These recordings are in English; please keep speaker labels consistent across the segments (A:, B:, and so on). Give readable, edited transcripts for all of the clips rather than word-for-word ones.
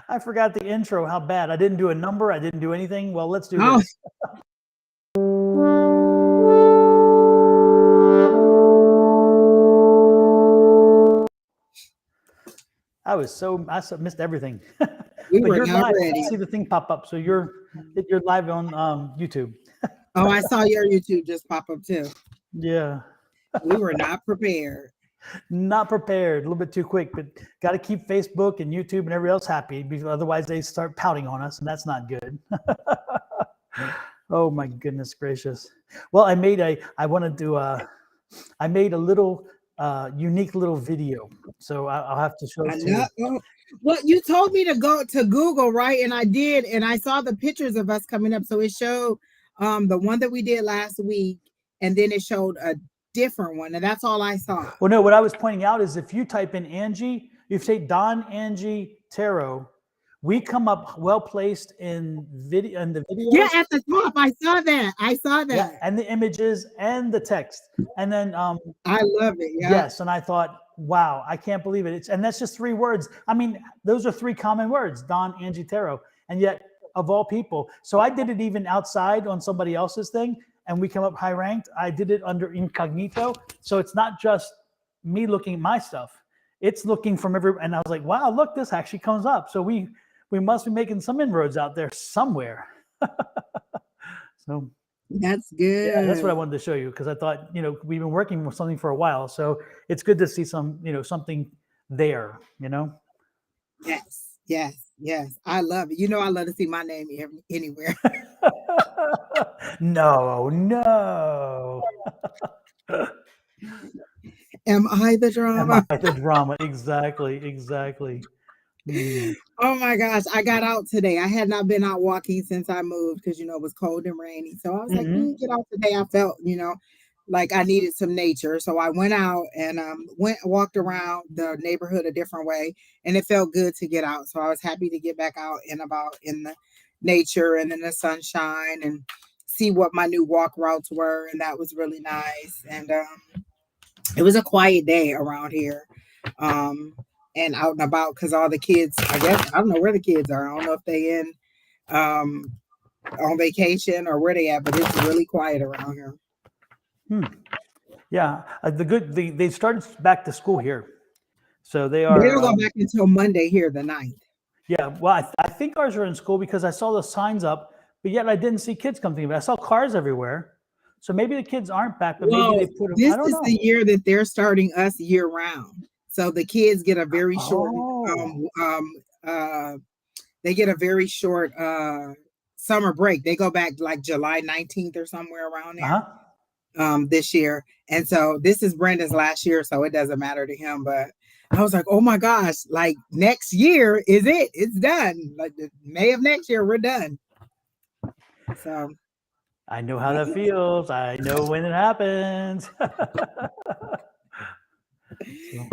A: I forgot the intro. How bad. I didn't do a number. I didn't do anything. Well, let's do
B: Oh,
A: this. I missed everything.
B: we
A: But
B: were
A: you're
B: not
A: live. I
B: ready.
A: see the thing pop up. So you're live on YouTube.
B: Oh, I saw your YouTube just pop up too.
A: Yeah.
B: We were not prepared.
A: Not prepared. A little bit too quick, but got to keep Facebook and YouTube and everybody else happy because otherwise they start pouting on us, and that's not good. Oh my goodness gracious. Well, I made a little unique little video, so I'll have to show
B: I
A: it to
B: know.
A: you.
B: Oh, well, you told me to go to Google, right? And I did, and I saw the pictures of us coming up. So it showed the one that we did last week, and then it showed a different one, and that's all I saw.
A: Well, no, what I was pointing out is if you type in Angie, you say Don Angie Tarot, we come up well placed in the videos.
B: Yeah, at the top, I saw that. I saw that.
A: Yeah, and the images and the text. And then
B: I love it. Yeah.
A: yes, and I thought, wow, I can't believe it. And that's just 3 words. I mean, those are 3 common words, Don Angie Tarot. And yet, of all people, so I did it even outside on somebody else's thing, and we come up high ranked. I did it under incognito, so it's not just me looking at my stuff; it's looking from every. And I was like, wow, look, this actually comes up. So we must be making some inroads out there somewhere. So
B: That's good.
A: yeah, that's what I wanted to show you because I thought, we've been working with something for a while, so it's good to see something there,
B: Yes, yes, yes. I love it. I love to see my name anywhere.
A: No.
B: Am I the drama?
A: The drama, exactly.
B: Oh my gosh, I got out today. I had not been out walking since I moved because it was cold and rainy. So I was like, get out today. I felt, like I needed some nature. So I went out and walked around the neighborhood a different way, and it felt good to get out. So I was happy to get back out and about in the nature and in the sunshine and see what my new walk routes were, and that was really nice. And it was a quiet day around here. And out and about because all the kids, I guess, I don't know where the kids are. I don't know if they in on vacation or where they at, but it's really quiet around here.
A: Yeah, they started back to school here, so they
B: They
A: are.
B: don't go back until Monday here, the 9th.
A: Yeah, well, I think ours are in school because I saw the signs up, but yet I didn't see kids coming. But I saw cars everywhere, so maybe the kids aren't back. But maybe they put them.
B: This
A: I don't
B: is
A: know.
B: the year that they're starting us year round. So the kids get a very short they get a very short summer break. They go back like July 19th or somewhere around there this year. And so this is Brendan's last year, so it doesn't matter to him. But I was like, oh my gosh, like next year is it? It's done. Like May of next year, we're done. So
A: I know how that feels. I know when it happens.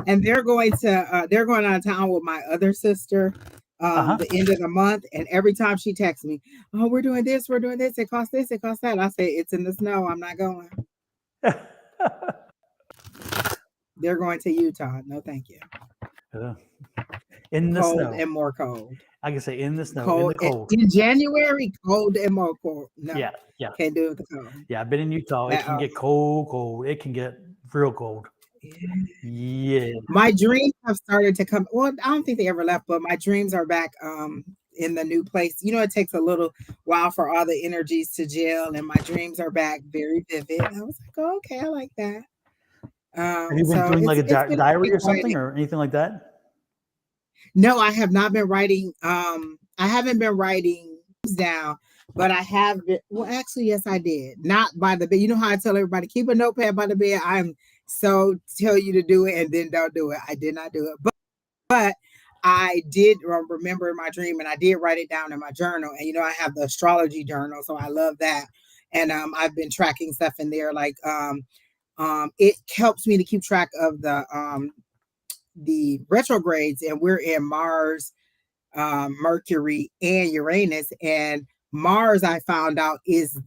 B: And they're going out of town with my other sister the end of the month, and every time she texts me, oh, we're doing this, it costs this, it costs that, I say, it's in the snow, I'm not going. They're going to Utah. No thank you.
A: In the
B: cold
A: snow
B: and more cold.
A: I can say in the snow,
B: cold,
A: in the cold.
B: In January, cold and more cold. No,
A: yeah
B: can't do it with the cold.
A: Yeah, I've been in Utah. It can get cold. It can get real cold. Yeah.
B: My dreams have started to come. Well, I don't think they ever left, but my dreams are back in the new place. It takes a little while for all the energies to gel, and my dreams are back very vivid. I was like, oh, okay, I like that.
A: Have you been doing like a diary or something or anything like that?
B: No, I have not been writing. I haven't been writing down, but I have been. Well, actually, yes, I did. Not by the bed. You know how I tell everybody, keep a notepad by the bed. I'm so tell you to do it and then don't do it. I did not do it, but I did remember in my dream, and I did write it down in my journal. And I have the astrology journal, so I love that. And I've been tracking stuff in there, like it helps me to keep track of the retrogrades, and we're in Mars, Mercury, and Uranus. And Mars, I found out, is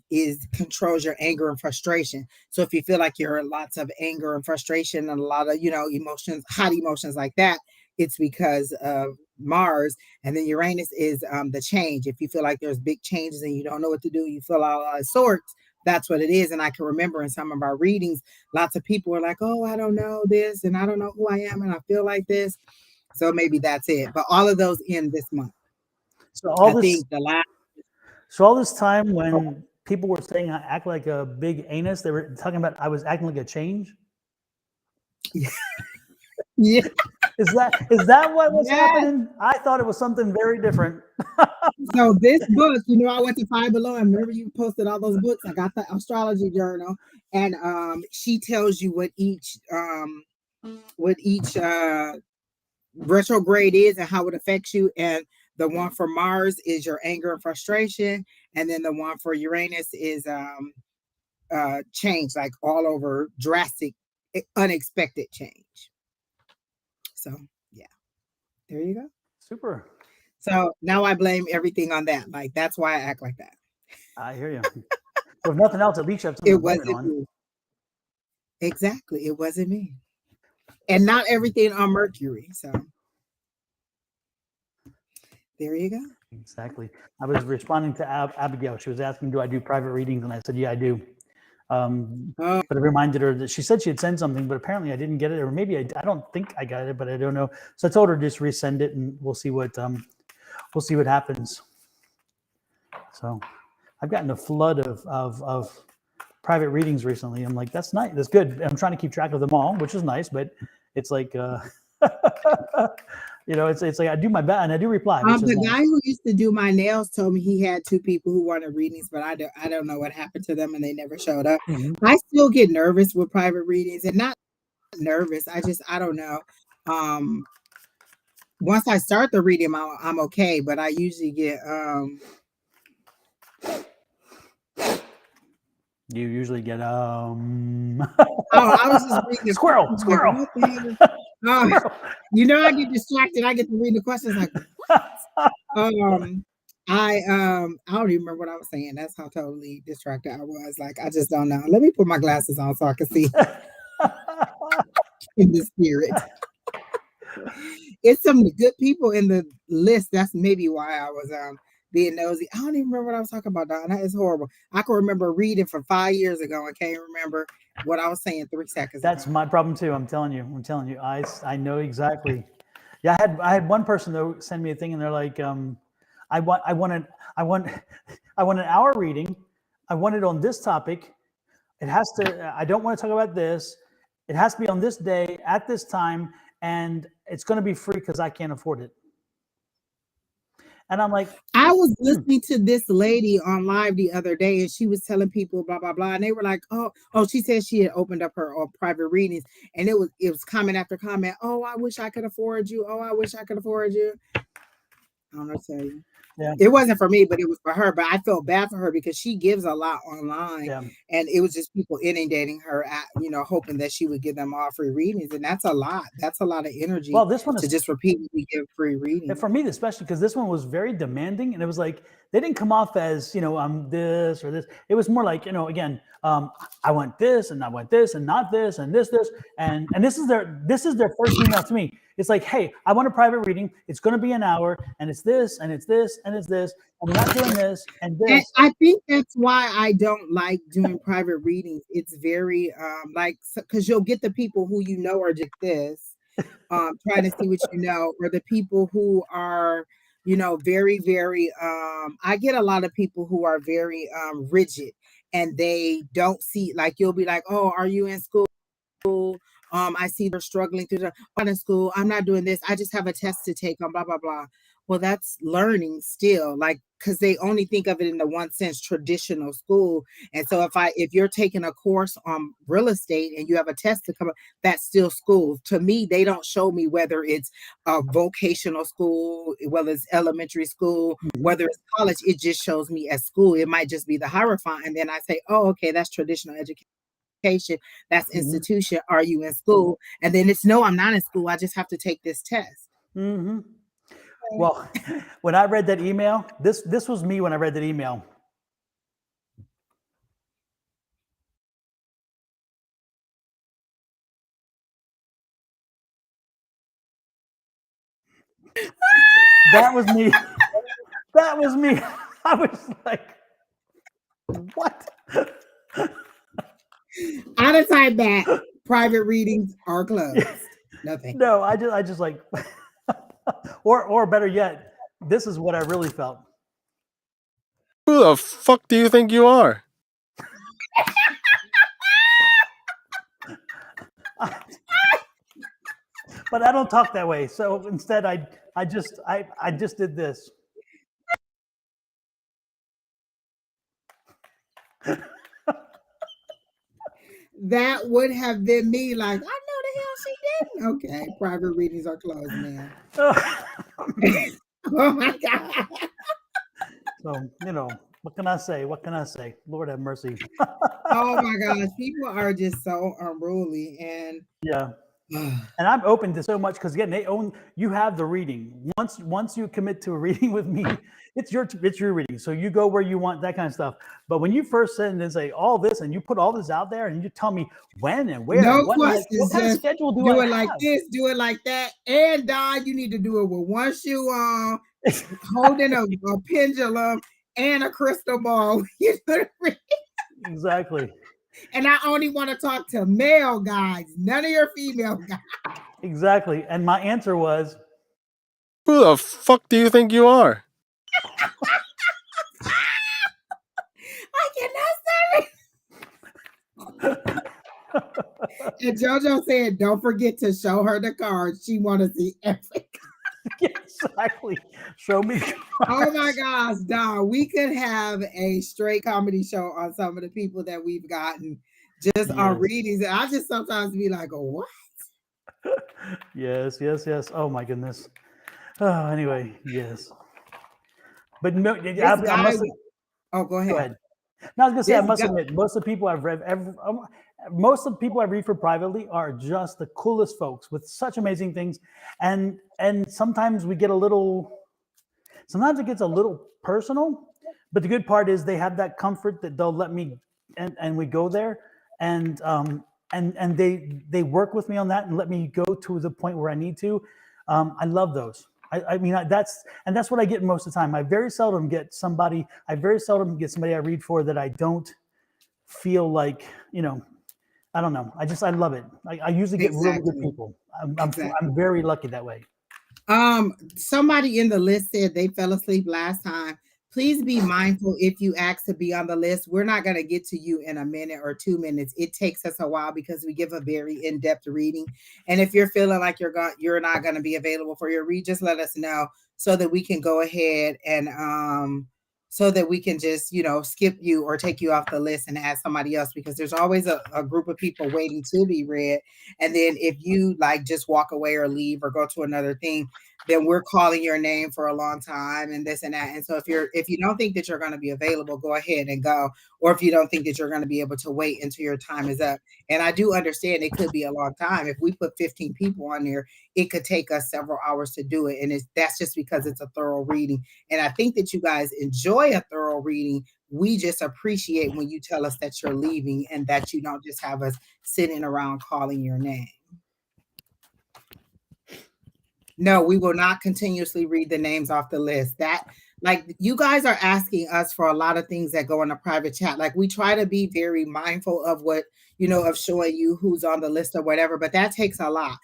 B: controls your anger and frustration. So if you feel like you're lots of anger and frustration and a lot of emotions, hot emotions like that, it's because of Mars, and then Uranus is the change. If you feel like there's big changes and you don't know what to do, you feel all out of sorts. That's what it is. And I can remember in some of our readings, lots of people were like, "Oh, I don't know this, and I don't know who I am, and I feel like this." So maybe that's it. But all of those end this month.
A: So all
B: I
A: this,
B: think the last.
A: so all this time when people were saying I act like a big anus, they were talking about I was acting like a change.
B: Yeah.
A: Is that what was
B: Yes.
A: happening? I thought it was something very different.
B: So this book, I went to Five Below. I remember you posted all those books. I got the astrology journal, and she tells you what each retrograde is and how it affects you. And the one for Mars is your anger and frustration, and then the one for Uranus is change, like all over, drastic, unexpected change. So yeah, there you go.
A: Super.
B: So now I blame everything on that. Like that's why I act like that.
A: I hear you. So if nothing else, at least you have something
B: It
A: to blame it
B: wasn't
A: on.
B: me. Exactly. It wasn't me. And not everything on Mercury. So there you go.
A: Exactly. I was responding to Abigail. She was asking, "Do I do private readings?" And I said, "Yeah, I do."
B: Oh,
A: But I reminded her that she said she had sent something, but apparently I didn't get it, or maybe I don't think I got it, but I don't know. So I told her just resend it, and we'll see what happens. So I've gotten a flood of private readings recently. I'm like, that's nice, that's good. I'm trying to keep track of them all, which is nice, but it's like it's like I do my best and I do reply, which is
B: the
A: nice.
B: guy who used to do my nails told me he had two people who wanted readings, but I don't know what happened to them and they never showed up.
A: Mm-hmm.
B: I still get nervous with private readings, and not nervous. I don't know. Once I start the reading, I'm okay, but I usually get
A: You usually get
B: oh, I was just reading the
A: squirrel,
B: questions like,
A: squirrel,
B: what the hell? Oh,
A: squirrel.
B: I get distracted. I get to read the questions like, um, I don't even remember what I was saying. That's how totally distracted I was. Like, I just don't know. Let me put my glasses on so I can see in the spirit. It's some good people in the list. That's maybe why I was being nosy. I don't even remember what I was talking about, Don. That is horrible. I can remember reading from 5 years ago and can't remember what I was saying 3 seconds
A: That's
B: ago.
A: my problem too. I'm telling you. I know exactly. Yeah, I had one person though send me a thing and they're like, I want I want an I want I want an hour reading. I want it on this topic. It has to. I don't want to talk about this. It has to be on this day at this time, and it's going to be free because I can't afford it. And I'm like,
B: I was listening to this lady on live the other day, and she was telling people blah blah blah, and they were like, "Oh," she said she had opened up her private readings, and it was comment after comment. Oh, I wish I could afford you. Oh, I wish I could afford you. I don't know what to tell you.
A: yeah,
B: It wasn't for me, but it was for her. But I felt bad for her because she gives a lot online,
A: yeah.
B: and it was just people inundating her, hoping that she would give them all free readings, and that's a lot. That's a lot of energy
A: Well, this one
B: to
A: is
B: just repeatedly give free readings.
A: for me, especially because this one was very demanding, and it was like they didn't come off as I'm this or this. It was more like again, I want this and I want this and not this and this and this is their first email to me. It's like, hey, I want a private reading. It's going to be an hour, and it's this and it's this and it's this, and we're not doing this and
B: And
A: this.
B: I think that's why I don't like doing private readings. It's very because you'll get the people who are just this, trying to see what or the people who are, very, very I get a lot of people who are very rigid, and they don't see, like, you'll be like, "Oh, are you in school? I see they're struggling through I'm in school. I'm not doing this. I just have a test to take on blah blah blah." Well, that's learning still, like, because they only think of it in the one sense, traditional school. And so if you're taking a course on real estate and you have a test to come up, that's still school. To me, they don't show me whether it's a vocational school, whether it's elementary school,
A: Mhm.
B: whether it's college. It just shows me as school. It might just be the hierophant, and then I say, "Oh, okay, that's traditional education. That's
A: Mhm.
B: institution. Are you in school?" And then it's, "No, I'm not in school. I just have to take this test."
A: Mhm. Well, when I read that email, this was me when I read that email. That was me. That was me. I was like, what?
B: Out of time back, private readings are closed. Nothing.
A: No, I just like, or better yet, this is what I really felt.
C: Who the fuck do you think you are?
A: But I don't talk that way. So instead, I just did this.
B: That would have been me. Like, I know the hell she didn't. Okay, private readings are closed, man. Oh my God.
A: So, you know, what can I say? What can I say? Lord have mercy.
B: Oh my gosh, people are just so unruly, and
A: yeah. And I'm open to so much because again, you have the reading. Once you commit to a reading with me, it's your reading. So you go where you want, that kind of stuff. But when you first send and say all this and you put all this out there and you tell me when and where,
B: no
A: and what,
B: questions,
A: like, what kind of schedule do
B: do
A: I
B: it like
A: have?
B: this, do it like that. And Don, you need to do it with one shoe on, holding a pendulum and a crystal ball.
A: Exactly.
B: And I only want to talk to male guys, none of your female guys.
A: Exactly. And my answer was,
C: who the fuck do you think you are?
B: I cannot say it. And JoJo said, don't forget to show her the cards. She want to see everything.
A: Exactly. Show me.
B: Oh my gosh, Don, we could have a straight comedy show on some of the people that we've gotten just on readings. And I just sometimes be like, oh, what?
A: Yes. Oh my goodness. Oh, anyway, yes. But no,
B: oh, go ahead.
A: Go ahead. No, I was gonna say, I must admit, most of the people I've read, most of the people I read for privately are just the coolest folks with such amazing things, and sometimes we get sometimes it gets a little personal, but the good part is they have that comfort that they'll let me, and we go there, and they work with me on that and let me go to the point where I need to. I love those. I mean, that's what I get most of the time. I very seldom get somebody I read for that I don't feel like, you know, I don't know. I love it. I usually get really good people. I'm very lucky that way.
B: Somebody in the list said they fell asleep last time. Please be mindful if you ask to be on the list. We're not going to get to you in a minute or 2 minutes. It takes us a while because we give a very in-depth reading. And if you're feeling like you're not going to be available for your read, just let us know so that we can go ahead and so that we can just, you know, skip you or take you off the list and add somebody else, because there's always a group of people waiting to be read. And then if you like just walk away or leave or go to another thing, then we're calling your name for a long time and this and that. And so if you don't think that you're going to be available, go ahead and go. Or if you don't think that you're going to be able to wait until your time is up. And I do understand it could be a long time. If we put 15 people on there, it could take us several hours to do it. And that's just because it's a thorough reading. And I think that you guys enjoy a thorough reading. We just appreciate when you tell us that you're leaving and that you don't just have us sitting around calling your name. No, we will not continuously read the names off the list. That, like, you guys are asking us for a lot of things that go in a private chat. Like, we try to be very mindful of what, you know, of showing you who's on the list or whatever, but that takes a lot.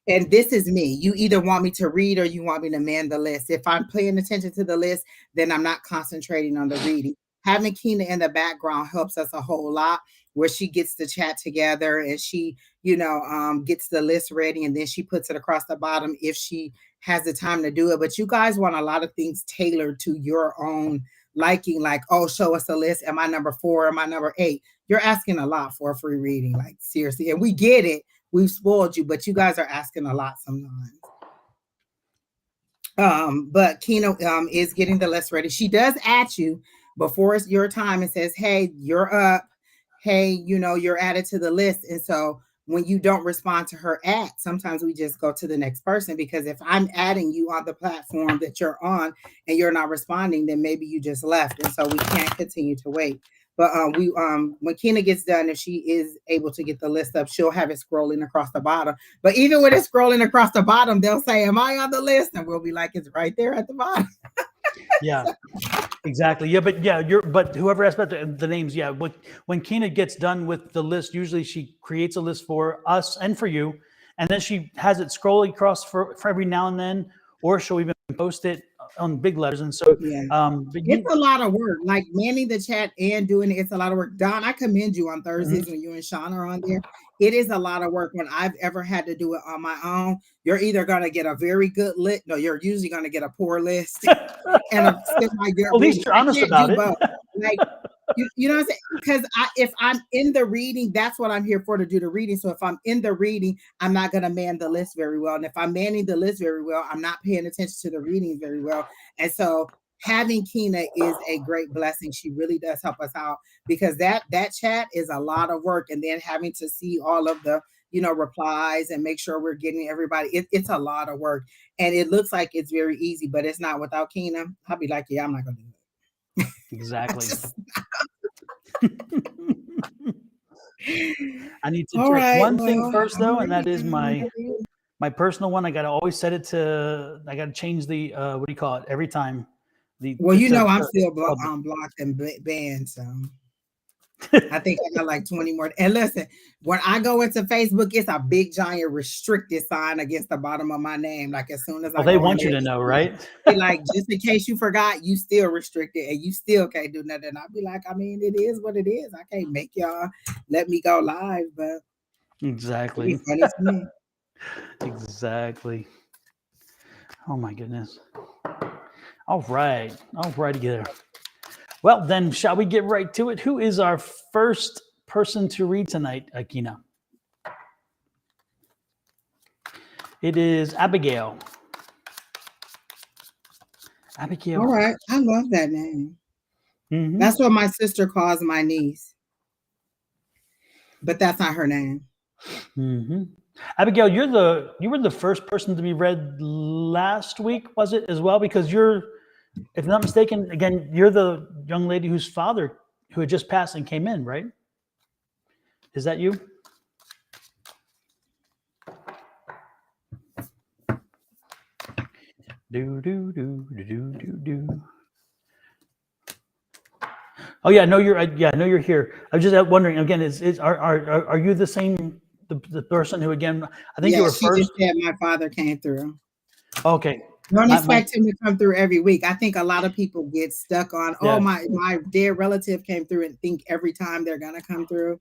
B: And this is me. You either want me to read or you want me to man the list. If I'm paying attention to the list, then I'm not concentrating on the reading. Having Kina in the background helps us a whole lot, where she gets the chat together and she, you know, gets the list ready, and then she puts it across the bottom if she has the time to do it. But you guys want a lot of things tailored to your own liking, like, oh, show us a list. Am I number 4? Am I number 8? You're asking a lot for a free reading, like, seriously. And we get it. We've spoiled you, but you guys are asking a lot sometimes. But Kina is getting the list ready. She does at you before it's your time and says, hey, you're up. Hey, you know, you're added to the list. And so when you don't respond to her ad, sometimes we just go to the next person, because if I'm adding you on the platform that you're on and you're not responding, then maybe you just left. And so we can't continue to wait. But when Kina gets done, if she is able to get the list up, she'll have it scrolling across the bottom. But even when it's scrolling across the bottom, they'll say, "Am I on the list?" And we'll be like, "It's right there at the bottom."
A: Yeah, exactly. Yeah, but whoever asked about the names, yeah. When Kina gets done with the list, usually she creates a list for us and for you, and then she has it scrolling across for every now and then, or she'll even post it on big letters. And so,
B: Yeah.
A: but
B: It's a lot of work. Like manning the chat and doing it, it's a lot of work. Don, I commend you on Thursdays when you and Sean are on there. It is a lot of work. When I've ever had to do it on my own, you're either gonna get a very good list, no, you're usually gonna get a poor list and a semi-good
A: at least
B: reading.
A: you're
B: I
A: honest
B: can't
A: about
B: do
A: it.
B: both. Like you know what I'm saying? Because if I'm in the reading, that's what I'm here for, to do the reading. So if I'm in the reading, I'm not gonna man the list very well. And if I'm manning the list very well, I'm not paying attention to the reading very well. And so having Kina is a great blessing. She really does help us out, because that chat is a lot of work, and then having to see all of the replies and make sure we're getting everybody. It's a lot of work, and it looks like it's very easy, but it's not. Without Kina, I'll be like, yeah, I'm not gonna do it.
A: Exactly.
B: Just,
A: I need to
B: all
A: check
B: right,
A: one thing
B: well,
A: first,
B: I'm
A: though, and that
B: ready.
A: is my personal one. I got to always set it to. I got to change the what do you call it every time.
B: Well, I'm still
A: public.
B: blocked and banned, so I think I got like 20 more. And listen, when I go into Facebook, it's a big giant restricted sign against the bottom of my name. Like as soon as
A: Well,
B: I
A: they
B: go
A: want
B: in
A: you
B: there,
A: to know, right?
B: they like, just in case you forgot, you still restricted and you still can't do nothing. I'll be like, I mean, it is what it is. I can't make y'all let me go live, but
A: Exactly.
B: it'd be funny to me.
A: Exactly. Oh my goodness. All right. All righty there. Well, then, shall we get right to it? Who is our first person to read tonight, Akina? It is Abigail. Abigail.
B: All right. I love that name.
A: Mm-hmm.
B: That's what my sister calls my niece, but that's not her name.
A: Mm-hmm. Abigail, you were the first person to be read last week, was it, as well? Because you're, if I'm not mistaken, again, you're the young lady whose father who had just passed and came in, right? Is that you? Do do do do do do do. Oh yeah, no, you're here. I was just wondering again. Are you the same the person who again? I think you were
B: She
A: first.
B: just said my father came through.
A: Okay.
B: Don't expect him to come through every week. I think a lot of people get stuck on,
A: Yeah.
B: oh, my dead relative came through, and think every time they're gonna come through.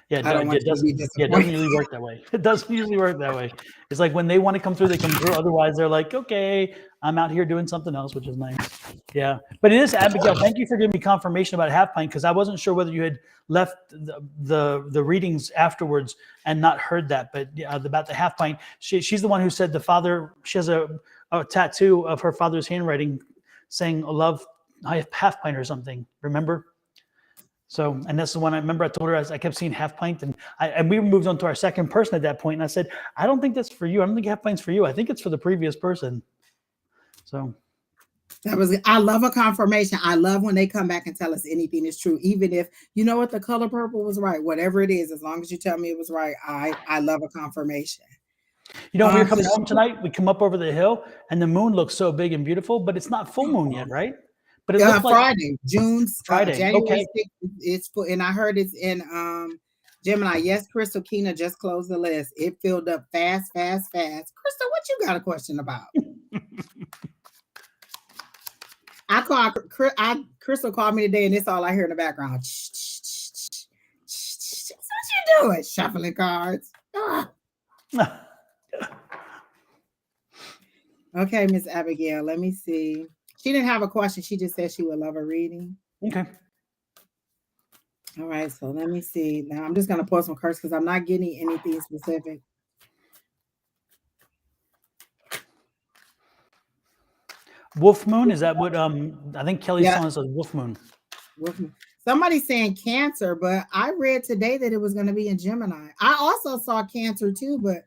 A: Yeah,
B: I don't want you to be disappointed.
A: it doesn't usually work that way. It doesn't usually work that way. It's like when they want to come through, they come through. Otherwise, they're like, okay, I'm out here doing something else, which is nice. Yeah, but it is Abigail. Thank you for giving me confirmation about half pint, because I wasn't sure whether you had left the readings afterwards and not heard that. But yeah, about the half pint, she's the one who said the father. She has a tattoo of her father's handwriting saying "love half pint" or something. Remember? So, and that's the one I remember. I told her, I kept seeing half pint, and we moved on to our second person at that point. And I said, I don't think that's for you. I don't think half pint's for you. I think it's for the previous person. So
B: I love a confirmation. I love when they come back and tell us anything is true, even if you know what, the color purple was right. Whatever it is, as long as you tell me it was right, I love a confirmation.
A: we were coming home tonight. We come up over the hill, and the moon looks so big and beautiful, but it's not full moon yet, right? But it looks
B: Friday,
A: Friday.
B: January 6th. It's full, and I heard it's in Gemini. Yes, Crystal Kina just closed the list. It filled up fast. Crystal, what you got a question about? Crystal called me today, and it's all I hear in the background. What you doing? Shuffling cards. Okay, Miss Abigail. Let me see. She didn't have a question. She just said she would love a reading.
A: Okay.
B: All right. So let me see. Now I'm just gonna pull some cards because I'm not getting anything specific.
A: Wolf moon, is that what I think Kelly's telling us? A wolf moon.
B: Somebody's saying Cancer, but I read today that it was going to be in Gemini. I also saw Cancer too, but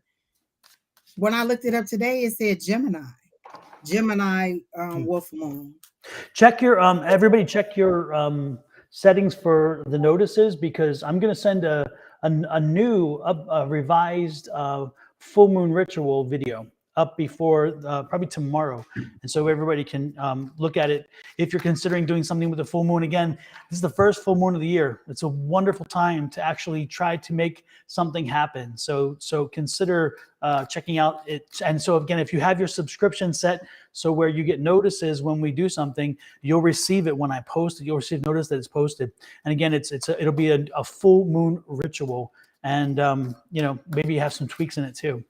B: when I looked it up today, it said Gemini. Gemini wolf moon.
A: Check your everybody check your settings for the notices, because I'm going to send a new revised full moon ritual video up before probably tomorrow, and so everybody can look at it. If you're considering doing something with the full moon, again, this is the first full moon of the year. It's a wonderful time to actually try to make something happen. So consider checking out it. And so again, if you have your subscription set, so where you get notices when we do something, you'll receive it when I post it. You'll receive notice that it's posted. And again, it'll be a full moon ritual, and you know, maybe you have some tweaks in it too.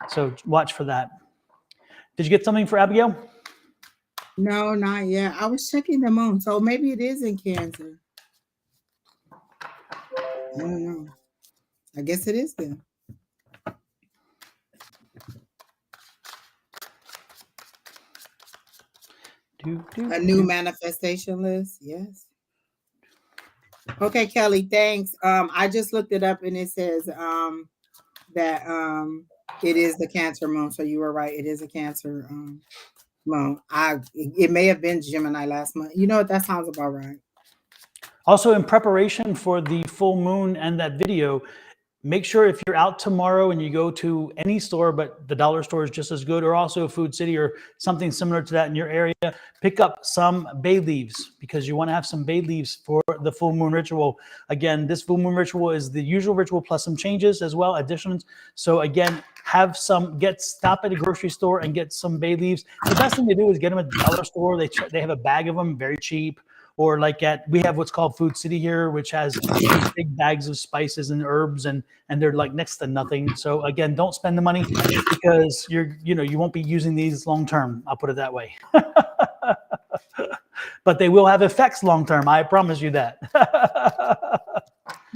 A: So watch for that. Did you get something for Abigail?
B: No, not yet. I was checking the moon, so maybe it is in Cancer. I don't know. I guess it is then. A new manifestation list, yes. Okay, Kelly, thanks. I just looked it up and it says that it is the Cancer moon. So you were right, it is a Cancer moon. It may have been Gemini last month. You know what? That sounds about right.
A: Also, in preparation for the full moon and that video, make sure if you're out tomorrow and you go to any store, but the dollar store is just as good, or also Food City or something similar to that in your area, pick up some bay leaves, because you want to have some bay leaves for the full moon ritual. Again, this full moon ritual is the usual ritual plus some changes as well, additions. So again, stop at a grocery store and get some bay leaves. The best thing to do is get them at the dollar store. They have a bag of them, very cheap. Or like we have what's called Food City here, which has these big bags of spices and herbs, and they're like next to nothing. So again, don't spend the money, because you won't be using these long term. I'll put it that way. But they will have effects long term. I promise you that.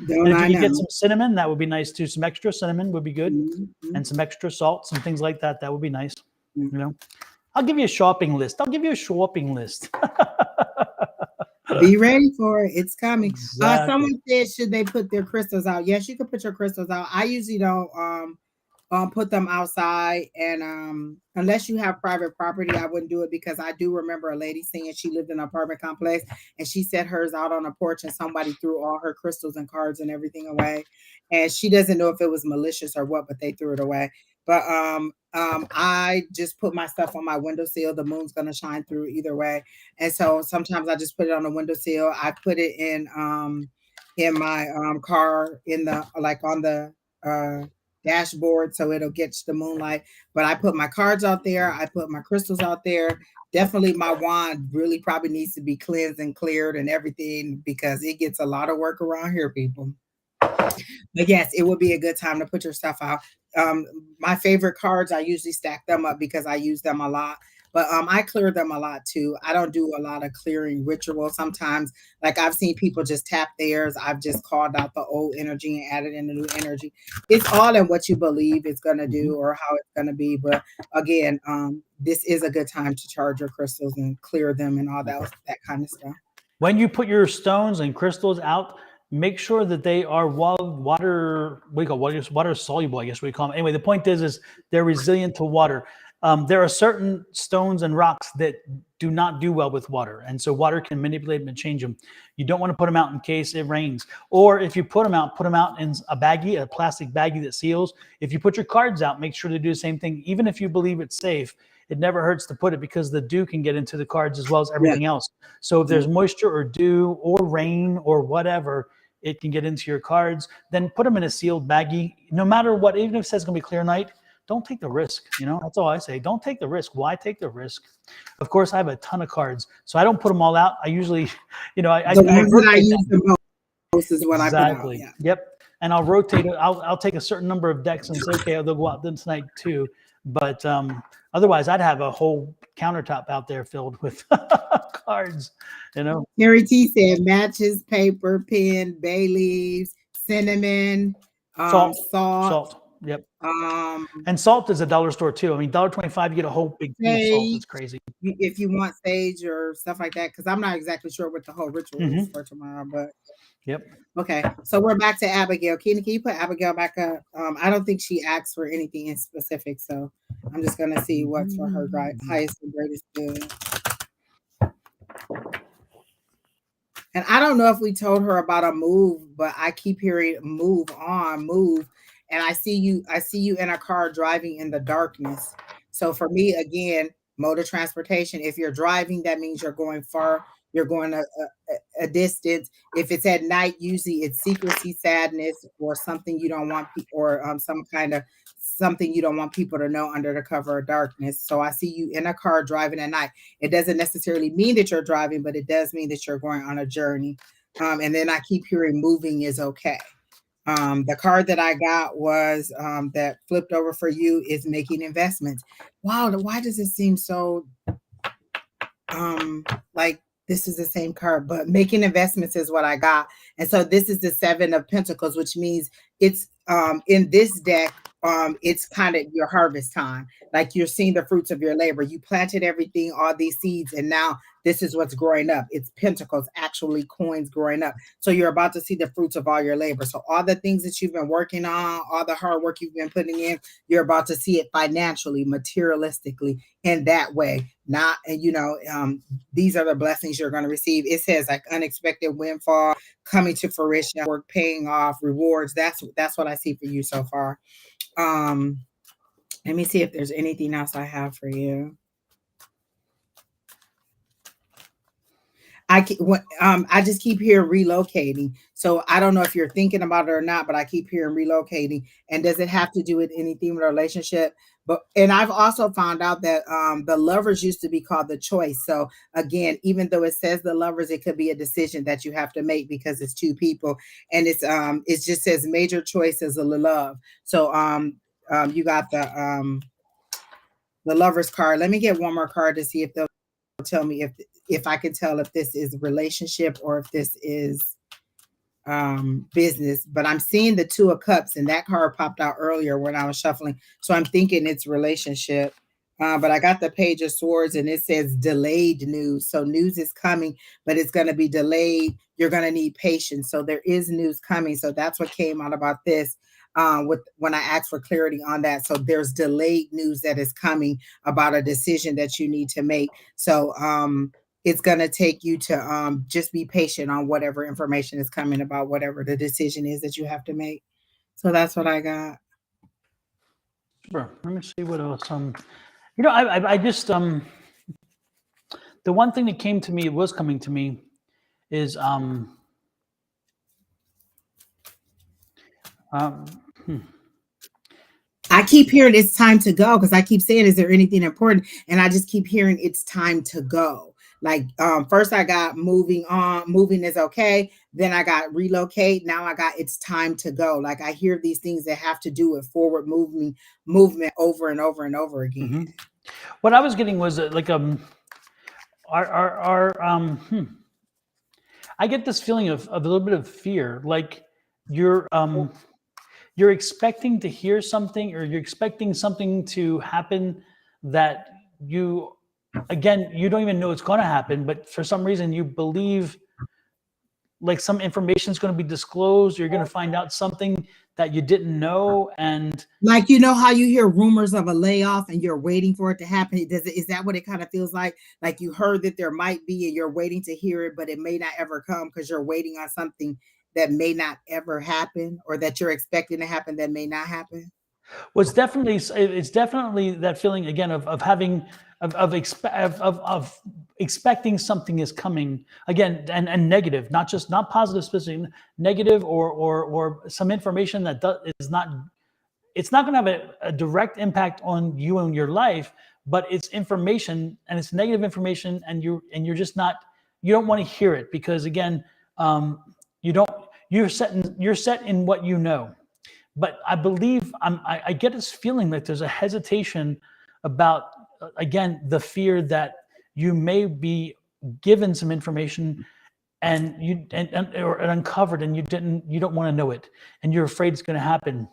A: And if you could get some cinnamon, that would be nice too. Some extra cinnamon would be good, and some extra salt, some things like that. That would be nice. You know, I'll give you a shopping list.
B: Be ready for it. It's coming.
A: Exactly.
B: Someone said, should they put their crystals out? Yes, you can put your crystals out. I usually don't put them outside, and unless you have private property, I wouldn't do it, because I do remember a lady saying she lived in an apartment complex and she set hers out on a porch and somebody threw all her crystals and cards and everything away, and she doesn't know if it was malicious or what, but they threw it away. But I just put my stuff on my windowsill. The moon's gonna shine through either way, and so sometimes I just put it on the windowsill. I put it in my car, on the dashboard, so it'll catch the moonlight. But I put my cards out there. I put my crystals out there. Definitely, my wand really probably needs to be cleansed and cleared and everything, because it gets a lot of work around here, people. But yes, it would be a good time to put your stuff out. My favorite cards, I usually stack them up because I use them a lot. But I clear them a lot too. I don't do a lot of clearing rituals. Sometimes, like I've seen people just tap theirs. I've just called out the old energy and added in the new energy. It's all in what you believe it's going to do or how it's going to be. But again, this is a good time to charge your crystals and clear them and all that kind of stuff.
A: When you put your stones and crystals out, make sure that they are water soluble, I guess we call them. Anyway, the point is they're resilient to water. There are certain stones and rocks that do not do well with water, and so water can manipulate them and change them. You don't want to put them out in case it rains, or if you put them out in a plastic baggie that seals. If you put your cards out, make sure to do the same thing. Even if you believe it's safe, it never hurts to put it, because the dew can get into the cards as well as everything else. So if there's moisture or dew or rain or whatever, it can get into your cards. Then put them in a sealed baggie. No matter what, even if it says it's going to be clear night, don't take the risk. That's all I say. Don't take the risk. Why take the risk? Of course, I have a ton of cards, so I don't put them all out. I usually,
B: the ones that I use the most is what I put out. Yeah.
A: Yep. And I'll rotate it. I'll take a certain number of decks and say, okay, they'll go out then tonight too. But otherwise, I'd have a whole countertop out there filled with cards.
B: Mary T said matches, paper, pen, bay leaves, cinnamon, salt.
A: Yep. And salt is a dollar store too. I mean, $1.25, you get a whole big thing of salt. It's crazy.
B: If you want sage or stuff like that, because I'm not exactly sure what the whole ritual is for tomorrow, but
A: Yep.
B: Okay, so we're back to Abigail. Keena, can you put Abigail back up? I don't think she asked for anything in specific, so I'm just gonna see what's for her highest and greatest good. And I don't know if we told her about a move, but I keep hearing move on, move. And I see you in a car driving in the darkness. So for me, again, mode of transportation, if you're driving, that means you're going far, you're going a distance. If it's at night, usually it's secrecy, sadness, or something you don't want, or some kind of something you don't want people to know under the cover of darkness. So I see you in a car driving at night. It doesn't necessarily mean that you're driving, but it does mean that you're going on a journey. And then I keep hearing moving is okay. The card that I got was that flipped over for you is making investments. Wow, why does it seem so like this is the same card, but making investments is what I got. And so this is the 7 of Pentacles, which means it's in this deck, it's kind of your harvest time. Like you're seeing the fruits of your labor. You planted everything, all these seeds, and now this is what's growing up. It's Pentacles, actually coins growing up. So you're about to see the fruits of all your labor. So all the things that you've been working on, all the hard work you've been putting in, you're about to see it financially, materialistically, in that way. Not, and these are the blessings you're going to receive. It says like unexpected windfall coming to fruition, work paying off, rewards. That's what I see for you so far. Let me see if there's anything else I have for you. I just keep hearing relocating. So I don't know if you're thinking about it or not, but I keep hearing relocating. And does it have to do with anything with a relationship? And I've also found out that the lovers used to be called the choice. So again, even though it says the lovers, it could be a decision that you have to make because it's 2 people, and it just says major choices of love. So you got the lovers card. Let me get one more card to see if they'll tell me if I can tell if this is relationship or if this is business. But I'm seeing the 2 of Cups, and that card popped out earlier when I was shuffling, so I'm thinking it's relationship. But I got the Page of Swords, and it says delayed news. So news is coming, but it's going to be delayed. You're going to need patience. So there is news coming. So that's what came out about this when I asked for clarity on that. So there's delayed news that is coming about a decision that you need to make. So it's going to take you to just be patient on whatever information is coming about whatever the decision is that you have to make. So that's what I got.
A: Sure. Let me see what else. I just the one thing that came to me, was coming to me, is
B: I keep hearing it's time to go because I keep saying, is there anything important? And I just keep hearing it's time to go. Like first I got moving on, moving is okay. Then I got relocate. Now I got it's time to go. Like I hear these things that have to do with forward movement over and over and over again.
A: Mm-hmm. What I was getting was like I get this feeling of a little bit of fear, like you're expecting to hear something, or you're expecting something to happen that you don't even know it's going to happen, but for some reason you believe like some information is going to be disclosed, you're going to find out something that you didn't know. And
B: like, you know how you hear rumors of a layoff and you're waiting for it to happen? Is that what it kind of feels like? Like you heard that there might be and you're waiting to hear it, but it may not ever come because you're waiting on something that may not ever happen, or that you're expecting to happen that may not happen?
A: well, it's definitely that feeling again of having of expecting something is coming again, and negative, not positive, specific, negative, or some information that is not, it's not going to have a direct impact on you and your life, but it's information, and it's negative information, and you're just not, you don't want to hear it because again, you're set in what you know. But I believe I get this feeling that there's a hesitation about, again, the fear that you may be given some information and or uncovered, and you don't want to know it, and you're afraid it's going to happen.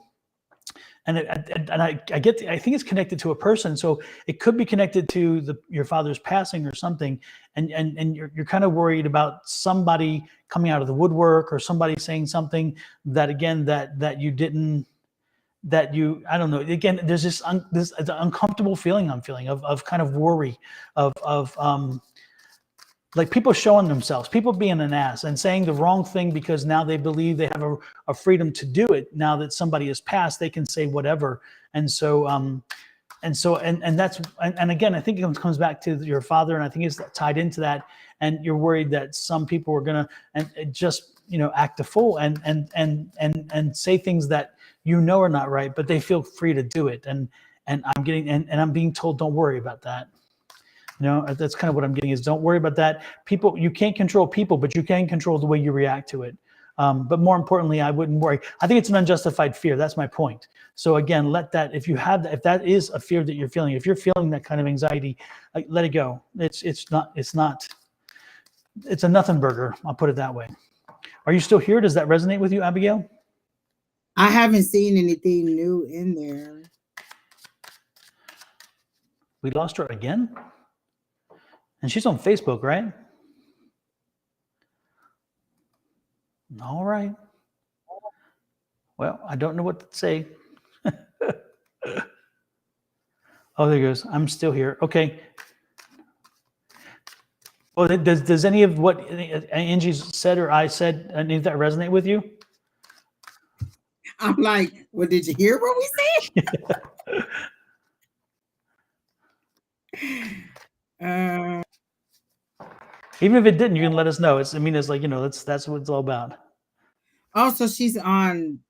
A: I get I think it's connected to a person, so it could be connected to your father's passing or something, and you're kind of worried about somebody coming out of the woodwork or somebody saying something that again that you didn't, that you, I don't know, again there's this uncomfortable feeling I'm feeling of kind of worry of like people showing themselves, people being an ass and saying the wrong thing because now they believe they have a freedom to do it. Now that somebody has passed, they can say whatever. And so, that's, and again, I think it comes back to your father, and I think it's tied into that. And you're worried that some people are gonna just act a fool and say things that are not right, but they feel free to do it. And I'm being told, don't worry about that. That's kind of what I'm getting is don't worry about that. People, you can't control people, but you can control the way you react to it. But more importantly, I wouldn't worry. I think it's an unjustified fear. That's my point. So again, let that, if that is a fear that you're feeling, if you're feeling that kind of anxiety, let it go. It's a nothing burger. I'll put it that way. Are you still here? Does that resonate with you, Abigail?
B: I haven't seen anything new in there.
A: We lost her again? And she's on Facebook, right? All right. Well, I don't know what to say. Oh, there goes. I'm still here. Okay. Well, does any of what Angie said or I said, any of that resonate with you?
B: I'm like, well, did you hear what we said?
A: Even if it didn't, you can let us know. It's like, that's what it's all about.
B: Also, she's on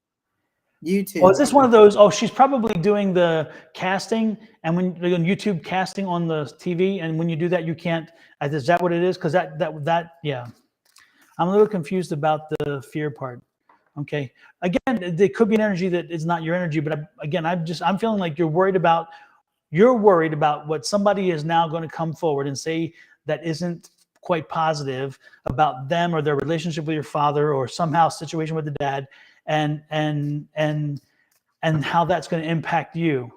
B: YouTube.
A: Oh, is this one of those? Oh, she's probably doing the casting, and when you're on YouTube casting on the TV, and when you do that, you can't. Is that what it is? Because that yeah, I'm a little confused about the fear part. Okay, again, there could be an energy that is not your energy, but I'm feeling like you're worried about what somebody is now going to come forward and say that isn't quite positive about them or their relationship with your father or somehow situation with the dad, and how that's going to impact you.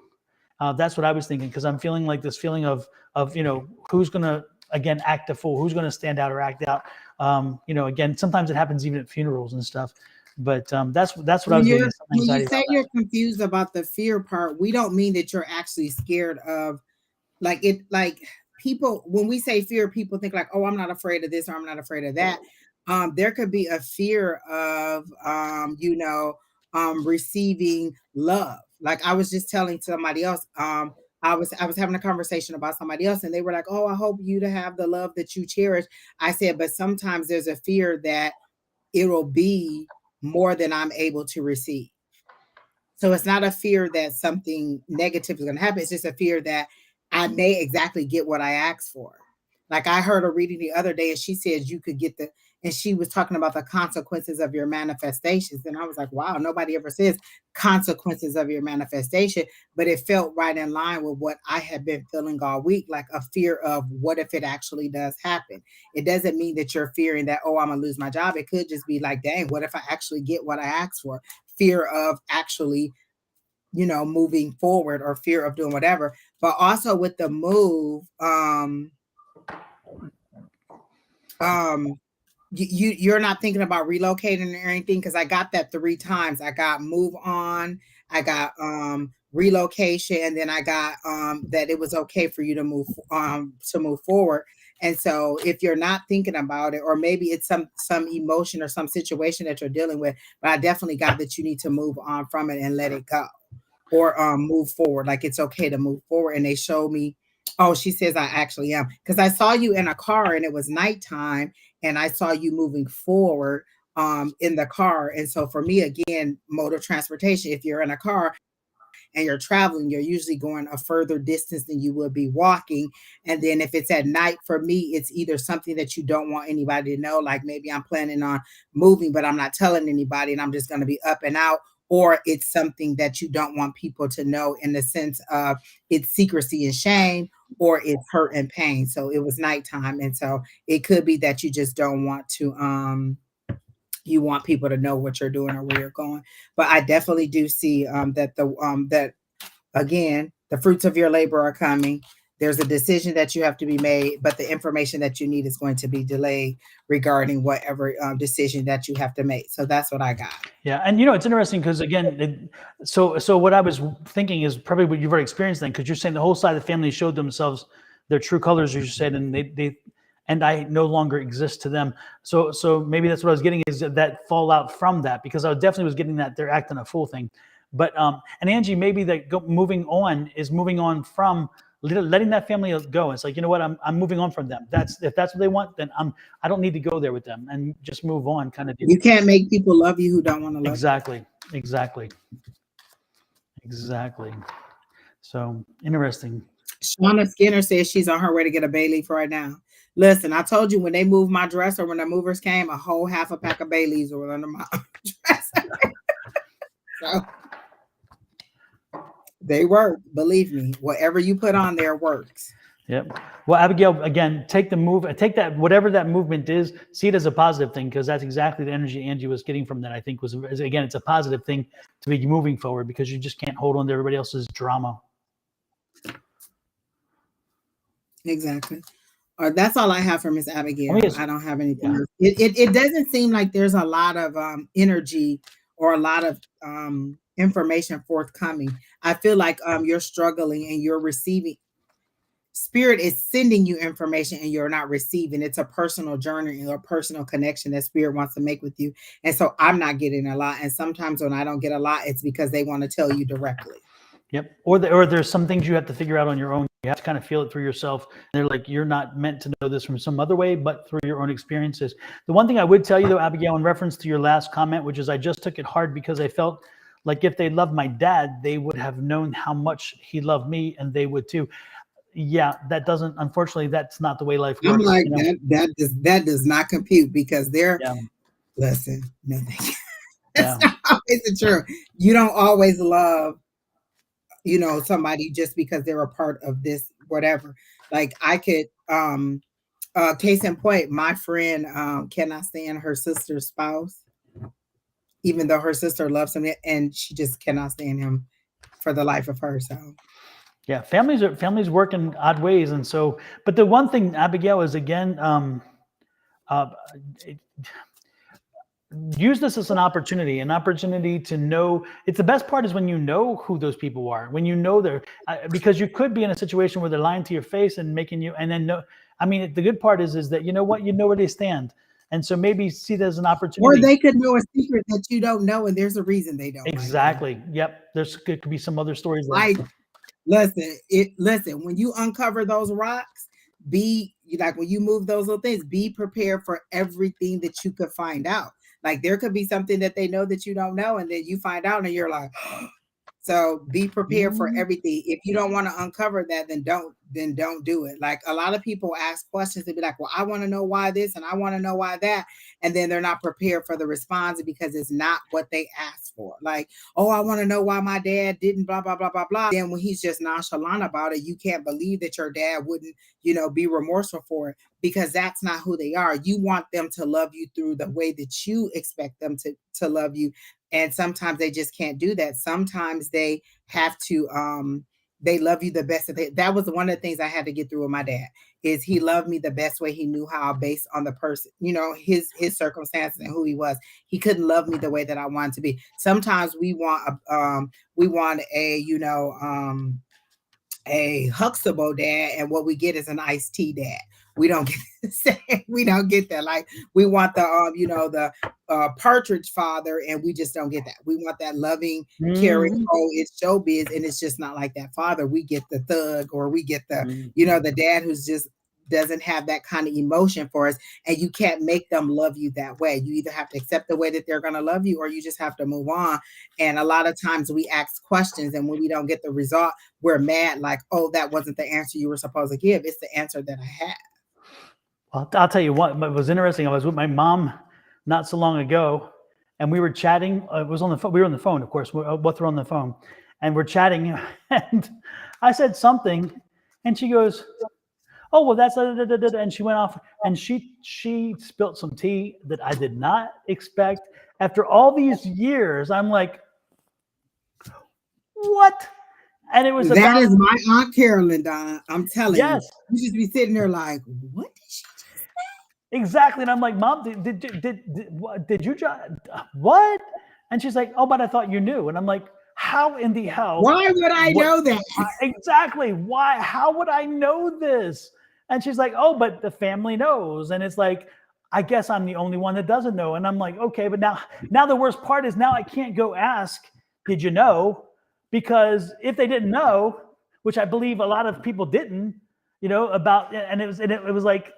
A: That's what I was thinking, because I'm feeling like this feeling of who's going to again act a fool, who's going to stand out or act out. Again, sometimes it happens even at funerals and stuff. But that's what I was getting.
B: When you say you're confused about the fear part, we don't mean that you're actually scared of like people. When we say fear, people think like, oh, I'm not afraid of this or I'm not afraid of that. There could be a fear of receiving love. Like I was just telling somebody else, I was having a conversation about somebody else, and they were like, oh, I hope you to have the love that you cherish. I said, but sometimes there's a fear that it'll be more than I'm able to receive. So it's not a fear that something negative is going to happen. It's just a fear that I may exactly get what I asked for. Like I heard a reading the other day, and she said you could get and she was talking about the consequences of your manifestations. And I was like, wow, nobody ever says consequences of your manifestation, but it felt right in line with what I had been feeling all week, like a fear of what if it actually does happen. It doesn't mean that you're fearing that, oh, I'm gonna lose my job. It could just be like, dang, what if I actually get what I asked for? Fear of actually, moving forward, or fear of doing whatever. But also with the move, you're not thinking about relocating or anything, because I got that 3 times. I got move on, I got relocation, and then I got that it was okay for you to move forward. And so if you're not thinking about it, or maybe it's some emotion or some situation that you're dealing with, but I definitely got that you need to move on from it and let it go, or move forward. Like it's okay to move forward. And they showed me, oh, she says I actually am, because I saw you in a car and it was nighttime, and I saw you moving forward in the car. And so for me, again, mode of transportation, if you're in a car and you're traveling, you're usually going a further distance than you would be walking. And then if it's at night, for me, it's either something that you don't want anybody to know, like maybe I'm planning on moving, but I'm not telling anybody and I'm just going to be up and out, or it's something that you don't want people to know in the sense of it's secrecy and shame, or it's hurt and pain. So it was nighttime. And so it could be that you just don't want to you want people to know what you're doing or where you're going. But I definitely do see that again, the fruits of your labor are coming. There's a decision that you have to be made, but the information that you need is going to be delayed regarding whatever decision that you have to make. So that's what I got.
A: Yeah, and it's interesting because again, so what I was thinking is probably what you've already experienced then, because you're saying the whole side of the family showed themselves their true colors, as you said, and they and I no longer exist to them. So maybe that's what I was getting, is that fallout from that, because I definitely was getting that they're acting a fool thing. But and Angie, maybe that moving on from letting that family go. It's like, you know what, I'm moving on from them. If that's what they want, then I don't need to go there with them, and just move on, kind of deal.
B: You can't make people love you who don't want to love
A: Exactly. So interesting.
B: Shauna Skinner says she's on her way to get a bay leaf right now. Listen, I told you when they moved my dresser, when the movers came, a whole half a pack of bay leaves were under my dresser. So they work. Believe me, whatever you put on there works.
A: Yep. Well, Abigail, again, take that, whatever that movement is, see it as a positive thing, because that's exactly the energy Angie was getting from that. I think again, it's a positive thing to be moving forward, because you just can't hold on to everybody else's drama.
B: Exactly. That's all I have for Miss Abigail. I don't have anything else. It doesn't seem like there's a lot of energy or a lot of information forthcoming. I feel like you're struggling and you're receiving. Spirit is sending you information and you're not receiving. It's a personal journey or a personal connection that Spirit wants to make with you. And so I'm not getting a lot. And sometimes when I don't get a lot, it's because they want to tell you directly.
A: Yep. Or there's some things you have to figure out on your own. You have to kind of feel it for yourself. They're like, you're not meant to know this from some other way, but through your own experiences. The one thing I would tell you, though, Abigail, in reference to your last comment, which is I just took it hard because I felt like if they loved my dad, they would have known how much he loved me, and they would too. Yeah, unfortunately, that's not the way life works.
B: I'm like, that does not compute, because they're, listen, no, that's not always the truth. You don't always love, somebody just because they're a part of this, whatever. Like I could, case in point, my friend cannot stand her sister's spouse, even though her sister loves him, and she just cannot stand him for the life of her. So
A: yeah, families work in odd ways. And so, but the one thing, Abigail, is again, use this as an opportunity to know. It's the best part is when you know who those people are, when you know they're, because you could be in a situation where they're lying to your face and making you, and then no, I mean, the good part is that you know what, you know where they stand. And so maybe see that as an opportunity.
B: Or they could know a secret that you don't know, and there's a reason they don't.
A: Exactly. Yep. It could be some other stories.
B: Listen, when you uncover those rocks, when you move those little things, be prepared for everything that you could find out. Like there could be something that they know that you don't know, and then you find out and you're like, so be prepared for everything. If you don't want to uncover that, then don't do it. Like a lot of people ask questions and be like, well, I want to know why this and I want to know why that. And then they're not prepared for the response because it's not what they asked for. Like, oh, I want to know why my dad didn't blah, blah, blah, blah, blah. Then when he's just nonchalant about it, you can't believe that your dad wouldn't, be remorseful for it, because that's not who they are. You want them to love you through the way that you expect them to love you. And sometimes they just can't do that. Sometimes they have to, they love you the best. That was one of the things I had to get through with my dad, is he loved me the best way he knew how, based on the person, his circumstances and who he was. He couldn't love me the way that I wanted to be. Sometimes we want a Huxtable dad, and what we get is an iced tea dad. We don't get that. Like we want the Partridge father, and we just don't get that. We want that loving, caring. Oh, it's showbiz, and it's just not like that father. We get the thug, or we get the the dad who's just doesn't have that kind of emotion for us, and you can't make them love you that way. You either have to accept the way that they're going to love you, or you just have to move on. And a lot of times we ask questions, and when we don't get the result, we're mad, like, oh, that wasn't the answer you were supposed to give. It's the answer that I had.
A: Well, I'll tell you what was interesting. I was with my mom not so long ago, and we were chatting. It was on the phone. We were on the phone, of course. We both were on the phone, and we're chatting. And I said something, and she goes, oh, well, that's and she went off and she spilt some tea that I did not expect. After all these years, I'm like, what? And it was
B: That
A: about,
B: is my Aunt Carolyn, Don. I'm telling you.
A: yes,
B: You just be sitting there like, what did she just
A: exactly. And I'm like, Mom, did you just, what? And she's like, oh, but I thought you knew. And I'm like, how in the hell?
B: Why would I
A: What-
B: know that?
A: Exactly. Why? How would I know this? And she's like, oh, but the family knows. And it's like, I guess I'm the only one that doesn't know. And I'm like, okay, but now the worst part is now I can't go ask, did you know? Because if they didn't know, which I believe a lot of people didn't, about, and it was like,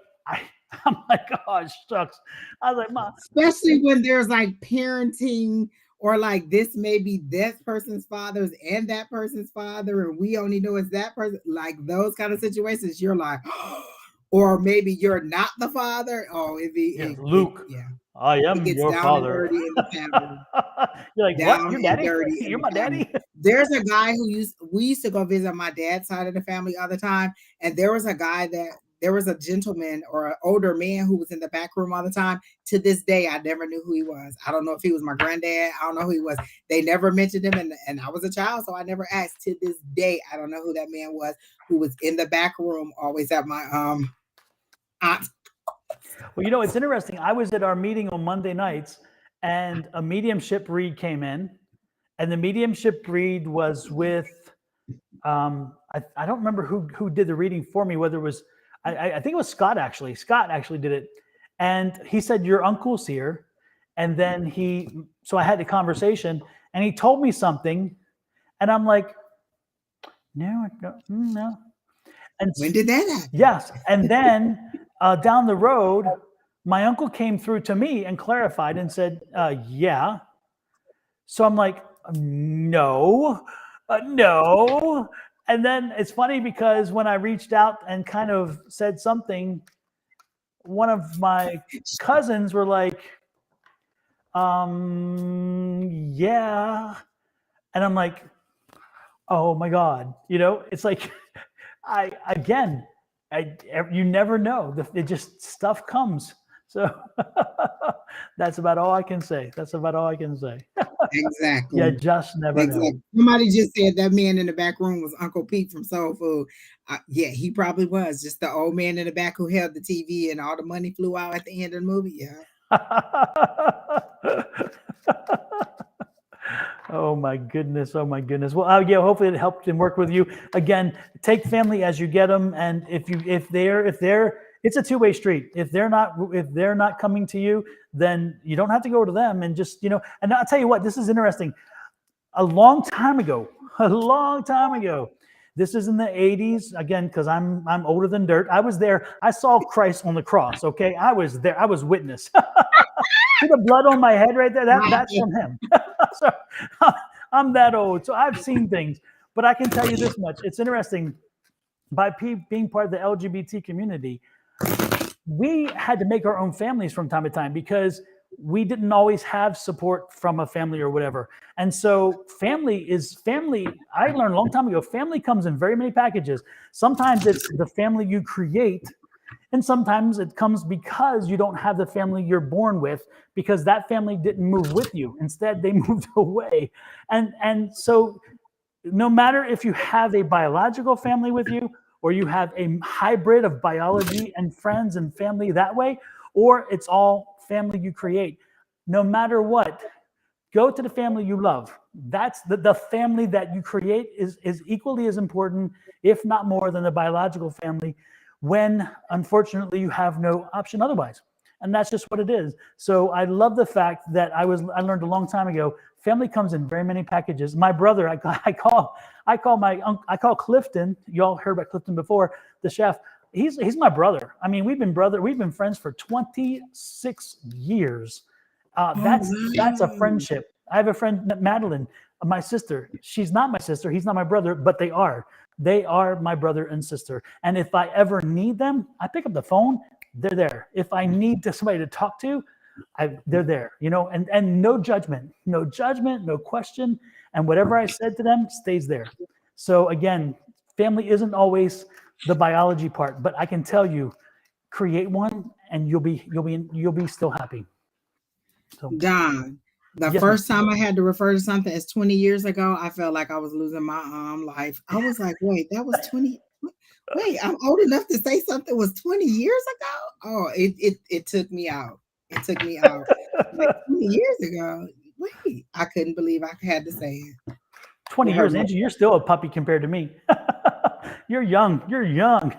A: I'm like, oh, shucks. I was like, Mom.
B: Especially when there's like parenting or like this may be this person's father's and that person's father, and we only know it's that person, like those kind of situations, you're like, or maybe you're not the father. Oh,
A: Luke,
B: yeah,
A: I
B: it
A: am
B: gets
A: your
B: down
A: father.
B: and dirty in the family.
A: You're like, what?
B: Down
A: Your
B: and
A: daddy?
B: dirty in
A: You're
B: the
A: my
B: family.
A: daddy?
B: There's a guy we used to go visit my dad's side of the family all the time, and there was a gentleman or an older man who was in the back room all the time. To this day, I never knew who he was. I don't know if he was my granddad. I don't know who he was. They never mentioned him, and I was a child, so I never asked. To this day, I don't know who that man was who was in the back room, always at my aunt.
A: Well, it's interesting. I was at our meeting on Monday nights, and a mediumship read came in, and the mediumship read was with, I don't remember who did the reading for me, whether it was, I think it was Scott actually. Scott actually did it. And he said, your uncle's here. And then so I had the conversation and he told me something. And I'm like, no. And
B: When did that happen?
A: yes. And then down the road, my uncle came through to me and clarified and said, yeah. So I'm like, no. And then it's funny because when I reached out and kind of said something, one of my cousins were like, yeah. And I'm like, oh my God, it's like, you never know. It just stuff comes. So that's about all I can say.
B: Exactly.
A: You just never know.
B: Somebody just said that man in the back room was Uncle Pete from Soul Food. Yeah, he probably was just the old man in the back who held the TV and all the money flew out at the end of the movie. Yeah.
A: Oh my goodness. Well, yeah, hopefully it helped and worked with you. Again, take family as you get them. And if they're it's a two-way street. If they're not coming to you, then you don't have to go to them, and just, and I'll tell you what, this is interesting. A long time ago, this is in the 80s, again, because I'm older than dirt. I was there. I saw Christ on the cross. Okay. I was there. I was witness. See the blood on my head right there? That's from him. So I'm that old. So I've seen things, but I can tell you this much. It's interesting. By being part of the LGBT community, we had to make our own families from time to time because we didn't always have support from a family or whatever. And so family. I learned a long time ago, family comes in very many packages. Sometimes it's the family you create, and sometimes it comes because you don't have the family you're born with, because that family didn't move with you. Instead, they moved away. And so no matter if you have a biological family with you, or you have a hybrid of biology and friends and family that way, or it's all family you create, no matter what, go to the family you love. That's the family that you create is equally as important, if not more, than the biological family, when unfortunately you have no option otherwise. And that's just what it is. So I love the fact that I learned a long time ago, family comes in very many packages. My brother, I call Clifton. Y'all heard about Clifton before, the chef. He's my brother. I mean, we've been friends for 26 years. That's a friendship. I have a friend, Madeline, my sister. She's not my sister. He's not my brother, but they are. They are my brother and sister. And if I ever need them, I pick up the phone. They're there. If I need somebody to talk to, they're there. And no judgment, no question. And whatever I said to them stays there. So again, family isn't always the biology part, but I can tell you, create one and you'll be still happy. So
B: Don, the
A: yes,
B: first time I had to refer to something as 20 years ago, I felt like I was losing my life. I was like, wait, that was 20. Wait, I'm old enough to say something was 20 years ago? Oh, it took me out. It took me out. Like 20 years ago. Wait, I couldn't believe I had to say it.
A: 20
B: It
A: years,
B: hurt my-
A: Angie, you're still a puppy compared to me. You're young. You're young.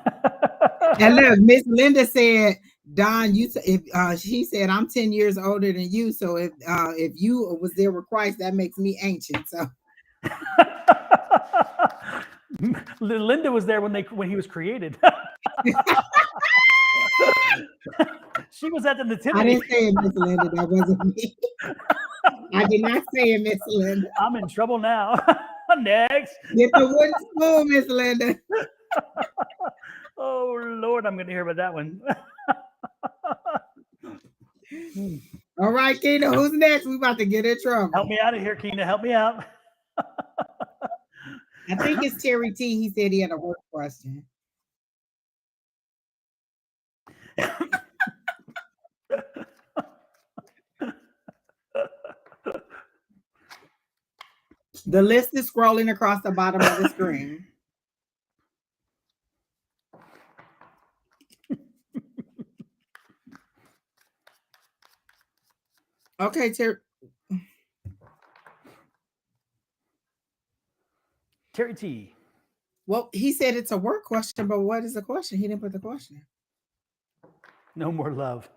B: And look, Miss Linda said, Don, you if she said I'm 10 years older than you, so if you was there with Christ, that makes me ancient. So
A: Linda was there when he was created. She was at the
B: I
A: nativity.
B: didn't say it, Miss Linda. That wasn't me. I did not say it, Miss Linda.
A: I'm in trouble now. Next.
B: Get the wooden spoon, Miss Linda.
A: Oh Lord, I'm going to hear about that one.
B: All right, Keena, who's next? We about to get in trouble.
A: Help me out of here, Keena. Help me out.
B: I think it's Terry T. He said he had a work question. The list is scrolling across the bottom of the screen. Okay,
A: Terry T.
B: Well, he said it's a work question, but what is the question? He didn't put the question.
A: No more love.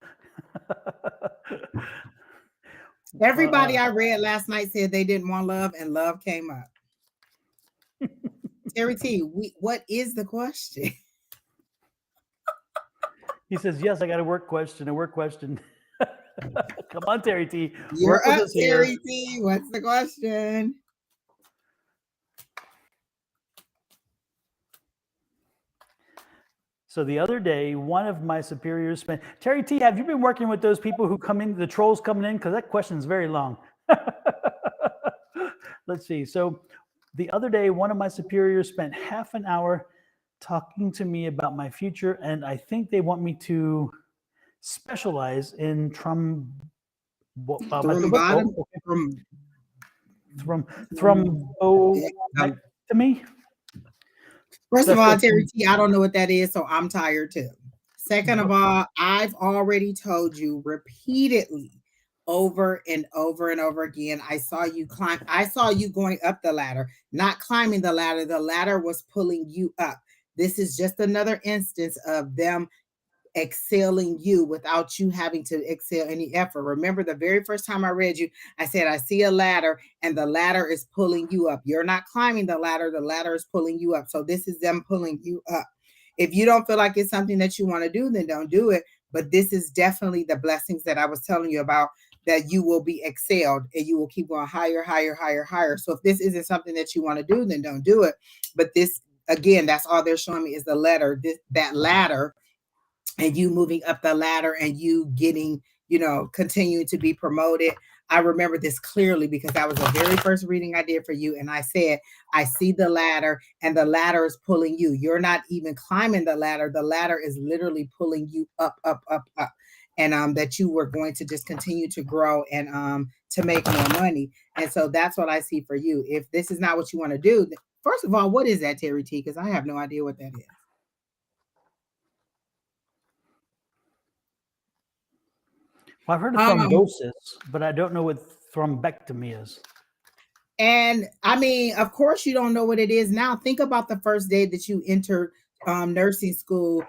B: Everybody I read last night said they didn't want love, and love came up. Terry T, what is the question?
A: He says, yes, I got a work question. Come on, Terry T.
B: You're up, Terry T. What's the question?
A: So the other day, one of my superiors spent, Terry T, have you been working with those people who come in, the trolls coming in? Because that question is very long. Let's see. So the other day, one of my superiors spent half an hour talking to me about my future, and I think they want me to specialize in thromboectomy.
B: First of all, Terry T, I don't know what that is, so I'm tired too. Second of all, I've already told you repeatedly over and over and over again. I saw you climb. I saw you going up the ladder, not climbing the ladder. The ladder was pulling you up. This is just another instance of them excelling you without you having to excel any effort. Remember, the very first time I read you, I said, I see a ladder and the ladder is pulling you up. You're not climbing the ladder is pulling you up. So this is them pulling you up. If you don't feel like it's something that you want to do, then don't do it. But this is definitely the blessings that I was telling you about, that you will be excelled and you will keep going higher, higher, higher, higher. So if this isn't something that you want to do, then don't do it. But this, again, that's all they're showing me is the ladder, that ladder, and you moving up the ladder and you getting, continuing to be promoted. I remember this clearly because that was the very first reading I did for you. And I said, I see the ladder and the ladder is pulling you. You're not even climbing the ladder. The ladder is literally pulling you up, up, up, up. And that you were going to just continue to grow and to make more money. And so that's what I see for you. If this is not what you want to do, first of all, what is that, Terry T? Because I have no idea what that is.
A: Well, I've heard of thrombosis, but I don't know what thrombectomy is.
B: And I mean, of course, you don't know what it is now. Think about the first day that you entered nursing school.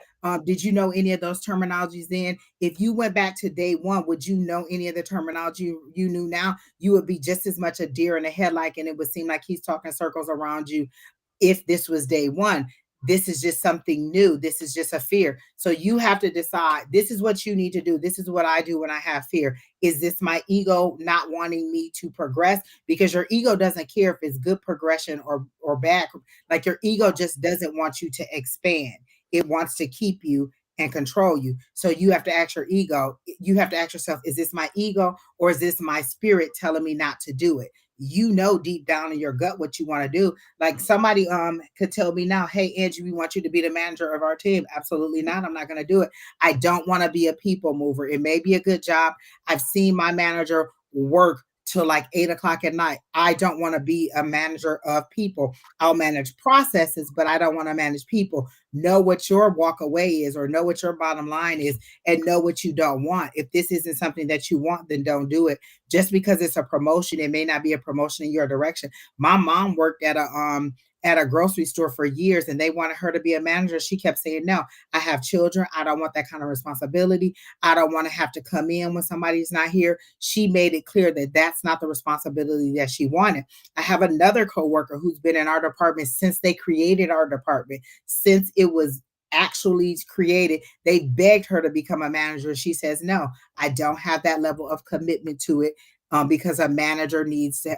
B: Did you know any of those terminologies then? If you went back to day one, would you know any of the terminology you knew now? You would be just as much a deer in the headlight, and it would seem like he's talking circles around you if this was day one. This is just something new. This is just a fear. So you have to decide, this is what you need to do. This is what I do when I have fear. Is this my ego not wanting me to progress? Because your ego doesn't care if it's good progression or bad. Like your ego just doesn't want you to expand. It wants to keep you and control you. So you have to ask your ego, you have to ask yourself, is this my ego or is this my spirit telling me not to do it? you know deep down in your gut what you want to do. Like somebody could tell me now, hey Angie, we want you to be the manager of our team. Absolutely not. I'm not going to do it. I don't want to be a people mover. It may be a good job. I've seen my manager work till like 8 o'clock at night. I don't want to be a manager of people. I'll manage processes, but I don't want to manage people. Know what your walk away is, or know what your bottom line is, and know what you don't want. If this isn't something that you want, then don't do it. Just because it's a promotion, it may not be a promotion in your direction. My mom worked at a grocery store for years, and they wanted her to be a manager. She kept saying, no, I have children. I don't want that kind of responsibility. I don't want to have to come in when somebody's not here. She made it clear that that's not the responsibility that she wanted. I have another coworker who's been in our department since they created our department, since it was actually created. They begged her to become a manager. She says, no, I don't have that level of commitment to it. Because a manager needs to,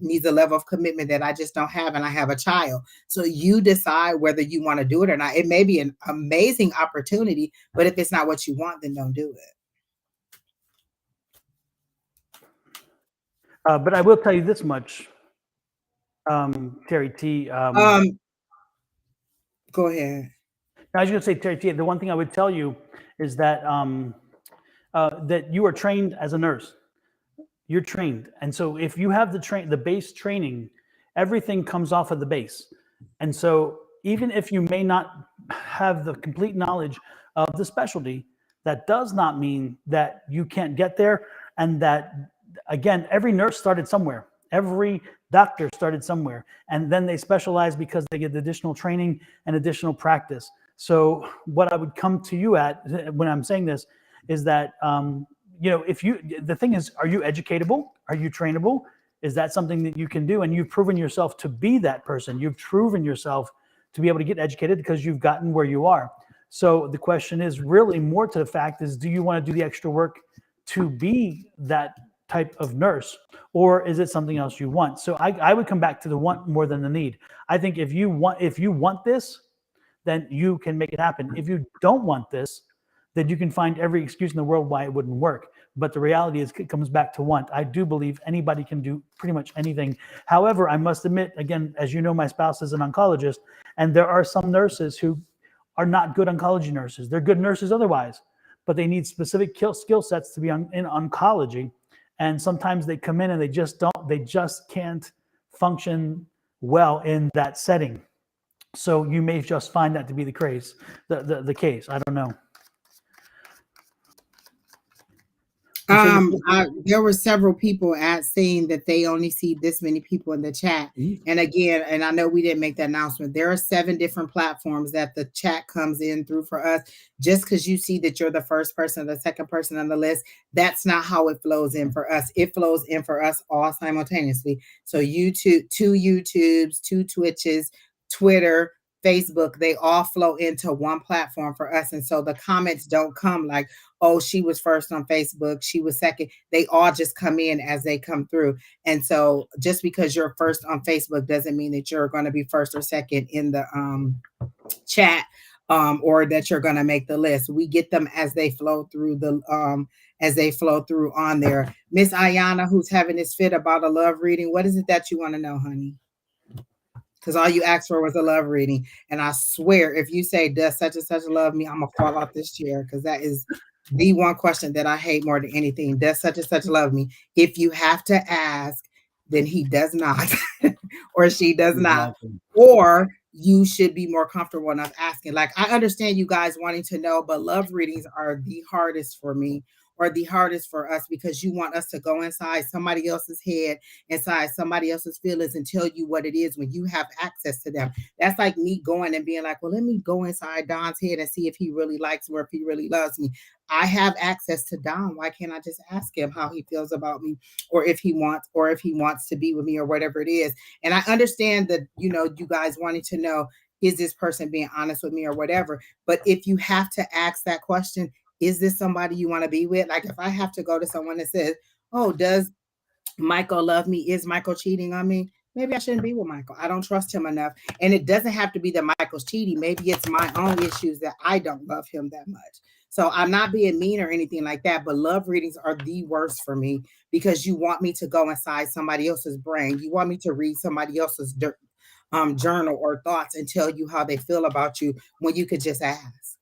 B: needs a level of commitment that I just don't have, and I have a child. So you decide whether you want to do it or not. It may be an amazing opportunity, but if it's not what you want, then don't do it.
A: But I will tell you this much, Terry T.
B: Go ahead.
A: I was going to say, Terry T. The one thing I would tell you is that that you are trained as a nurse. You're trained, and so if you have the base training, everything comes off of the base. And so even if you may not have the complete knowledge of the specialty, that does not mean that you can't get there. And that, again, every nurse started somewhere. Every doctor started somewhere, and then they specialize because they get additional training and additional practice. So what I would come to you at when I'm saying this is that the thing is, are you educatable? Are you trainable? Is that something that you can do? And you've proven yourself to be that person. You've proven yourself to be able to get educated because you've gotten where you are. So the question is really more to the fact is, do you want to do the extra work to be that type of nurse, or is it something else you want? So I would come back to the want more than the need. I think if you want this, then you can make it happen. If you don't want this, then you can find every excuse in the world why it wouldn't work. But the reality is, it comes back to want. I do believe anybody can do pretty much anything. However, I must admit, again, as you know, my spouse is an oncologist, and there are some nurses who are not good oncology nurses. They're good nurses otherwise, but they need specific skill sets to be in oncology. And sometimes they come in and they just can't function well in that setting. So you may just find that to be the case. I don't know.
B: There were several people saying that they only see this many people in the chat. And again, and I know we didn't make that announcement, there are 7 different platforms that the chat comes in through for us. Just because you see that you're the first person or the second person on the list, that's not how it flows in for us. It flows in for us all simultaneously. So YouTube, 2 YouTubes, 2 Twitches, Twitter, Facebook, they all flow into one platform for us. And so the comments don't come like, oh, she was first on Facebook, she was second. They all just come in as they come through. And so just because you're first on Facebook doesn't mean that you're going to be first or second in the chat, or that you're going to make the list. We get them as they flow through on there. Miss Ayana, who's having this fit about a love reading, what is it that you want to know, honey? Because all you asked for was a love reading. And I swear, if you say, does such and such love me, I'm going to fall out this chair, because that is the one question that I hate more than anything. Does such and such love me? If you have to ask, then he does not, or she does not, or you should be more comfortable enough asking. Like, I understand you guys wanting to know, but love readings are the hardest for me, or the hardest for us, because you want us to go inside somebody else's head, inside somebody else's feelings, and tell you what it is when you have access to them. That's like me going and being like, well, let me go inside Don's head and see if he really likes me or if he really loves me. I have access to Don. Why can't I just ask him how he feels about me, or if he wants to be with me, or whatever it is? And I understand that, you guys wanting to know, is this person being honest with me or whatever? But if you have to ask that question, is this somebody you want to be with? Like, if I have to go to someone that says, oh, does Michael love me? Is Michael cheating on me? Maybe I shouldn't be with Michael. I don't trust him enough. And it doesn't have to be that Michael's cheating. Maybe it's my own issues that I don't love him that much. So I'm not being mean or anything like that, but love readings are the worst for me because you want me to go inside somebody else's brain. You want me to read somebody else's journal or thoughts and tell you how they feel about you when you could just ask.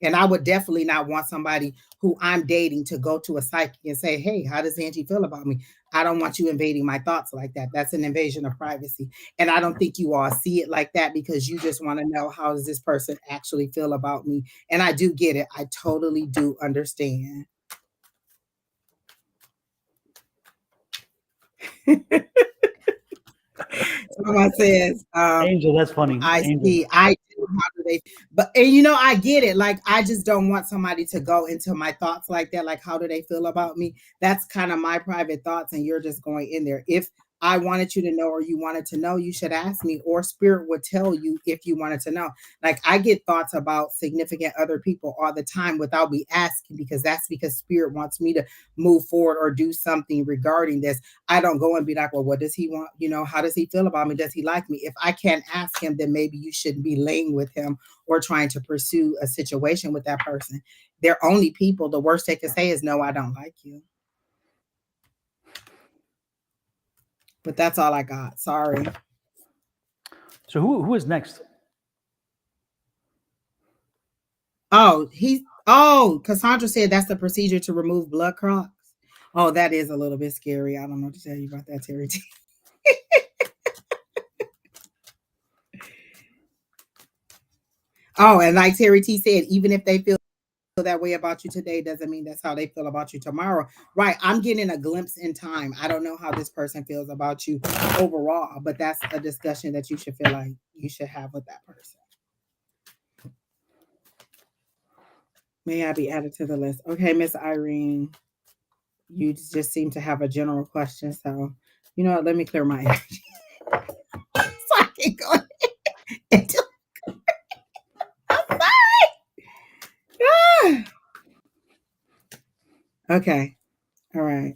B: And I would definitely not want somebody who I'm dating to go to a psychic and say, hey, how does Angie feel about me? I don't want you invading my thoughts like that. That's an invasion of privacy. And I don't think you all see it like that because you just want to know how does this person actually feel about me. And I do get it. I totally do understand. Someone says,
A: Angel, that's funny.
B: I
A: Angel.
B: see. I do. How do they? But and you know, I get it. Like, I just don't want somebody to go into my thoughts like that. Like, how do they feel about me? That's kind of my private thoughts, and you're just going in there. If I wanted you to know, or you wanted to know, you should ask me, or spirit would tell you if you wanted to know. Like, I get thoughts about significant other people all the time without me asking, because that's because spirit wants me to move forward or do something regarding this. I don't go and be like, well, what does he want? You know, how does he feel about me? Does he like me? If I can't ask him, then maybe you shouldn't be laying with him or trying to pursue a situation with that person. They're only people. The worst they can say is, no, I don't like you. But that's all I got. Sorry.
A: So who is next?
B: Cassandra said that's the procedure to remove blood clots. Oh, that is a little bit scary. I don't know what to tell you about that, Terry T. Oh, and like Terry T said, even if they feel that way about you today, doesn't mean that's how they feel about you tomorrow. Right. I'm getting a glimpse in time. I don't know how this person feels about you overall, but that's a discussion that you should feel like you should have with that person. May I be added to the list? Okay, Miss Irene, you just seem to have a general question. So, you know what? Let me clear my energy. So I can go into. I'm sorry. Okay. All right.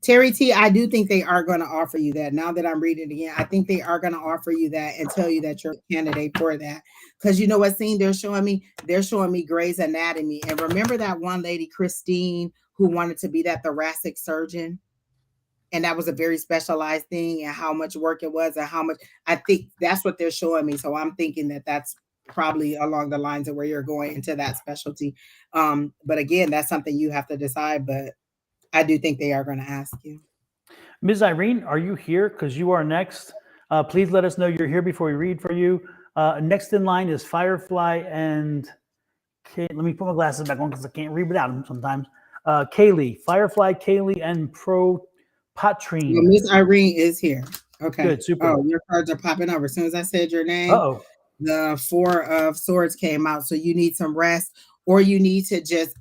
B: Terry T, I do think they are going to offer you that. Now that I'm reading it again, I think they are going to offer you that and tell you that you're a candidate for that. Because you know what scene they're showing me? They're showing me Grey's Anatomy. And remember that one lady, Christine, who wanted to be that thoracic surgeon? And that was a very specialized thing, and how much work it was, and how much, I think that's what they're showing me. So I'm thinking that that's probably along the lines of where you're going into that specialty. But again, that's something you have to decide. But I do think they are going to ask you.
A: Ms. Irene, are you here? Because you are next. Please let us know you're here before we read for you. Next in line is Firefly and let me put my glasses back on because I can't read without them sometimes. Kaylee, Firefly, Kaylee, and Pro Patrine.
B: Well, Miss Irene is here. Okay.
A: Good, super.
B: Oh, your cards are popping over. As soon as I said your name, the 4 of Swords came out. So you need some rest, or you need to just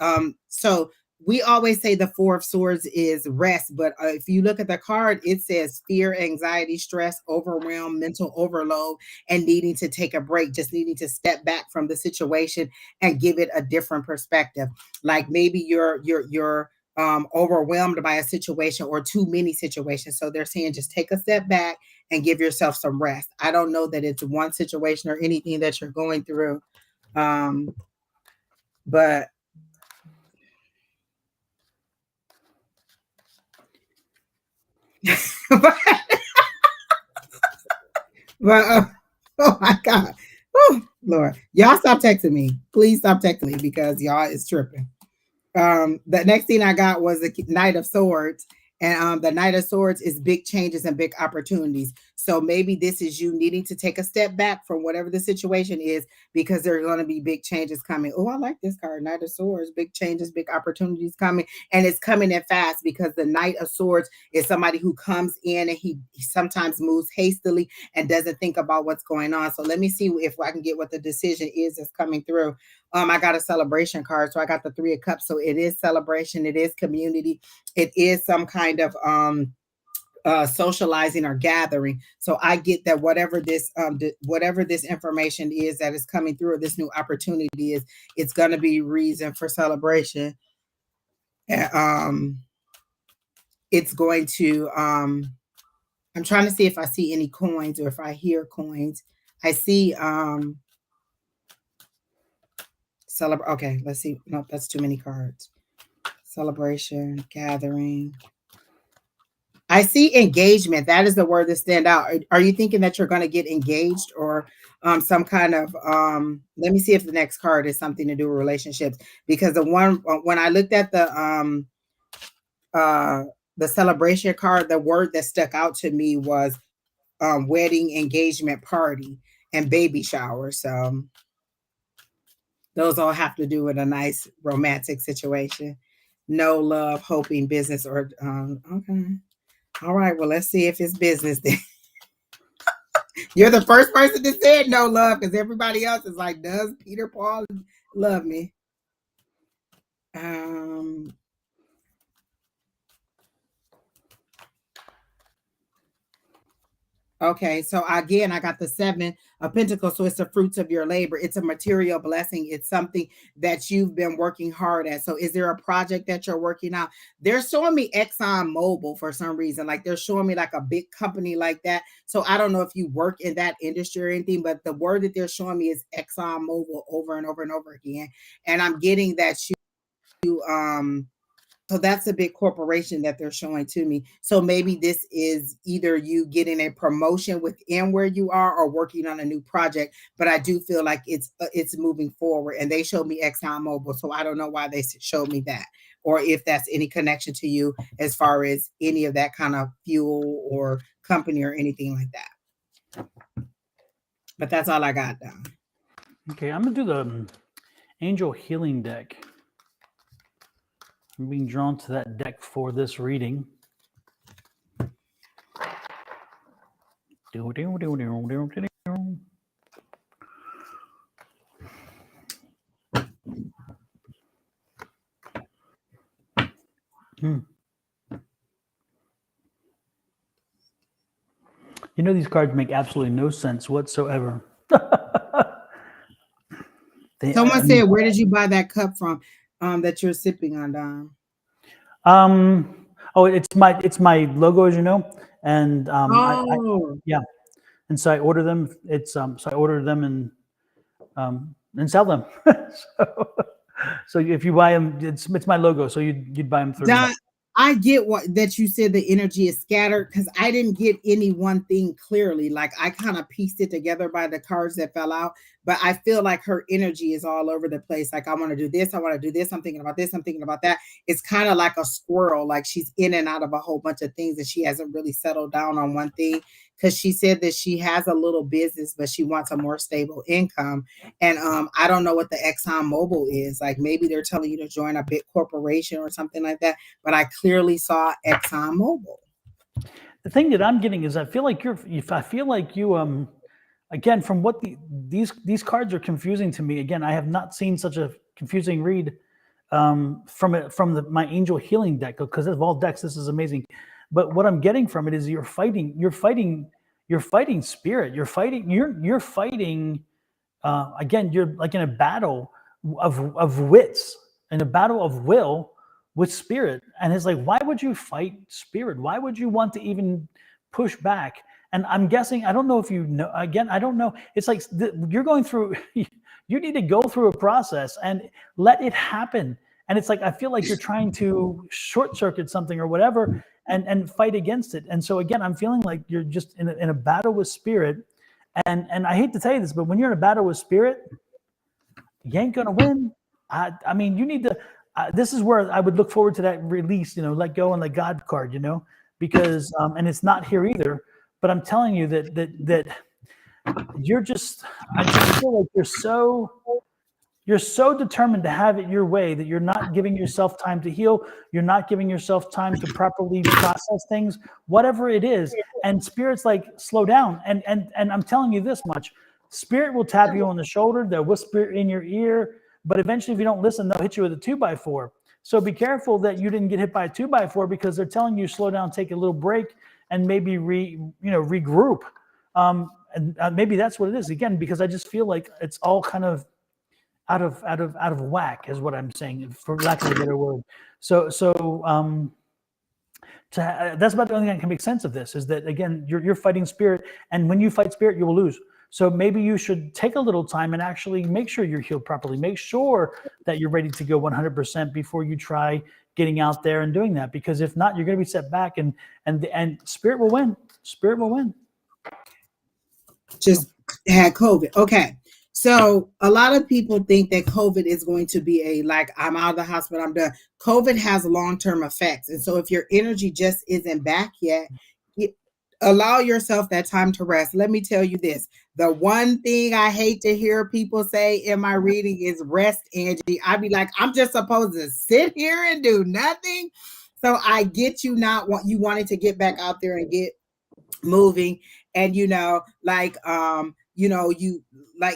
B: so we always say the 4 of Swords is rest, but if you look at the card, it says fear, anxiety, stress, overwhelm, mental overload, and needing to take a break, just needing to step back from the situation and give it a different perspective. Like maybe you're overwhelmed by a situation or too many situations. So they're saying just take a step back and give yourself some rest. I don't know that it's one situation or anything that you're going through. But oh my God. Oh, Lord. Y'all stop texting me. Please stop texting me because y'all is tripping. The next thing I got was the Knight of Swords. And the Knight of Swords is big changes and big opportunities. So maybe this is you needing to take a step back from whatever the situation is, because there are going to be big changes coming. Oh, I like this card, Knight of Swords, big changes, big opportunities coming. And it's coming in fast, because the Knight of Swords is somebody who comes in and he sometimes moves hastily and doesn't think about what's going on. So let me see if I can get what the decision is that's coming through. I got a celebration card. So I got the 3 of Cups. So it is celebration. It is community. It is some kind of socializing or gathering. So I get that whatever this information is that is coming through, or this new opportunity is, it's going to be reason for celebration. It's going to I'm trying to see if I see any coins or if I hear coins. I see Celebrate. Okay, let's see. Nope, that's too many cards. Celebration, gathering. I see engagement. That is the word that stand out. Are you thinking that you're going to get engaged or some kind of let me see if the next card is something to do with relationships, because the one when I looked at the celebration card, the word that stuck out to me was wedding, engagement, party, and baby shower. So those all have to do with a nice romantic situation. No love, hoping, business, or okay. All right, well, let's see if it's business then. You're the first person that said no love, because everybody else is like, does Peter Paul love me? Okay, so again, I got the 7 of Pentacles. So it's the fruits of your labor. It's a material blessing. It's something that you've been working hard at. So is there a project that you're working on? They're showing me Exxon Mobil for some reason. Like they're showing me like a big company like that. So I don't know if you work in that industry or anything, but the word that they're showing me is Exxon Mobil over and over and over again. And I'm getting that you so that's a big corporation that they're showing to me. So maybe this is either you getting a promotion within where you are or working on a new project. But I do feel like it's moving forward. And they showed me ExxonMobil, so I don't know why they showed me that, or if that's any connection to you as far as any of that kind of fuel or company or anything like that. But that's all I got down.
A: Okay, I'm gonna do the Angel Healing deck. I'm being drawn to that deck for this reading. You know, these cards make absolutely no sense whatsoever.
B: Someone said, where did you buy that cup from that you're sipping on, Don?
A: Oh, it's my logo, as you know, and yeah, and so I order them. So I order them and sell them. so if you buy them, it's my logo, so you'd buy them through.
B: Don, I get what that you said the energy is scattered, because I didn't get any one thing clearly. Like I kind of pieced it together by the cards that fell out, but I feel like her energy is all over the place. Like I want to do this, I want to do this, I'm thinking about this, I'm thinking about that. It's kind of like a squirrel, like she's in and out of a whole bunch of things and she hasn't really settled down on one thing, because she said that she has a little business, but she wants a more stable income. And I don't know what the Exxon Mobil is. Like maybe they're telling you to join a big corporation or something like that, but I clearly saw Exxon Mobil.
A: The thing that I'm getting is I feel like you again, from what these cards are confusing to me. Again, I have not seen such a confusing read from my Angel Healing deck, because of all decks, this is amazing. But what I'm getting from it is you're fighting spirit. You're fighting. Again, you're like in a battle of wits, in a battle of will with spirit. And it's like, why would you fight spirit? Why would you want to even push back? And I'm guessing, I don't know if you know, again, I don't know. It's like you're going through, you need to go through a process and let it happen. And it's like, I feel like you're trying to short circuit something or whatever and fight against it. And so again, I'm feeling like you're just in a battle with spirit. And I hate to tell you this, but when you're in a battle with spirit, you ain't gonna win. I mean, you need to. This is where I would look forward to that release. Let go and let God card. Because and it's not here either. But I'm telling you that you're just. I just feel like you're so determined to have it your way that you're not giving yourself time to heal. You're not giving yourself time to properly process things, whatever it is. And spirit's like, slow down. And I'm telling you this much: spirit will tap you on the shoulder. They'll whisper in your ear. But eventually, if you don't listen, they'll hit you with a 2x4. So be careful that you didn't get hit by a 2x4, because they're telling you slow down, take a little break, and maybe regroup. And maybe that's what it is. Again, because I just feel like it's all kind of out of whack, is what I'm saying, for lack of a better word. So that's about the only thing that can make sense of this, is that again, you're fighting spirit, and when you fight spirit, you will lose. So maybe you should take a little time and actually make sure you're healed properly. Make sure that you're ready to go 100% before you try getting out there and doing that. Because if not, you're going to be set back, and spirit will win. Spirit will win.
B: Just had COVID. Okay. So a lot of people think that COVID is going to be a, like, I'm out of the hospital, I'm done. COVID has long-term effects. And so if your energy just isn't back yet, allow yourself that time to rest. Let me tell you this. The one thing I hate to hear people say in my reading is rest, Angie. I'd be like, I'm just supposed to sit here and do nothing. So I get you not you wanting to get back out there and get moving. And you like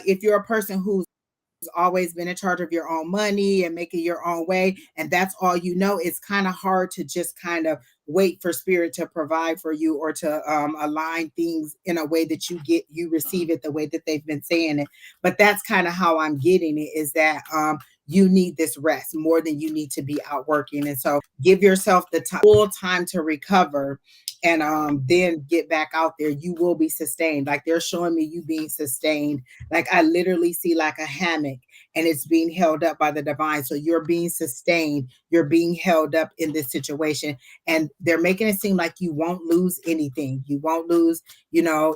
B: if you're a person who's always been in charge of your own money and making your own way, and that's all it's kind of hard to just kind of wait for spirit to provide for you, or to align things in a way that you receive it the way that they've been saying it. But that's kind of how I'm getting it, is that you need this rest more than you need to be out working. And so give yourself the full time to recover, and then get back out there. You will be sustained. Like, they're showing me you being sustained. Like, I literally see like a hammock, and it's being held up by the divine. So you're being sustained. You're being held up in this situation. And they're making it seem like you won't lose anything. You won't lose,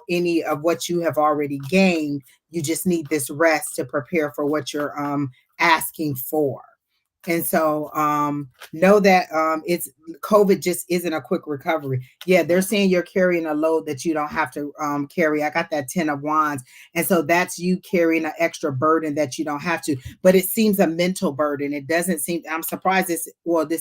B: any of what you have already gained. You just need this rest to prepare for what you're asking for. And so know that it's COVID just isn't a quick recovery. Yeah, they're saying you're carrying a load that you don't have to carry. I got that 10 of wands. And so that's you carrying an extra burden that you don't have to. But it seems a mental burden. It doesn't seem, I'm surprised this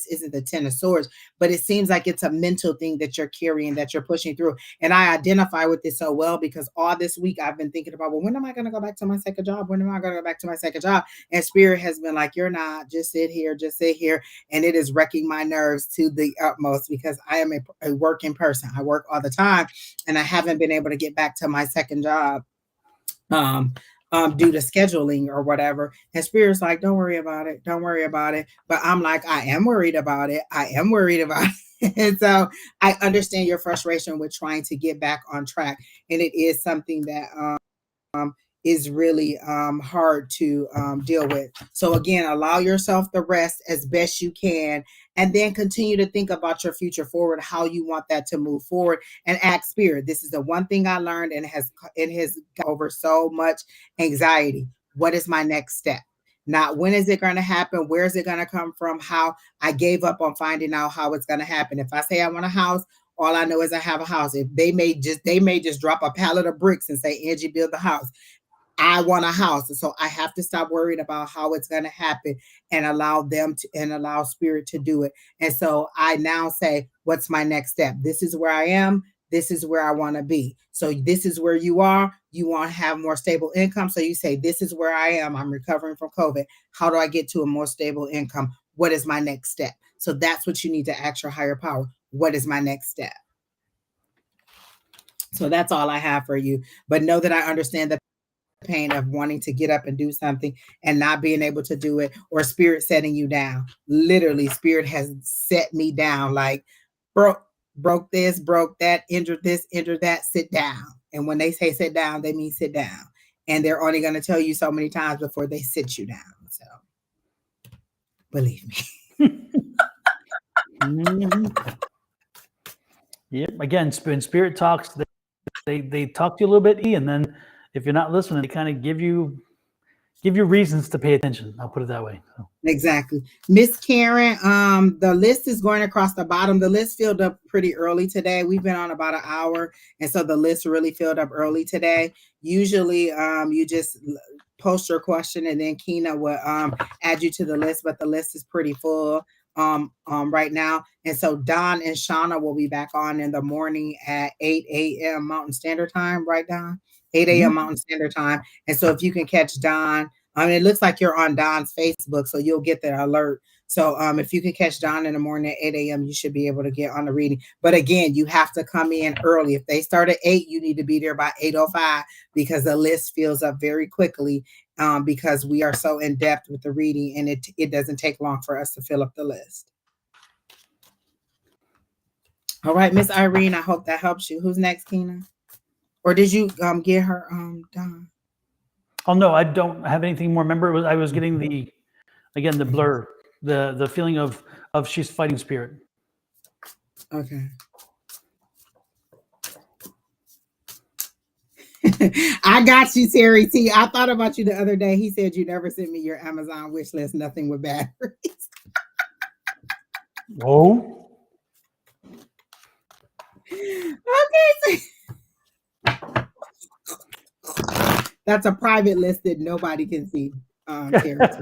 B: isn't the 10 of swords, but it seems like it's a mental thing that you're carrying, that you're pushing through. And I identify with this so well, because all this week I've been thinking about, well, when am I going to go back to my second job? When am I going to go back to my second job? And spirit has been like, you're not, just sit here. And it is wrecking my nerves to the utmost, because I am a working person. I work all the time, and I haven't been able to get back to my second job due to scheduling or whatever. And spirit's like, don't worry about it. But I'm like, I am worried about it. And so I understand your frustration with trying to get back on track. And it is something that is really hard to deal with. So again, allow yourself the rest as best you can, and then continue to think about your future forward, how you want that to move forward, and ask spirit. This is the one thing I learned, and it has got over so much anxiety. What is my next step? Not when is it going to happen? Where is it going to come from? How? I gave up on finding out how it's going to happen. If I say I want a house, all I know is I have a house. If they may just drop a pallet of bricks and say, Angie, build the house. I want a house. And so I have to stop worrying about how it's going to happen, and allow spirit to do it. And so I now say, what's my next step? This is where I am. This is where I want to be. So this is where you are. You want to have more stable income. So you say, this is where I am. I'm recovering from COVID. How do I get to a more stable income? What is my next step? So that's what you need to ask your higher power. What is my next step? So that's all I have for you. But know that I understand the pain of wanting to get up and do something and not being able to do it, or spirit setting you down. Literally, spirit has set me down, like broke this, broke that, injured this, injured that, sit down. And when they say sit down, they mean sit down. And they're only going to tell you so many times before they sit you down. So believe me.
A: Mm-hmm. Yep. Again, when spirit talks, they talk to you a little bit, and then if you're not listening, they kind of give you reasons to pay attention. I'll put it that way. So.
B: Exactly. Miss Karen, the list is going across the bottom. The list filled up pretty early today. We've been on about an hour, and so the list really filled up early today. Usually you just post your question, and then Kina will add you to the list, but the list is pretty full right now. And so Don and Shauna will be back on in the morning at 8 a.m. Mountain Standard Time, right, Don? 8 a.m. Mountain Standard Time. And so if you can catch Don, it looks like you're on Don's Facebook, so you'll get the alert. So if you can catch Don in the morning at 8 a.m., you should be able to get on the reading. But again, you have to come in early. If they start at 8, you need to be there by 8:05, because the list fills up very quickly, because we are so in depth with the reading, and it doesn't take long for us to fill up the list. All right, Miss Irene, I hope that helps you. Who's next, Kina? Or did you get her Don?
A: Oh no, I don't have anything more. Remember, I was getting the blur, the feeling of she's fighting spirit.
B: Okay. I got you, Terry T. I thought about you the other day. He said you never sent me your Amazon wish list, nothing with batteries.
A: Oh.
B: Okay. That's a private list that nobody can see, Terry T.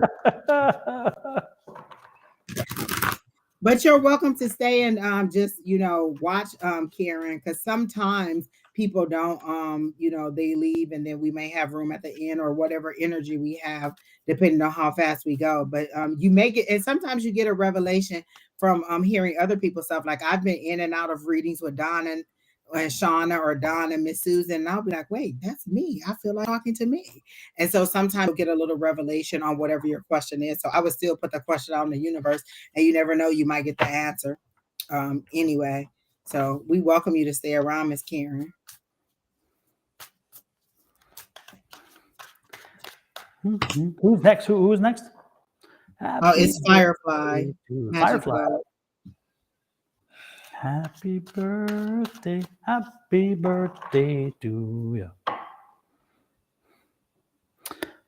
B: But you're welcome to stay and just watch Karen, because sometimes people don't they leave and then we may have room at the end or whatever energy we have depending on how fast we go. But you make it, and sometimes you get a revelation from hearing other people's stuff. Like I've been in and out of readings with Don and Shauna or Don and Miss Susan, and I'll be like, wait, that's me. I feel like talking to me. And so sometimes you'll get a little revelation on whatever your question is. So I would still put the question out in the universe, and you never know, you might get the answer. Anyway, so we welcome you to stay around, Miss Karen.
A: Who's next? Who's next?
B: It's Firefly.
A: Firefly. Happy birthday to you.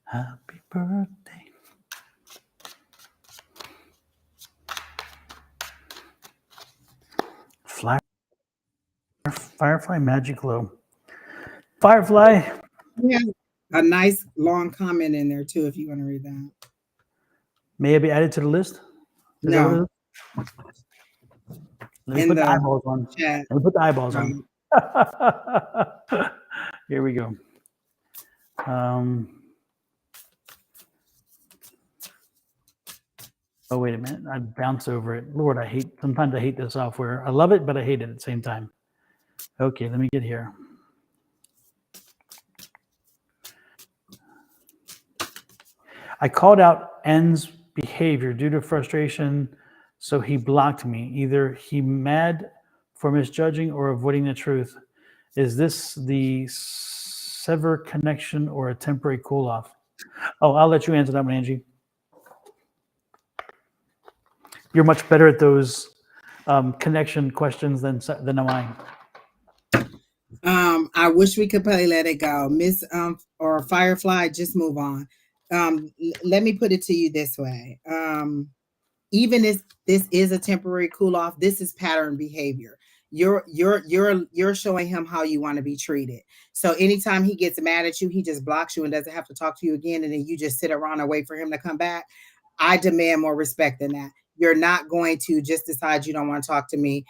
A: Happy birthday. Firefly Magic Glow. Firefly.
B: Yeah, a nice long comment in there too, if you want to read that.
A: May I be added to the list?
B: No.
A: Let me put the eyeballs on.
B: Chat.
A: Let me put the eyeballs on. Here we go. Oh, wait a minute. I bounce over it. Lord, sometimes I hate this software. I love it, but I hate it at the same time. Okay, let me get here. I called out N's behavior due to frustration, so he blocked me. Either he mad for misjudging or avoiding the truth. Is this the sever connection or a temporary cool off? Oh, I'll let you answer that one, Angie. You're much better at those connection questions than am I.
B: I wish we could probably let it go. Miss or Firefly, just move on. Let me put it to you this way. Even if this is a temporary cool off, this is pattern behavior. You're showing him how you want to be treated. So anytime he gets mad at you, he just blocks you and doesn't have to talk to you again, and then you just sit around and wait for him to come back. I demand more respect than that. You're not going to just decide you don't want to talk to me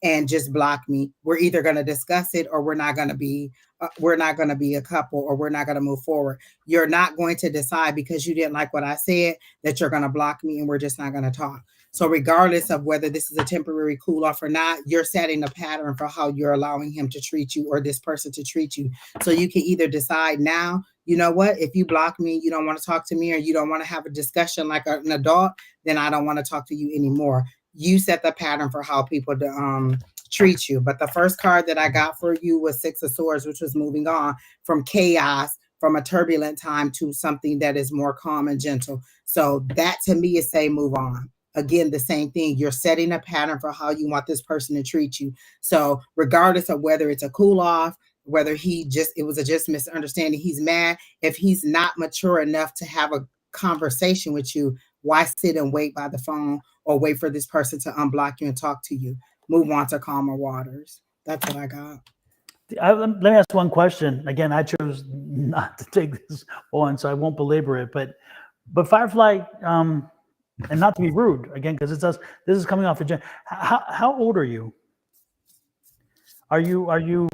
B: and just block me. We're either going to discuss it or we're not going to be a couple, or we're not going to move forward. You're not going to decide because you didn't like what I said that you're going to block me and we're just not going to talk. So regardless of whether this is a temporary cool off or not, you're setting a pattern for how you're allowing him to treat you or this person to treat you. So you can either decide now, you know what, if you block me, you don't want to talk to me, or you don't want to have a discussion like an adult, then I don't want to talk to you anymore. You set the pattern for how people treat you. But the first card that I got for you was Six of Swords, which was moving on from chaos, from a turbulent time to something that is more calm and gentle. So that to me is say move on. Again, the same thing. You're setting a pattern for how you want this person to treat you. So regardless of whether it's a cool off, whether it was just misunderstanding, he's mad. If he's not mature enough to have a conversation with you, why sit and wait by the phone or wait for this person to unblock you and talk to you? Move on to calmer waters. That's what I got.
A: Let me ask one question. Again, I chose not to take this on, so I won't belabor it. But Firefly, and not to be rude again, because this is coming off the gen. How old are you? Are you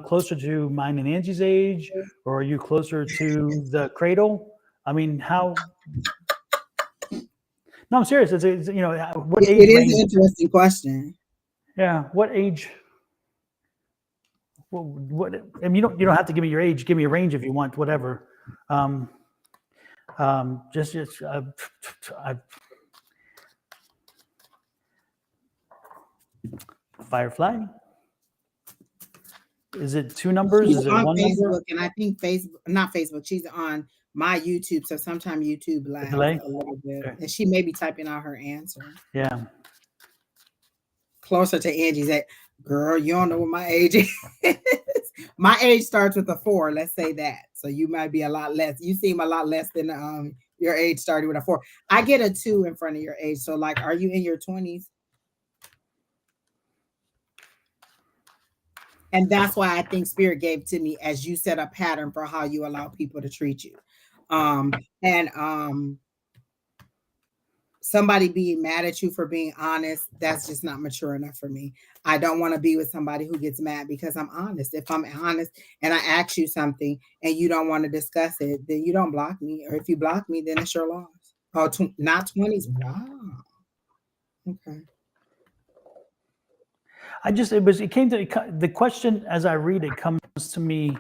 A: closer to mine and Angie's age, or are you closer to the cradle? I mean, how? No, I'm serious. It's what age?
B: It is an interesting question.
A: Yeah, what age? What? I mean, you don't have to give me your age. Give me a range if you want, whatever. Firefly. Is it two numbers?
B: She's
A: Is it
B: on
A: one number?
B: Facebook, and I think Facebook, not Facebook, she's on my YouTube. So sometimes YouTube lags
A: Delay?
B: a little bit.
A: Okay.
B: And she may be typing out her answer.
A: Yeah.
B: Closer to Angie's at, girl, you don't know what my age is. My age starts with a 4, let's say that. So you might be a lot less. You seem a lot less than your age starting with a 4. I get a 2 in front of your age. So like, are you in your 20s? And that's why I think Spirit gave to me as you set a pattern for how you allow people to treat you. Somebody being mad at you for being honest, that's just not mature enough for me. I don't want to be with somebody who gets mad because I'm honest. If I'm honest and I ask you something and you don't want to discuss it, then you don't block me. Or if you block me, then it's your loss. Oh, not 20s. Wow. Okay.
A: It came to the question as I read it comes to me.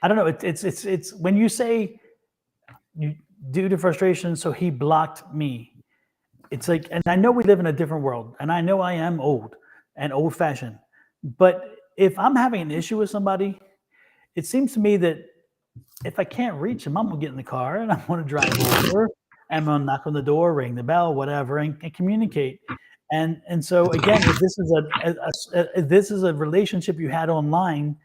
A: I don't know. It's when you say due to frustration, so he blocked me. It's like, and I know we live in a different world, and I know I am old and old fashioned, but if I'm having an issue with somebody, it seems to me that if I can't reach them, I'm gonna get in the car and I'm gonna drive over. I'm gonna knock on the door, ring the bell, whatever, and communicate. And so again, if this is a relationship you had online,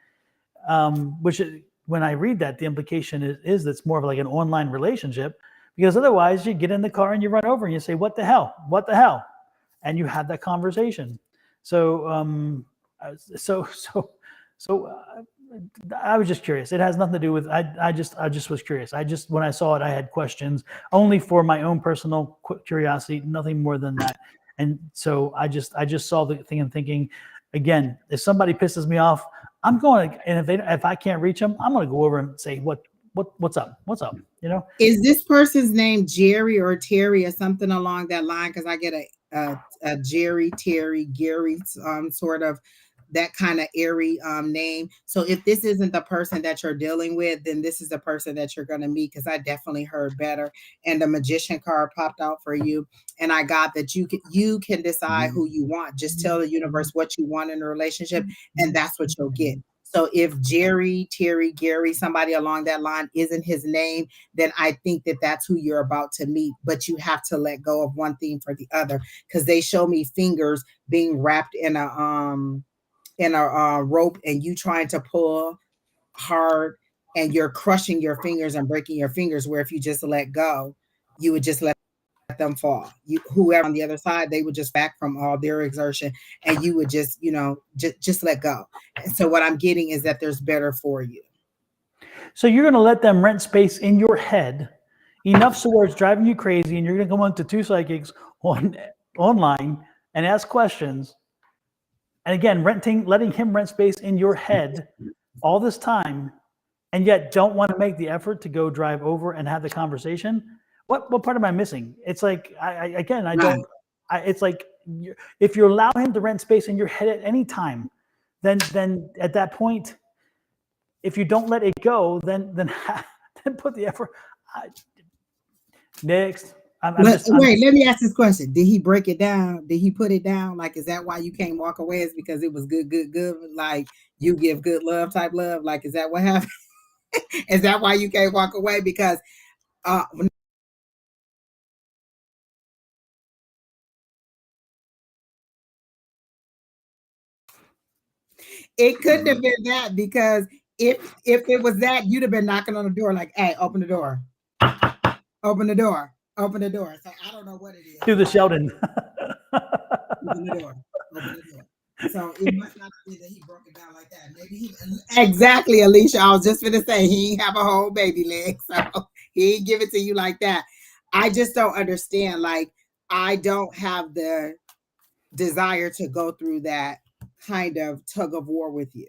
A: which when I read that, the implication is that's more of like an online relationship, because otherwise you get in the car and you run over and you say, "What the hell? What the hell?" and you have that conversation. So I was just curious. It has nothing to do with. I just was curious. When I saw it, I had questions only for my own personal curiosity, nothing more than that. And so I just saw the thing and thinking, again, if somebody pisses me off, I'm going to, and if I can't reach them, I'm going to go over and say, what's up? What's up? You know?
B: Is this person's name Jerry or Terry or something along that line? Because I get a Jerry, Terry, Gary, sort of that kind of airy name. So if this isn't the person that you're dealing with, then this is the person that you're going to meet, because I definitely heard better. And the magician card popped out for you. And I got that you can decide who you want. Just tell the universe what you want in a relationship, and that's what you'll get. So if Jerry, Terry, Gary, somebody along that line isn't his name, then I think that that's who you're about to meet. But you have to let go of one thing for the other, because they show me fingers being wrapped in a rope, and you trying to pull hard, and you're crushing your fingers and breaking your fingers, where if you just let go, you would just let them fall. Whoever on the other side, they would just back from all their exertion, and you would just just let go. And so what I'm getting is that there's better for you.
A: So you're going to let them rent space in your head enough so where it's driving you crazy, and you're going to go into 2 psychics online and ask questions. And again, letting him rent space in your head all this time, and yet don't want to make the effort to go drive over and have the conversation. What part am I missing? It's like, it's like, if you allow him to rent space in your head at any time, then at that point, if you don't let it go, then put the effort. Next.
B: Wait, let me ask this question. Did he break it down? Did he put it down? Like, is that why you can't walk away? Is because it was good? Like, you give good love type love? Like, is that what happened? Is that why you can't walk away? Because it couldn't have been that, because if it was that, you'd have been knocking on the door like, "Hey, open the door. Open the door. Open the door." So I don't know what it is.
A: Do the Sheldon.
B: Open the door. Open the door. So it must not be that he broke it down like that. Maybe exactly, Alicia. I was just gonna say he ain't have a whole baby leg, so he ain't give it to you like that. I just don't understand. Like, I don't have the desire to go through that kind of tug of war with you.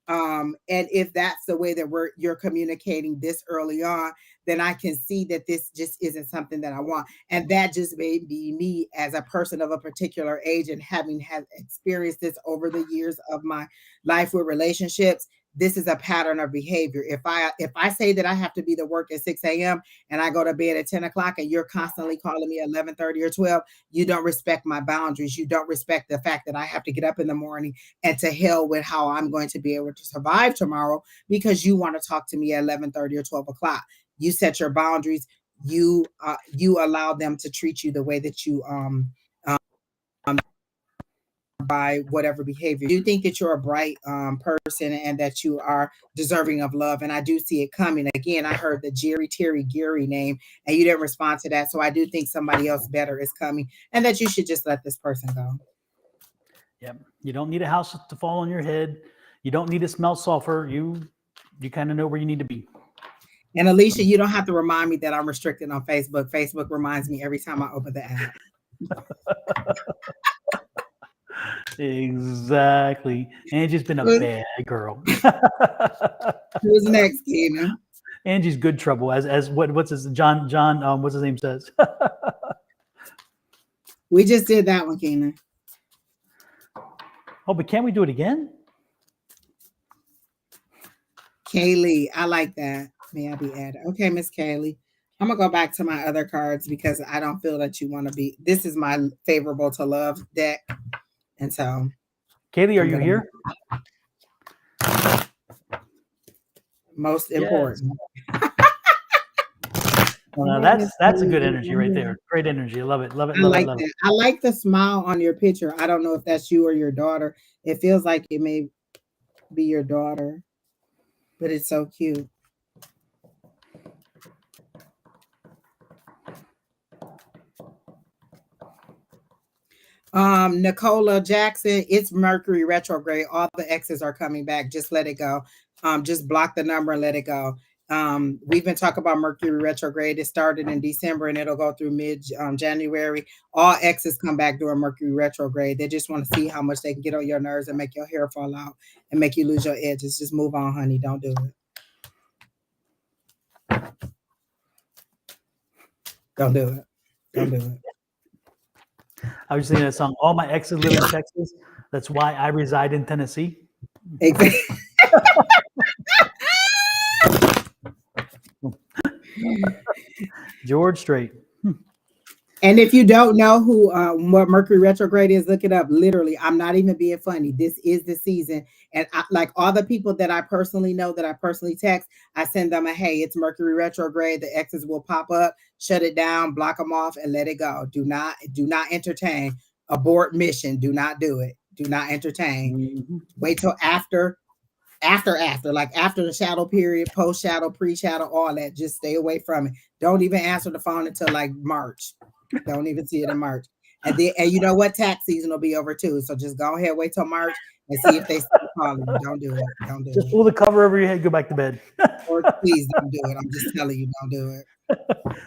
B: And if that's the way that you're communicating this early on, then I can see that this just isn't something that I want. And that just may be me as a person of a particular age, and having had experienced this over the years of my life with relationships. this is a pattern of behavior. If I say that I have to be to work at 6 a.m. and I go to bed at 10 o'clock and you're constantly calling me 11:30 or 12, you don't respect my boundaries. You don't respect the fact that I have to get up in the morning, and to hell with how I'm going to be able to survive tomorrow because you want to talk to me at 11:30 or 12 o'clock. You set your boundaries. You allow them to treat you the way that you by whatever behavior. You think that you're a bright person and that you are deserving of love. And I do see it coming. Again, I heard the Jerry Terry Geary name and you didn't respond to that. So I do think somebody else better is coming and that you should just let this person go.
A: Yeah. You don't need a house to fall on your head. You don't need to smell sulfur. You kind of know where you need to be.
B: And Alicia, you don't have to remind me that I'm restricted on Facebook. Facebook reminds me every time I open the app.
A: Exactly. Angie's been a bad girl.
B: Who's next, Keenan?
A: Angie's good trouble, as what's his John what's his name says.
B: We just did that one, Keenan.
A: Oh, but can't we do it again?
B: Kaylee, I like that. May I be added? Okay, Miss Kaylee. I'm gonna go back to my other cards because I don't feel that you want to be. This is my favorable to love deck. And so,
A: Kaylee, are you here?
B: Most important.
A: Well, that's a good energy right there. Great energy. I love it. Love it. Love it. Love it.
B: I like the smile on your picture. I don't know if that's you or your daughter. It feels like it may be your daughter, but it's so cute. Nicola Jackson, it's Mercury retrograde. All the exes are coming back. Just let it go. Just block the number and let it go. We've been talking about Mercury retrograde. It started in December and it'll go through mid January. All exes come back during Mercury retrograde. They just want to see how much they can get on your nerves and make your hair fall out and make you lose your edges. Just move on, honey. Don't do it. Don't do it. Don't do it.
A: I was singing that song. All my exes live in Texas. That's why I reside in Tennessee.
B: Exactly.
A: George Strait.
B: And if you don't know who what Mercury retrograde is, look it up. Literally, I'm not even being funny. This is the season. And like all the people that I personally know, that I personally text, I send them a, hey, it's Mercury retrograde. The exes will pop up, shut it down, block them off, and let it go. Do not entertain. Abort mission. Do not do it. Do not entertain. Mm-hmm. Wait till after, like after the shadow period, post shadow, pre-shadow, all that. Just stay away from it. Don't even answer the phone until like March. Don't even see it in March. And you know what? Tax season will be over too. So just go ahead, wait till March and see if they start calling you. Don't do it. Don't do it.
A: Just pull the cover over your head, go back to bed.
B: Or please don't do it. I'm just telling you, don't do it.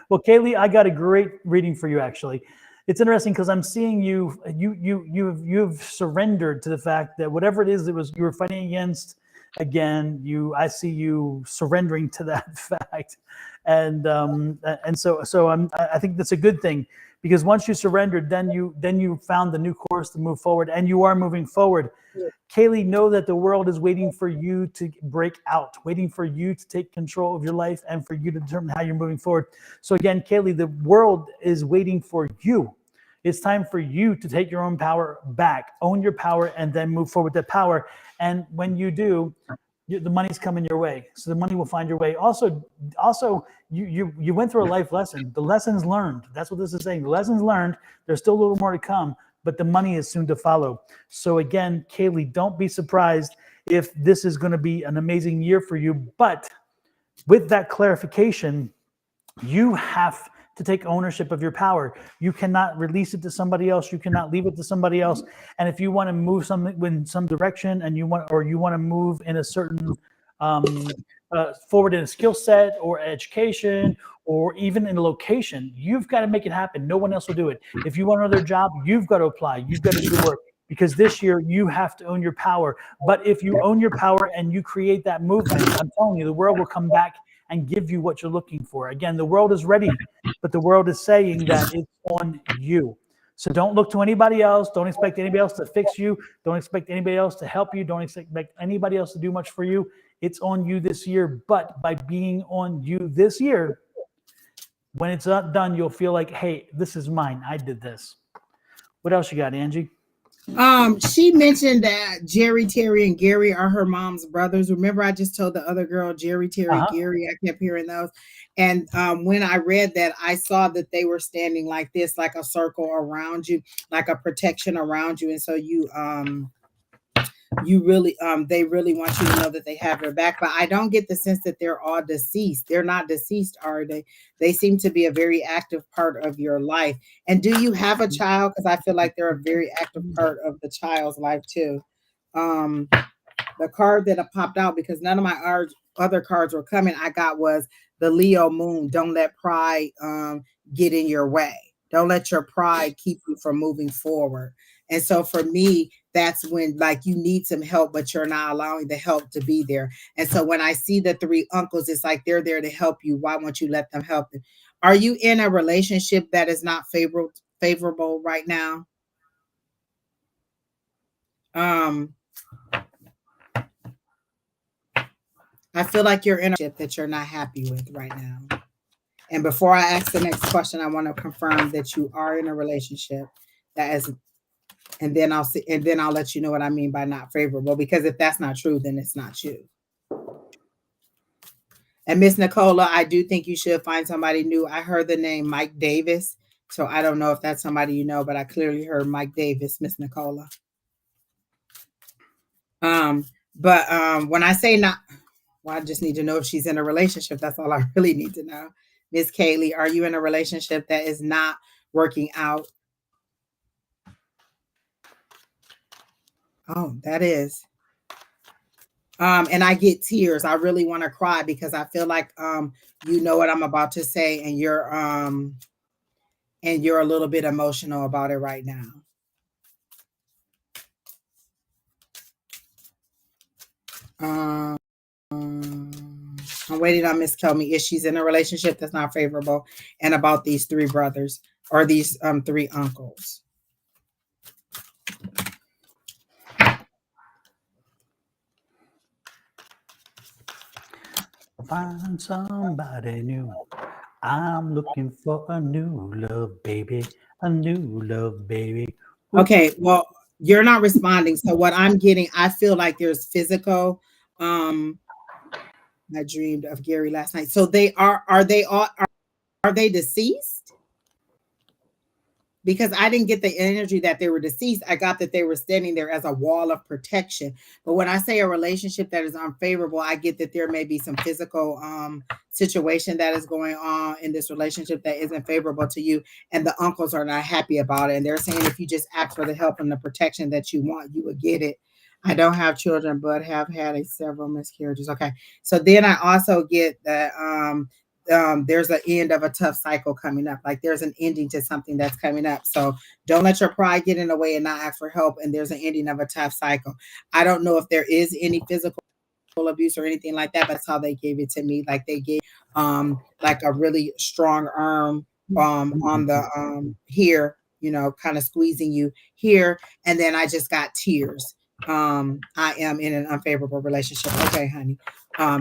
A: Well, Kaylee, I got a great reading for you actually. It's interesting because I'm seeing you've surrendered to the fact that whatever it is that was you were fighting against, again, I see you surrendering to that fact. And so I think that's a good thing, because once you surrendered, then you found the new course to move forward, and you are moving forward. Yeah. Kaylee, know that the world is waiting for you to break out, waiting for you to take control of your life and for you to determine how you're moving forward. So again, Kaylee, the world is waiting for you. It's time for you to take your own power back, own your power, and then move forward with that power. And when you do, the money's coming your way. So the money will find your way. Also, you went through a life lesson. The lessons learned. That's what this is saying. The lessons learned. There's still a little more to come, but the money is soon to follow. So again, Kaylee, don't be surprised if this is going to be an amazing year for you. But with that clarification, you have to take ownership of your power. You cannot release it to somebody else. You cannot leave it to somebody else. And if you want to move something in some direction, and you want to move in a certain forward in a skill set or education or even in a location, you've got to make it happen. No one else will do it. If you want another job, you've got to apply. You've got to do work, because this year you have to own your power. But if you own your power and you create that movement, I'm telling you, the world will come back and give you what you're looking for. Again, the world is ready, but the world is saying that it's on you. So don't look to anybody else. Don't expect anybody else to fix you. Don't expect anybody else to help you. Don't expect anybody else to do much for you. It's on you this year. But by being on you this year, when it's not done, you'll feel like, hey, this is mine. I did this. What else you got, Angie?
B: She mentioned that Jerry, Terry, and Gary are her mom's brothers. Remember, I just told the other girl, Jerry, Terry, Gary. I kept hearing those. And when I read that, I saw that they were standing like this, like a circle around you, like a protection around you. And so you really they really want you to know that they have your back. But I don't get the sense that they're all deceased. They're not deceased, are they? They seem to be a very active part of your life. And do you have a child? Because I feel like they're a very active part of the child's life too. The card that popped out, because none of my other cards were coming, I got was the Leo moon. Don't let pride get in your way. Don't let your pride keep you from moving forward. And so for me, that's when like you need some help, but you're not allowing the help to be there. And so when I see the three uncles, it's like they're there to help you. Why won't you let them help you? Are you in a relationship that is not favorable right now? I feel like you're in a relationship that you're not happy with right now. And before I ask the next question, I want to confirm that you are in a relationship that is, and then I'll let you know what I mean by not favorable, because if that's not true, then it's not you. And Miss Nicola, I do think you should find somebody new. I heard the name Mike Davis, so I don't know if that's somebody you know, but I clearly heard Mike Davis, Miss Nicola. But when I say not, well, I just need to know if she's in a relationship. That's all I really need to know. Miss Kaylee, are you in a relationship that is not working out? Oh, that is. And I get tears. I really want to cry because I feel like you know what I'm about to say, and you're a little bit emotional about it right now. I'm waiting on Miss Kelmy if she's in a relationship that's not favorable, and about these three brothers or these three uncles.
A: Find somebody new. I'm looking for a new love, baby. A new love, baby.
B: Okay, well, you're not responding. So what I'm getting, I feel like there's physical. I dreamed of Gary last night. So are they deceased? Because I didn't get the energy that they were deceased. I got that they were standing there as a wall of protection. But when I say a relationship that is unfavorable, I get that there may be some physical situation that is going on in this relationship that isn't favorable to you. And the uncles are not happy about it. And they're saying if you just ask for the help and the protection that you want, you would get it. I don't have children, but have had several miscarriages. Okay. So then I also get that there's an end of a tough cycle coming up. Like there's an ending to something that's coming up. So don't let your pride get in the way and not ask for help. And there's an ending of a tough cycle. I don't know if there is any physical abuse or anything like that, but that's how they gave it to me. Like they gave like a really strong arm on the here, you know, kind of squeezing you here. And then I just got tears. I am in an unfavorable relationship. Okay, honey.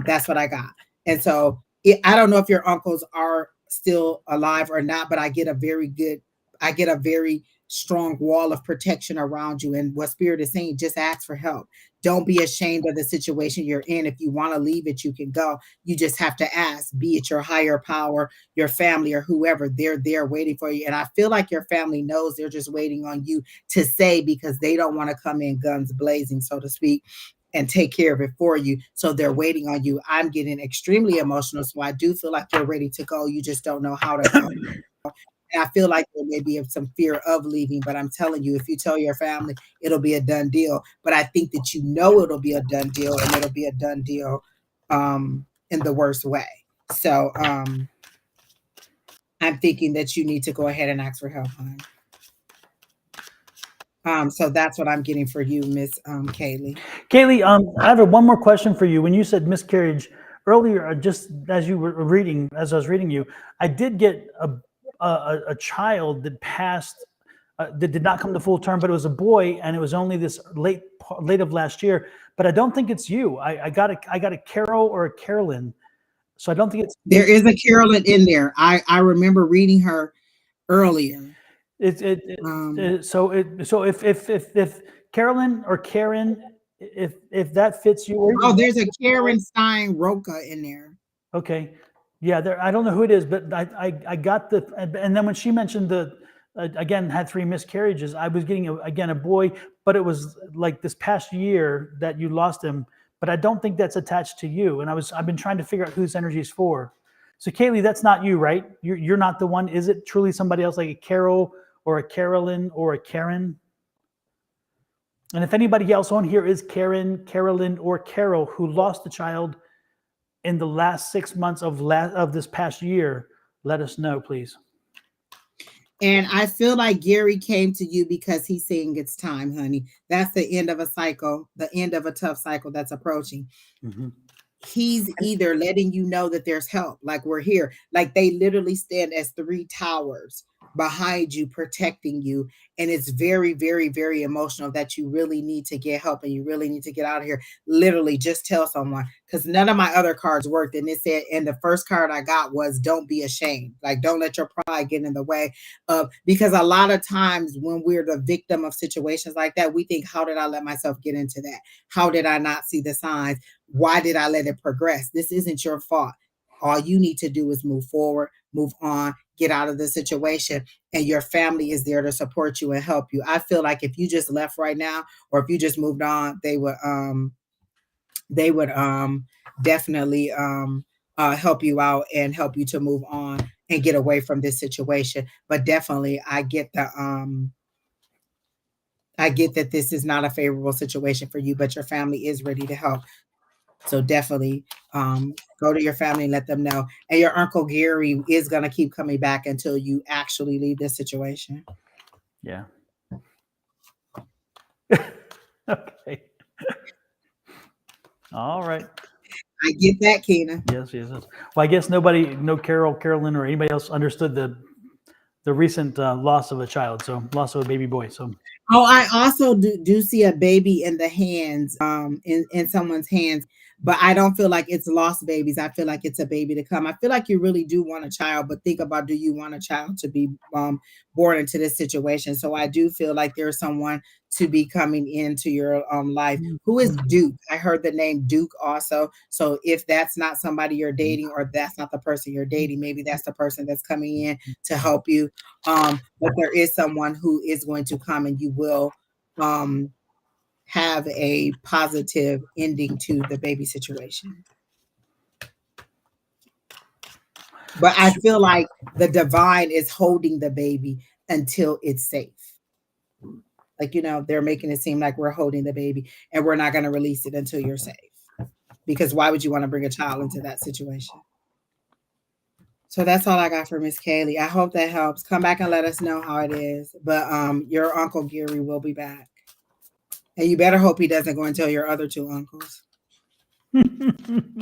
B: That's what I got. And so I don't know if your uncles are still alive or not, but I get a very strong wall of protection around you. And what Spirit is saying, just ask for help. Don't be ashamed of the situation you're in. If you want to leave it, you can go. You just have to ask, be it your higher power, your family, or whoever. They're there waiting for you. And I feel like your family knows. They're just waiting on you to say, because they don't want to come in guns blazing, so to speak, and take care of it for you. So they're waiting on you. I'm getting extremely emotional. So I do feel like you're ready to go. You just don't know how to go. And I feel like there may be some fear of leaving, but I'm telling you, if you tell your family, it'll be a done deal. But I think that you know it'll be a done deal, and it'll be a done deal in the worst way. So I'm thinking that you need to go ahead and ask for help, hon. So that's what I'm getting for you, Miss Kaylee.
A: Kaylee, I have one more question for you. When you said miscarriage earlier, just as you were reading, as I was reading you, I did get a child that passed that did not come to full term, but it was a boy, and it was only this late of last year. But I don't think it's you. I got a Carol or a Carolyn, so I don't think it's.
B: There is a Carolyn in there. I remember reading her earlier.
A: So if Carolyn or Karen, if that fits you.
B: Oh, there's a Karen Stein Roca in there.
A: Okay, yeah, there. I don't know who it is, but I got the, and then when she mentioned the again had 3 miscarriages, I was getting a boy, but it was like this past year that you lost him. But I don't think that's attached to you, and I've been trying to figure out whose energy is for. So Kaylee, that's not you, right? You're not the one. Is it truly somebody else, like a Carol or a Carolyn or a Karen? And if anybody else on here is Karen, Carolyn, or Carol who lost a child in the last 6 months of this past year, let us know, please.
B: And I feel like Gary came to you because he's saying it's time, honey. That's the end of a cycle, the end of a tough cycle that's approaching.
A: Mm-hmm.
B: He's either letting you know that there's help, like we're here, like they literally stand as 3 towers behind you, protecting you. And it's very, very, very emotional that you really need to get help and you really need to get out of here. Literally just tell someone, because none of my other cards worked. And it said, and the first card I got was don't be ashamed. Like, don't let your pride get in the way of, because a lot of times when we're the victim of situations like that, we think, how did I let myself get into that? How did I not see the signs? Why did I let it progress? This isn't your fault. All you need to do is move forward, move on, get out of the situation, and your family is there to support you and help you. I feel like if you just left right now, or if you just moved on, they would definitely help you out and help you to move on and get away from this situation. But definitely, I get that this is not a favorable situation for you, but your family is ready to help. So definitely go to your family and let them know. And your Uncle Gary is going to keep coming back until you actually leave this situation.
A: Yeah. Okay. All right.
B: I get that, Keena.
A: Yes. Well, I guess no Carol, Carolyn, or anybody else understood the recent loss of a child. So loss of a baby boy. So.
B: Oh, I also do see a baby in the hands, in someone's hands, but I don't feel like it's lost babies. I feel like it's a baby to come. I feel like you really do want a child, but think about, do you want a child to be born into this situation? So I do feel like there's someone to be coming into your life. Who is Duke? I heard the name Duke also. So if that's not somebody you're dating, or that's not the person you're dating, maybe that's the person that's coming in to help you. But there is someone who is going to come, and you will have a positive ending to the baby situation. But I feel like the divine is holding the baby until it's safe. Like, they're making it seem like we're holding the baby and we're not going to release it until you're safe. Because why would you want to bring a child into that situation? So that's all I got for Miss Kaylee. I hope that helps. Come back and let us know how it is. But your Uncle Gary will be back. And you better hope he doesn't go and tell your other 2 uncles.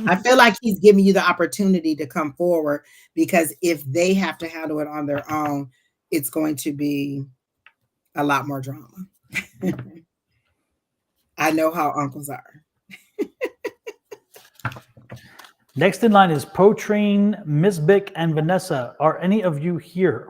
B: I feel like he's giving you the opportunity to come forward, because if they have to handle it on their own, it's going to be a lot more drama. I know how uncles are.
A: Next in line is Potrine, Miss Bick, and Vanessa. Are any of you here?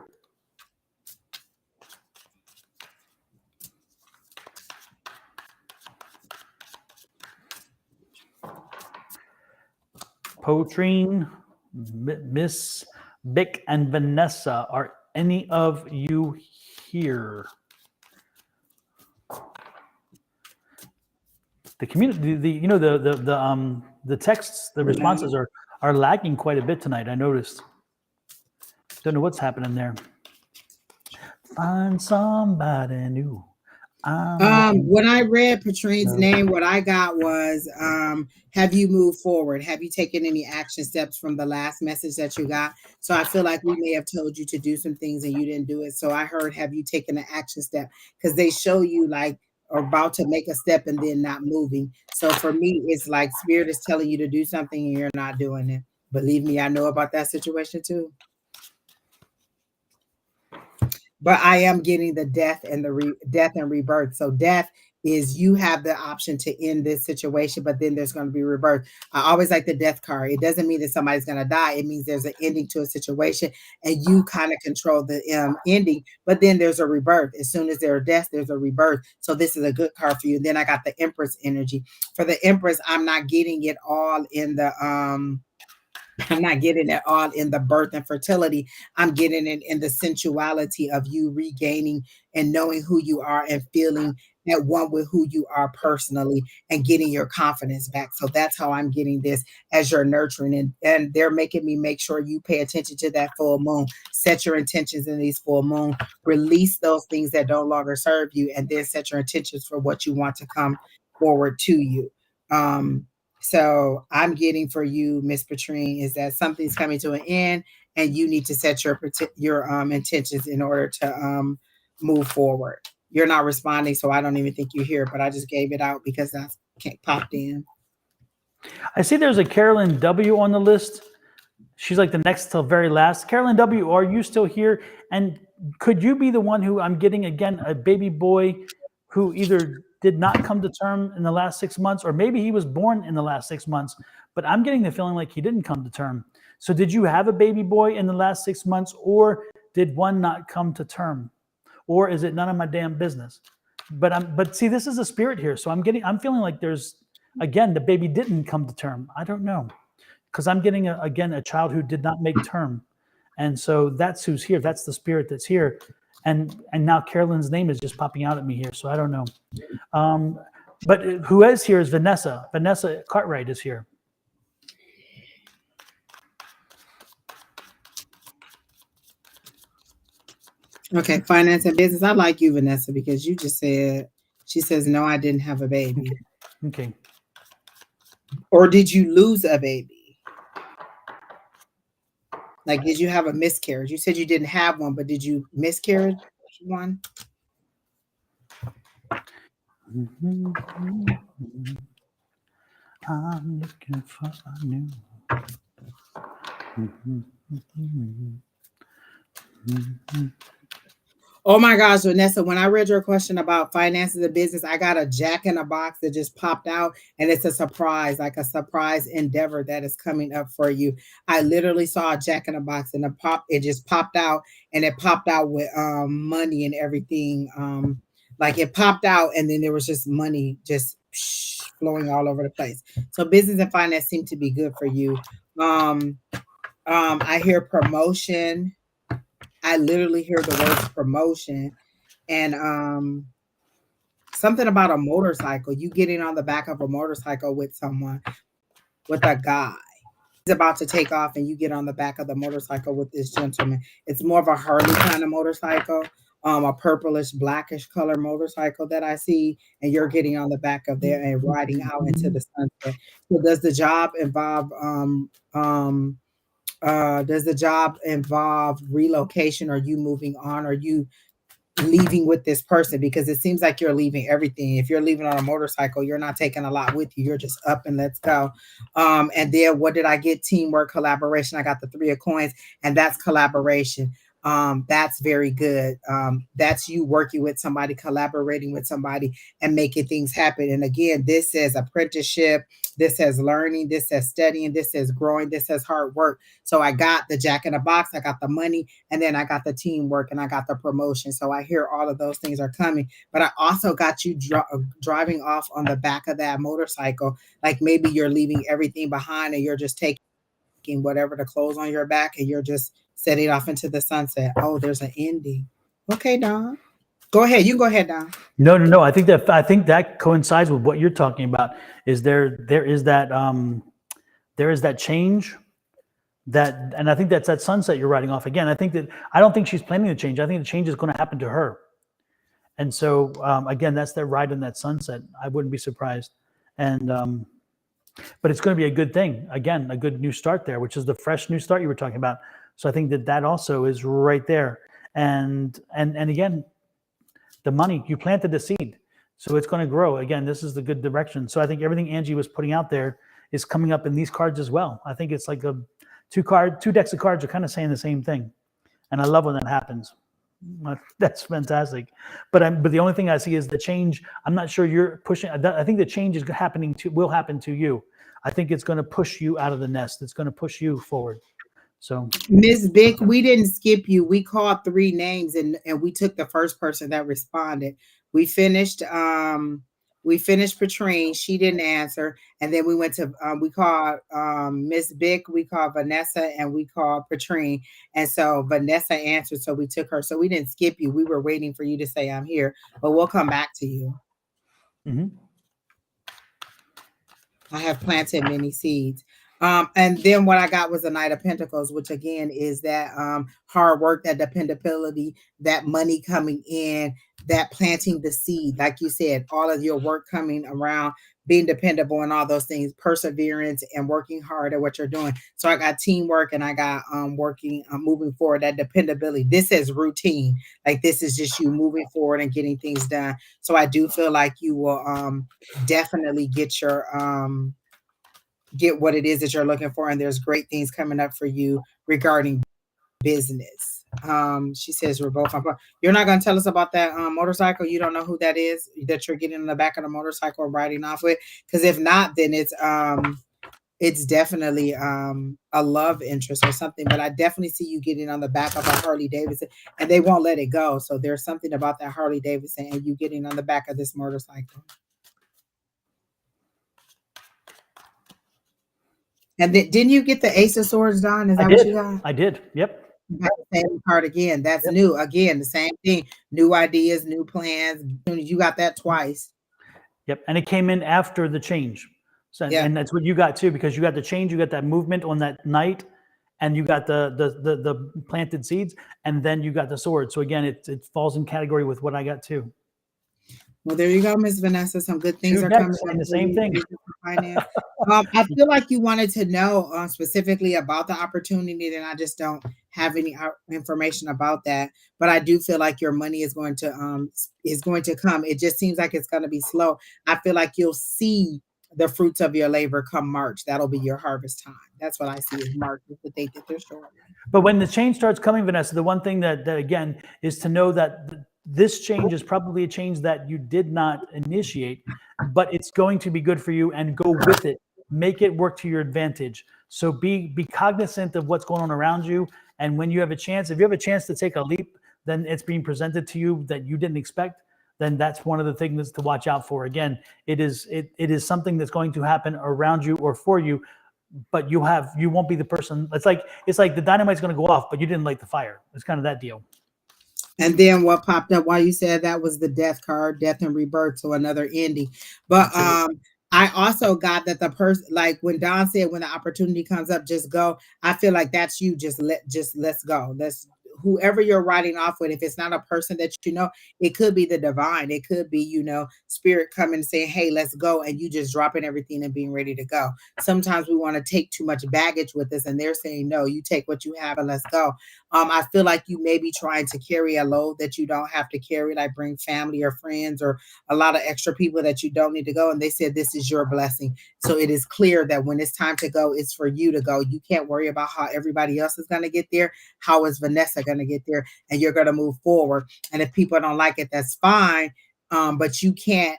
A: Potrine, Miss Bick, and Vanessa. Are any of you here? The community, the texts, the responses are lagging quite a bit tonight. I noticed. Don't know what's happening there. Find somebody new.
B: When I read Patrine's name, what I got was, have you moved forward? Have you taken any action steps from the last message that you got? So I feel like we may have told you to do some things and you didn't do it. So I heard, have you taken an action step? Because they show you like about to make a step and then not moving. So for me, it's like Spirit is telling you to do something and you're not doing it. Believe me, I know about that situation too. but I am getting the death and the death and rebirth. So death is you have the option to end this situation, but then there's going to be rebirth. I always like the death card. It doesn't mean that somebody's going to die. It means there's an ending to a situation, and you kind of control the ending. But then there's a rebirth. As soon as there are deaths, there's a rebirth. So this is a good card for you. And then I got the Empress energy. For the Empress, I'm not getting it all in the I'm not getting it all in the birth and fertility. I'm getting it in the sensuality of you regaining and knowing who you are and feeling at one with who you are personally and getting your confidence back. So that's how I'm getting this as you're nurturing. And they're making me make sure you pay attention to that full moon. Set your intentions in these full moon. Release those things that no longer serve you, and then set your intentions for what you want to come forward to you. So I'm getting for you, Miss Patrine, is that something's coming to an end, and you need to set your intentions in order to move forward. You're not responding, so I don't even think you're here, but I just gave it out because that popped in.
A: I see there's a Carolyn W on the list. She's like the next to very last. Carolyn W, are you still here? And could you be the one who I'm getting, again, a baby boy who either did not come to term in the last 6 months, or maybe he was born in the last 6 months, but I'm getting the feeling like he didn't come to term. So did you have a baby boy in the last 6 months, or did one not come to term? Or is it none of my damn business? But see, this is a spirit here. So I'm feeling like there's, again, the baby didn't come to term. I don't know. Because I'm getting, a child who did not make term. And so that's who's here. That's the spirit that's here. And now Carolyn's name is just popping out at me here. So I don't know. But who is here is Vanessa. Vanessa Cartwright is here.
B: Okay, finance and business. I like you, Vanessa, because you just said, she says, no, I didn't have a baby.
A: Okay.
B: Or did you lose a baby? Like, did you have a miscarriage? You said you didn't have one, but did you miscarriage one?
A: I'm looking for a new.
B: Oh my gosh, Vanessa, when I read your question about finances and business, I got a Jack in a Box that just popped out, and it's a surprise, like a surprise endeavor that is coming up for you. I literally saw a Jack in a Box, and it just popped out, and it popped out with money and everything. Like it popped out, and then there was just money just flowing all over the place. So business and finance seem to be good for you. I hear promotion. I literally hear the words promotion, and something about a motorcycle. You getting on the back of a motorcycle with someone, with a guy. He's about to take off, and you get on the back of the motorcycle with this gentleman. It's more of a Harley kind of motorcycle, a purplish, blackish color motorcycle that I see, and you're getting on the back of there and riding out into the sunset. So does the job involve relocation? Or you moving on? Or you leaving with this person? Because it seems like you're leaving everything. If you're leaving on a motorcycle, you're not taking a lot with you. You're just up and let's go. And then what did I get? Teamwork, collaboration. I got the 3 of coins, and that's collaboration. That's very good. That's you working with somebody, collaborating with somebody, and making things happen. And again, this says apprenticeship, this says learning, this says studying, this says growing, this says hard work. So I got the Jack in the Box, I got the money, and then I got the teamwork, and I got the promotion. So I hear all of those things are coming. But I also got you driving off on the back of that motorcycle. Like maybe you're leaving everything behind, and you're just taking whatever the clothes on your back, and you're just setting off into the sunset. Oh, there's an ending. Okay, Don. Go ahead. You can go ahead, Don.
A: No. I think that coincides with what you're talking about. Is there is that change and I think that's that sunset you're riding off again. I don't think she's planning the change. I think the change is going to happen to her. And so again, that's that ride in that sunset. I wouldn't be surprised. And but it's going to be a good thing. Again, a good new start there, which is the fresh new start you were talking about. So I think that also is right there. And again, the money, you planted the seed, so it's going to grow. Again, this is the good direction. So I think everything Angie was putting out there is coming up in these cards as well. I think it's like two decks of cards are kind of saying the same thing. And I love when that happens. That's fantastic. But the only thing I see is the change. I'm not sure you're pushing. I think the change is will happen to you. I think it's going to push you out of the nest. It's going to push you forward. So
B: Miss Vic, we didn't skip you. We called 3 names and we took the first person that responded. We finished Patrine. She didn't answer. And then we went to we called Miss Vic, we called Vanessa, and we called Patrine. And so Vanessa answered, so we took her. So we didn't skip you. We were waiting for you to say I'm here, but we'll come back to you. I have planted many seeds. And then what I got was the Knight of Pentacles, which again is that hard work, that dependability, that money coming in, that planting the seed. Like you said, all of your work coming around, being dependable and all those things, perseverance and working hard at what you're doing. So I got teamwork and I got moving forward, that dependability. This is routine. Like this is just you moving forward and getting things done. So I do feel like you will definitely get your get what it is that you're looking for, and there's great things coming up for you regarding business. She says we're both on. You're not going to tell us about that motorcycle. You don't know who that is that you're getting in the back of the motorcycle riding off with, because if not, then it's definitely a love interest or something. But I definitely see you getting on the back of a Harley Davidson, and they won't let it go. So there's something about that Harley Davidson and you getting on the back of this motorcycle. And didn't you get the Ace of Swords, Don? Is that what you got?
A: I did. Yep.
B: You got the same card again. That's new. Again, the same thing. New ideas, new plans. You got that twice.
A: Yep. And it came in after the change. So, and that's what you got too, because you got the change, you got that movement on that night, and you got the planted seeds, and then you got the sword. So again, it falls in category with what I got too.
B: Well, there you go, Miss Vanessa. Some good things are coming.
A: And the same thing.
B: I feel like you wanted to know specifically about the opportunity, and I just don't have any information about that. But I do feel like your money is going to come. It just seems like it's going to be slow. I feel like you'll see the fruits of your labor come March. That'll be your harvest time. That's what I see is March is the date that they're showing.
A: But when the change starts coming, Vanessa, the one thing that again is to know that this change is probably a change that you did not initiate, but it's going to be good for you, and go with it. Make it work to your advantage. So be cognizant of what's going on around you. And when you have a chance, if you have a chance to take a leap, then it's being presented to you that you didn't expect, then that's one of the things to watch out for. Again, it is something that's going to happen around you or for you, but you won't be the person. It's like the dynamite's going to go off, but you didn't light the fire. It's kind of that deal.
B: And then what popped up while you said that was the death card, death and rebirth, so another ending. But I also got that the person, like when Don said, when the opportunity comes up, just go. I feel like that's you. Let's go. Let's whoever you're riding off with. If it's not a person that you know, it could be the divine. It could be, spirit coming and saying, hey, let's go. And you just dropping everything and being ready to go. Sometimes we want to take too much baggage with us, and they're saying, no, you take what you have and let's go. I feel like you may be trying to carry a load that you don't have to carry, like bring family or friends or a lot of extra people that you don't need to go. And they said, this is your blessing. So it is clear that when it's time to go, it's for you to go. You can't worry about how everybody else is going to get there. How is Vanessa going to get there? And you're going to move forward. And if people don't like it, that's fine. But you can't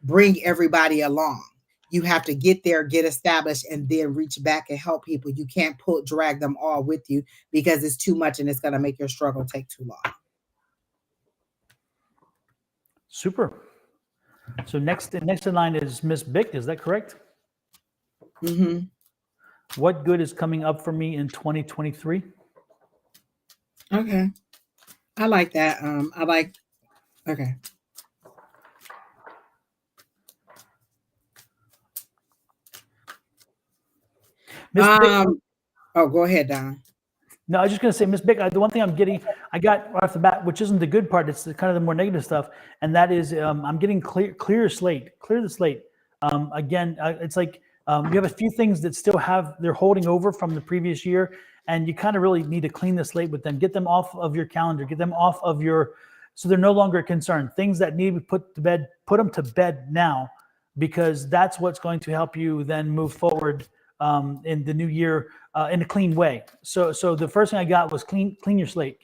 B: bring everybody along. You have to get there, get established, and then reach back and help people. You can't drag them all with you, because it's too much and it's going to make your struggle take too long.
A: Super. So next in line is Miss Bick. Is that correct?
B: Mm-hmm.
A: What good is coming up for me in 2023?
B: Okay. I like that. Okay. Go ahead, Don.
A: No, I was just going to say, Miss Bick, the one thing I got right off the bat, which isn't the good part, it's kind of the more negative stuff, and that is I'm getting clear the slate. Again, it's like you have a few things that still they're holding over from the previous year, and you kind of really need to clean the slate with them. Get them off of your calendar. Get them off of so they're no longer a concern. Things that need to be put to bed, put them to bed now, because that's what's going to help you then move forward in the new year in a clean way. So the first thing I got was clean your slate.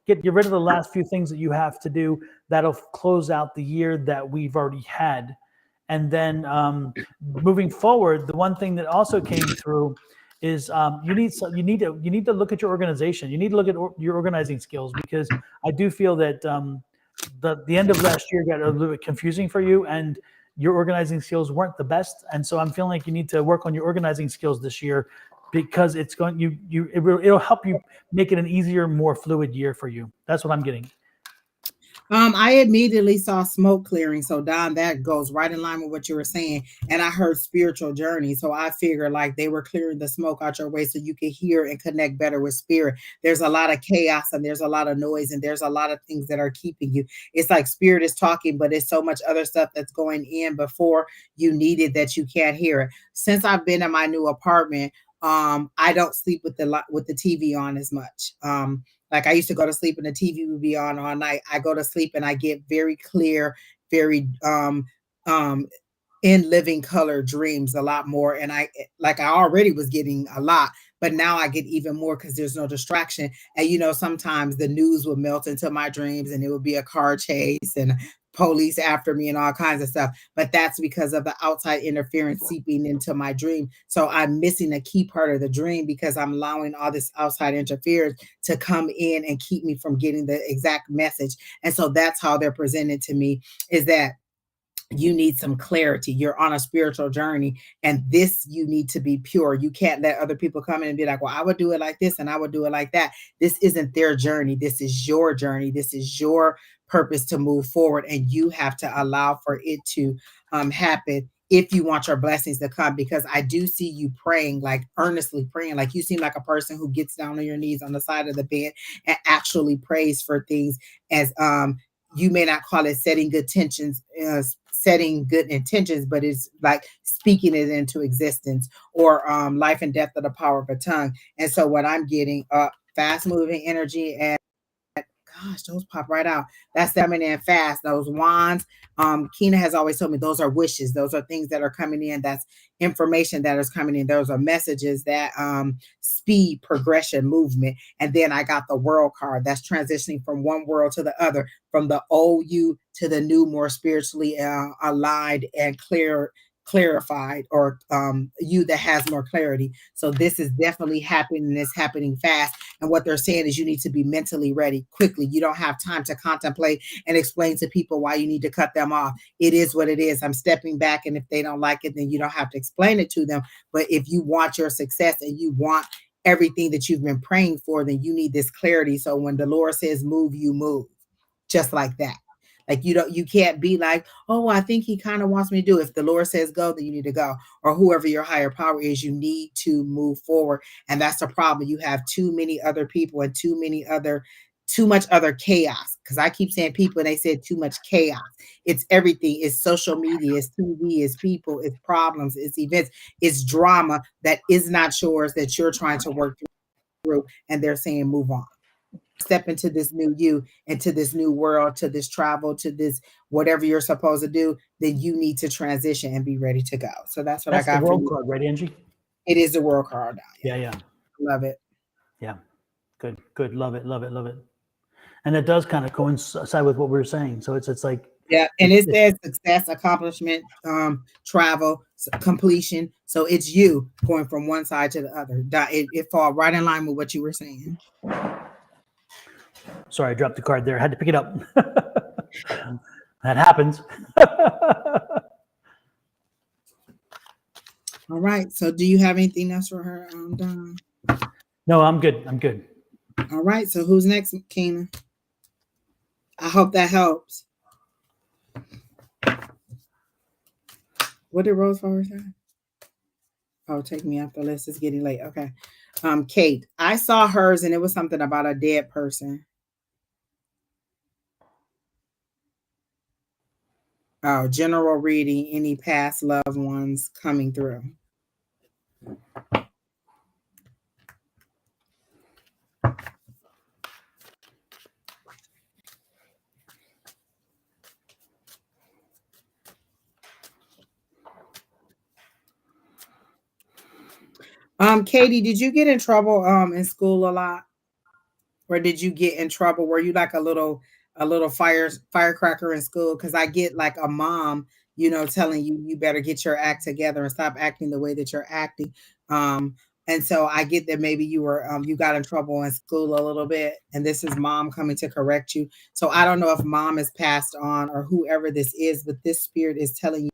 A: Get rid of the last few things that you have to do that'll close out the year that we've already had. And then moving forward, the one thing that also came through is you need to look at your organization. You need to look at your organizing skills, because I do feel that the end of last year got a little bit confusing for you, and your organizing skills weren't the best. And so I'm feeling like you need to work on your organizing skills this year, because it's going it'll help you make it an easier, more fluid year for you. That's what I'm getting.
B: I immediately saw smoke clearing. So Don, that goes right in line with what you were saying. And I heard spiritual journey. So I figured like they were clearing the smoke out your way so you could hear and connect better with spirit. There's a lot of chaos and there's a lot of noise and there's a lot of things that are keeping you. It's like spirit is talking, but it's so much other stuff that's going in before you need it that you can't hear it. Since I've been in my new apartment, I don't sleep with the TV on as much. Like I used to go to sleep and the TV would be on all night. I go to sleep and I get very clear, very in living color dreams a lot more. And I already was getting a lot, but now I get even more because there's no distraction. And sometimes the news would melt into my dreams and it would be a car chase and police after me and all kinds of stuff. But that's because of the outside interference seeping into my dream. So I'm missing a key part of the dream because I'm allowing all this outside interference to come in and keep me from getting the exact message. And so that's how they're presented to me, is that you need some clarity. You're on a spiritual journey, and this you need to be pure. You can't let other people come in and be like, well, I would do it like this and I would do it like that. This isn't their journey. This is your journey. This is your purpose to move forward, and you have to allow for it to happen if you want your blessings to come. Because I do see you praying, like earnestly praying. Like you seem like a person who gets down on your knees on the side of the bed and actually prays for things, as you may not call it setting good intentions, but it's like speaking it into existence, or life and death of the power of a tongue. And so what I'm getting, fast moving energy, and gosh, those pop right out. That's coming in fast. Those wands. Kina has always told me those are wishes. Those are things that are coming in. That's information that is coming in. Those are messages that speed progression, movement. And then I got the world card. That's transitioning from one world to the other, from the old you to the new, more spiritually aligned and clarified, or you that has more clarity. So this is definitely happening, and it's happening fast. And what they're saying is you need to be mentally ready quickly. You don't have time to contemplate and explain to people why you need to cut them off. It is what it is. I'm stepping back, and if they don't like it, then you don't have to explain it to them. But if you want your success and you want everything that you've been praying for, then you need this clarity. So when the Lord says move, you move, just like that. Like you can't be like, oh, I think he kind of wants me to do it. If the Lord says go, then you need to go. Or whoever your higher power is, you need to move forward. And that's the problem. You have too many other people and too much other chaos. Because I keep saying people, and they said too much chaos. It's everything. It's social media, it's TV, it's people, it's problems, it's events, it's drama that is not yours, that you're trying to work through. And they're saying move on. Step into this new you, into this new world, to this travel, to this whatever you're supposed to do, then you need to transition and be ready to go. So that's what I got
A: the
B: for
A: world
B: you.
A: card, right, Angie?
B: It is the world card.
A: Yeah.
B: Love it.
A: Yeah. Good. Love it. And it does kind of coincide with what we were saying. So it's like,
B: yeah, and it says success, accomplishment, travel, completion. So it's you going from one side to the other. It falls right in line with what you were saying.
A: Sorry, I dropped the card there. I had to pick it up. That happens.
B: All right. So do you have anything else for her, Don?
A: No, I'm good.
B: All right. So who's next, Kina? I hope that helps. What did Rose Flowers say? Oh, take me off the list. It's getting late. Okay. Kate, I saw hers and it was something about a dead person. Oh, general reading, any past loved ones coming through. Katie, did you get in trouble in school a lot? Or did you get in trouble? Were you like a little firecracker in school? Because I get like a mom, telling you better get your act together and stop acting the way that you're acting. Um, and so I get that maybe you got in trouble in school a little bit, and this is mom coming to correct you. So I don't know if mom is passed on or whoever this is, but this spirit is telling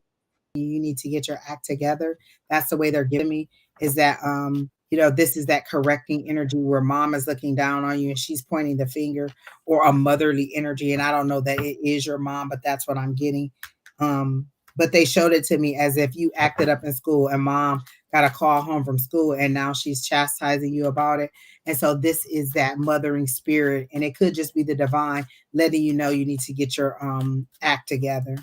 B: you need to get your act together. That's the way they're giving me, is that this is that correcting energy where mom is looking down on you and she's pointing the finger, or a motherly energy. And I don't know that it is your mom, but that's what I'm getting. But they showed it to me as if you acted up in school and mom got a call home from school and now she's chastising you about it. And so this is that mothering spirit, and it could just be the divine letting you know you need to get your act together.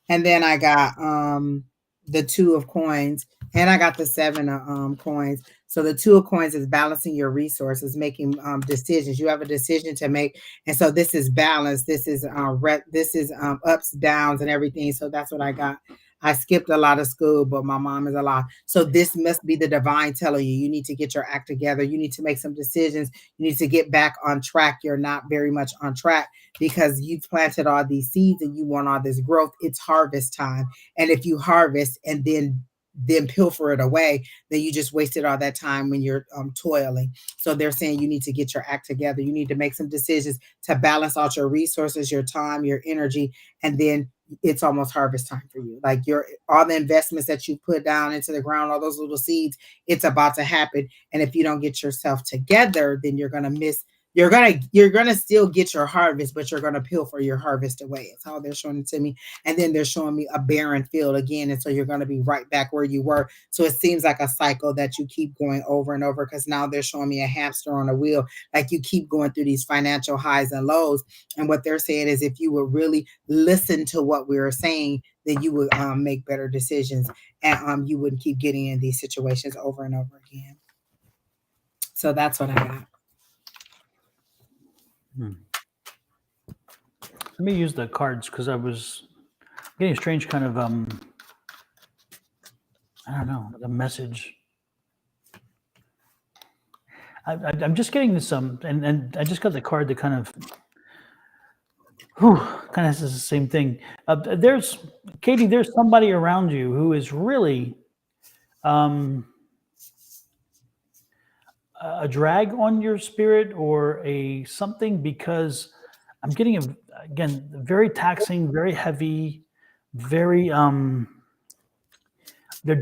B: And then I got the 2 of coins, and I got the 7 of coins. So the 2 of coins is balancing your resources, making decisions. You have a decision to make, and so this is balance. This is ups, downs, and everything. So that's what I got. I skipped a lot of school, but my mom is alive. So this must be the divine telling you need to get your act together. You need to make some decisions. You need to get back on track. You're not very much on track because you've planted all these seeds and you want all this growth. It's harvest time. And if you harvest and then pilfer it away, then you just wasted all that time when you're toiling. So they're saying you need to get your act together. You need to make some decisions to balance out your resources, your time, your energy, and then it's almost harvest time for you. Like all the investments that you put down into the ground, all those little seeds, it's about to happen. And if you don't get yourself together, then you're gonna miss. You're gonna still get your harvest, but you're gonna pilfer your harvest away. It's how they're showing it to me. And then they're showing me a barren field again, and so you're gonna be right back where you were. So it seems like a cycle that you keep going over and over, because now they're showing me a hamster on a wheel. Like you keep going through these financial highs and lows. And what they're saying is, if you would really listen to what we were saying, then you would make better decisions, and you wouldn't keep getting in these situations over and over again. So that's what I got.
A: Let me use the cards because I was getting a strange kind of I don't know, a message. I'm just getting this and I just got the card that kind of says the same thing. There's Katie. There's somebody around you who is really a drag on your spirit or a something, because I'm getting again very taxing, very heavy, very
B: I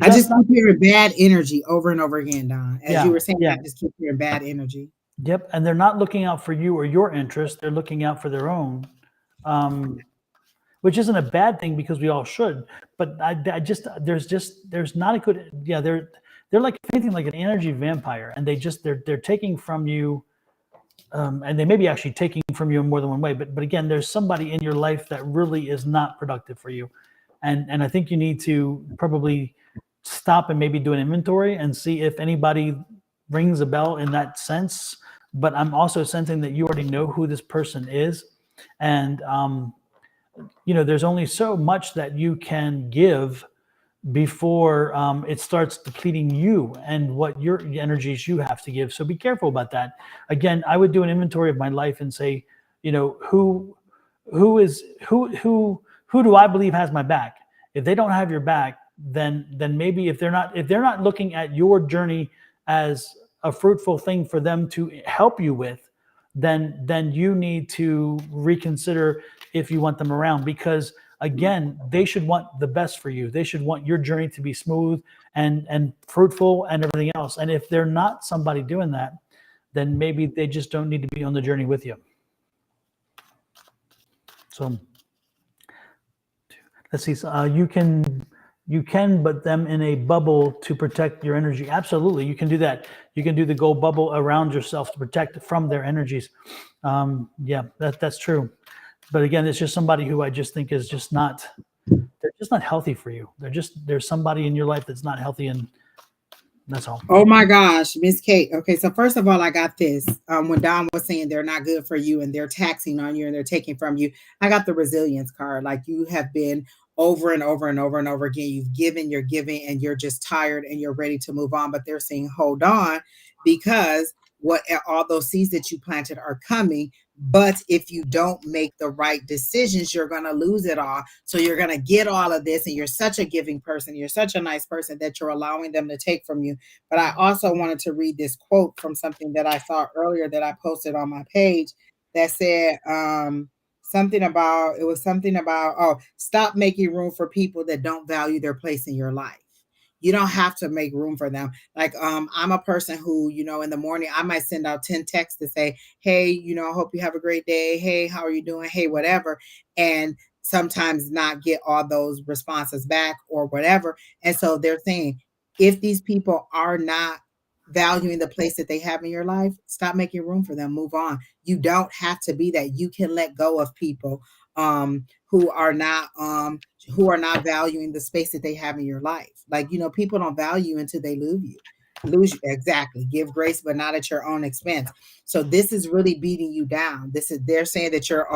B: just keep hearing bad energy over and over again, Don. As you were saying, I just keep hearing bad energy.
A: Yep, and they're not looking out for you or your interests. They're looking out for their own, which isn't a bad thing because we all should. But there's not a good. Yeah, they're like anything like an energy vampire, and they're taking from you, and they may be actually taking from you in more than one way. But again, there's somebody in your life that really is not productive for you, and I think you need to probably stop and maybe do an inventory and see if anybody rings a bell in that sense. But I'm also sensing that you already know who this person is, and there's only so much that you can give before it starts depleting you and what your energies you have to give. So be careful about that. Again, I would do an inventory of my life and say, who do I believe has my back? If they don't have your back, then maybe if they're not looking at your journey as a fruitful thing for them to help you with, then you need to reconsider if you want them around, because again, they should want the best for you. They should want your journey to be smooth and fruitful and everything else. And if they're not somebody doing that, then maybe they just don't need to be on the journey with you. So let's see. You can put them in a bubble to protect your energy. Absolutely, you can do that. You can do the gold bubble around yourself to protect from their energies. Yeah, that's true. But again, it's just somebody who I just think is just not. They're just not healthy for you. There's somebody in your life that's not healthy, and that's all.
B: Oh my gosh, Miss Kate. Okay, so first of all, I got this. When Don was saying they're not good for you and they're taxing on you and they're taking from you, I got the resilience card. Like you have been over and over and over and over again. You've given, you're giving, and you're just tired and you're ready to move on. But they're saying, hold on, because what all those seeds that you planted are coming. But if you don't make the right decisions, you're going to lose it all. So you're going to get all of this, and you're such a giving person. You're such a nice person that you're allowing them to take from you. But I also wanted to read this quote from something that I saw earlier that I posted on my page that said, something about, it was something about, oh, stop making room for people that don't value their place in your life. You don't have to make room for them. Like, I'm a person who, in the morning, I might send out 10 texts to say, hey, I hope you have a great day. Hey, how are you doing? Hey, whatever. And sometimes not get all those responses back or whatever. And so they're saying, if these people are not valuing the place that they have in your life, stop making room for them. Move on. You don't have to be that. You can let go of people who are not valuing the space that they have in your life. Like, people don't value you until they lose you. Exactly. Give grace, but not at your own expense. So this is really beating you down. They're saying that you're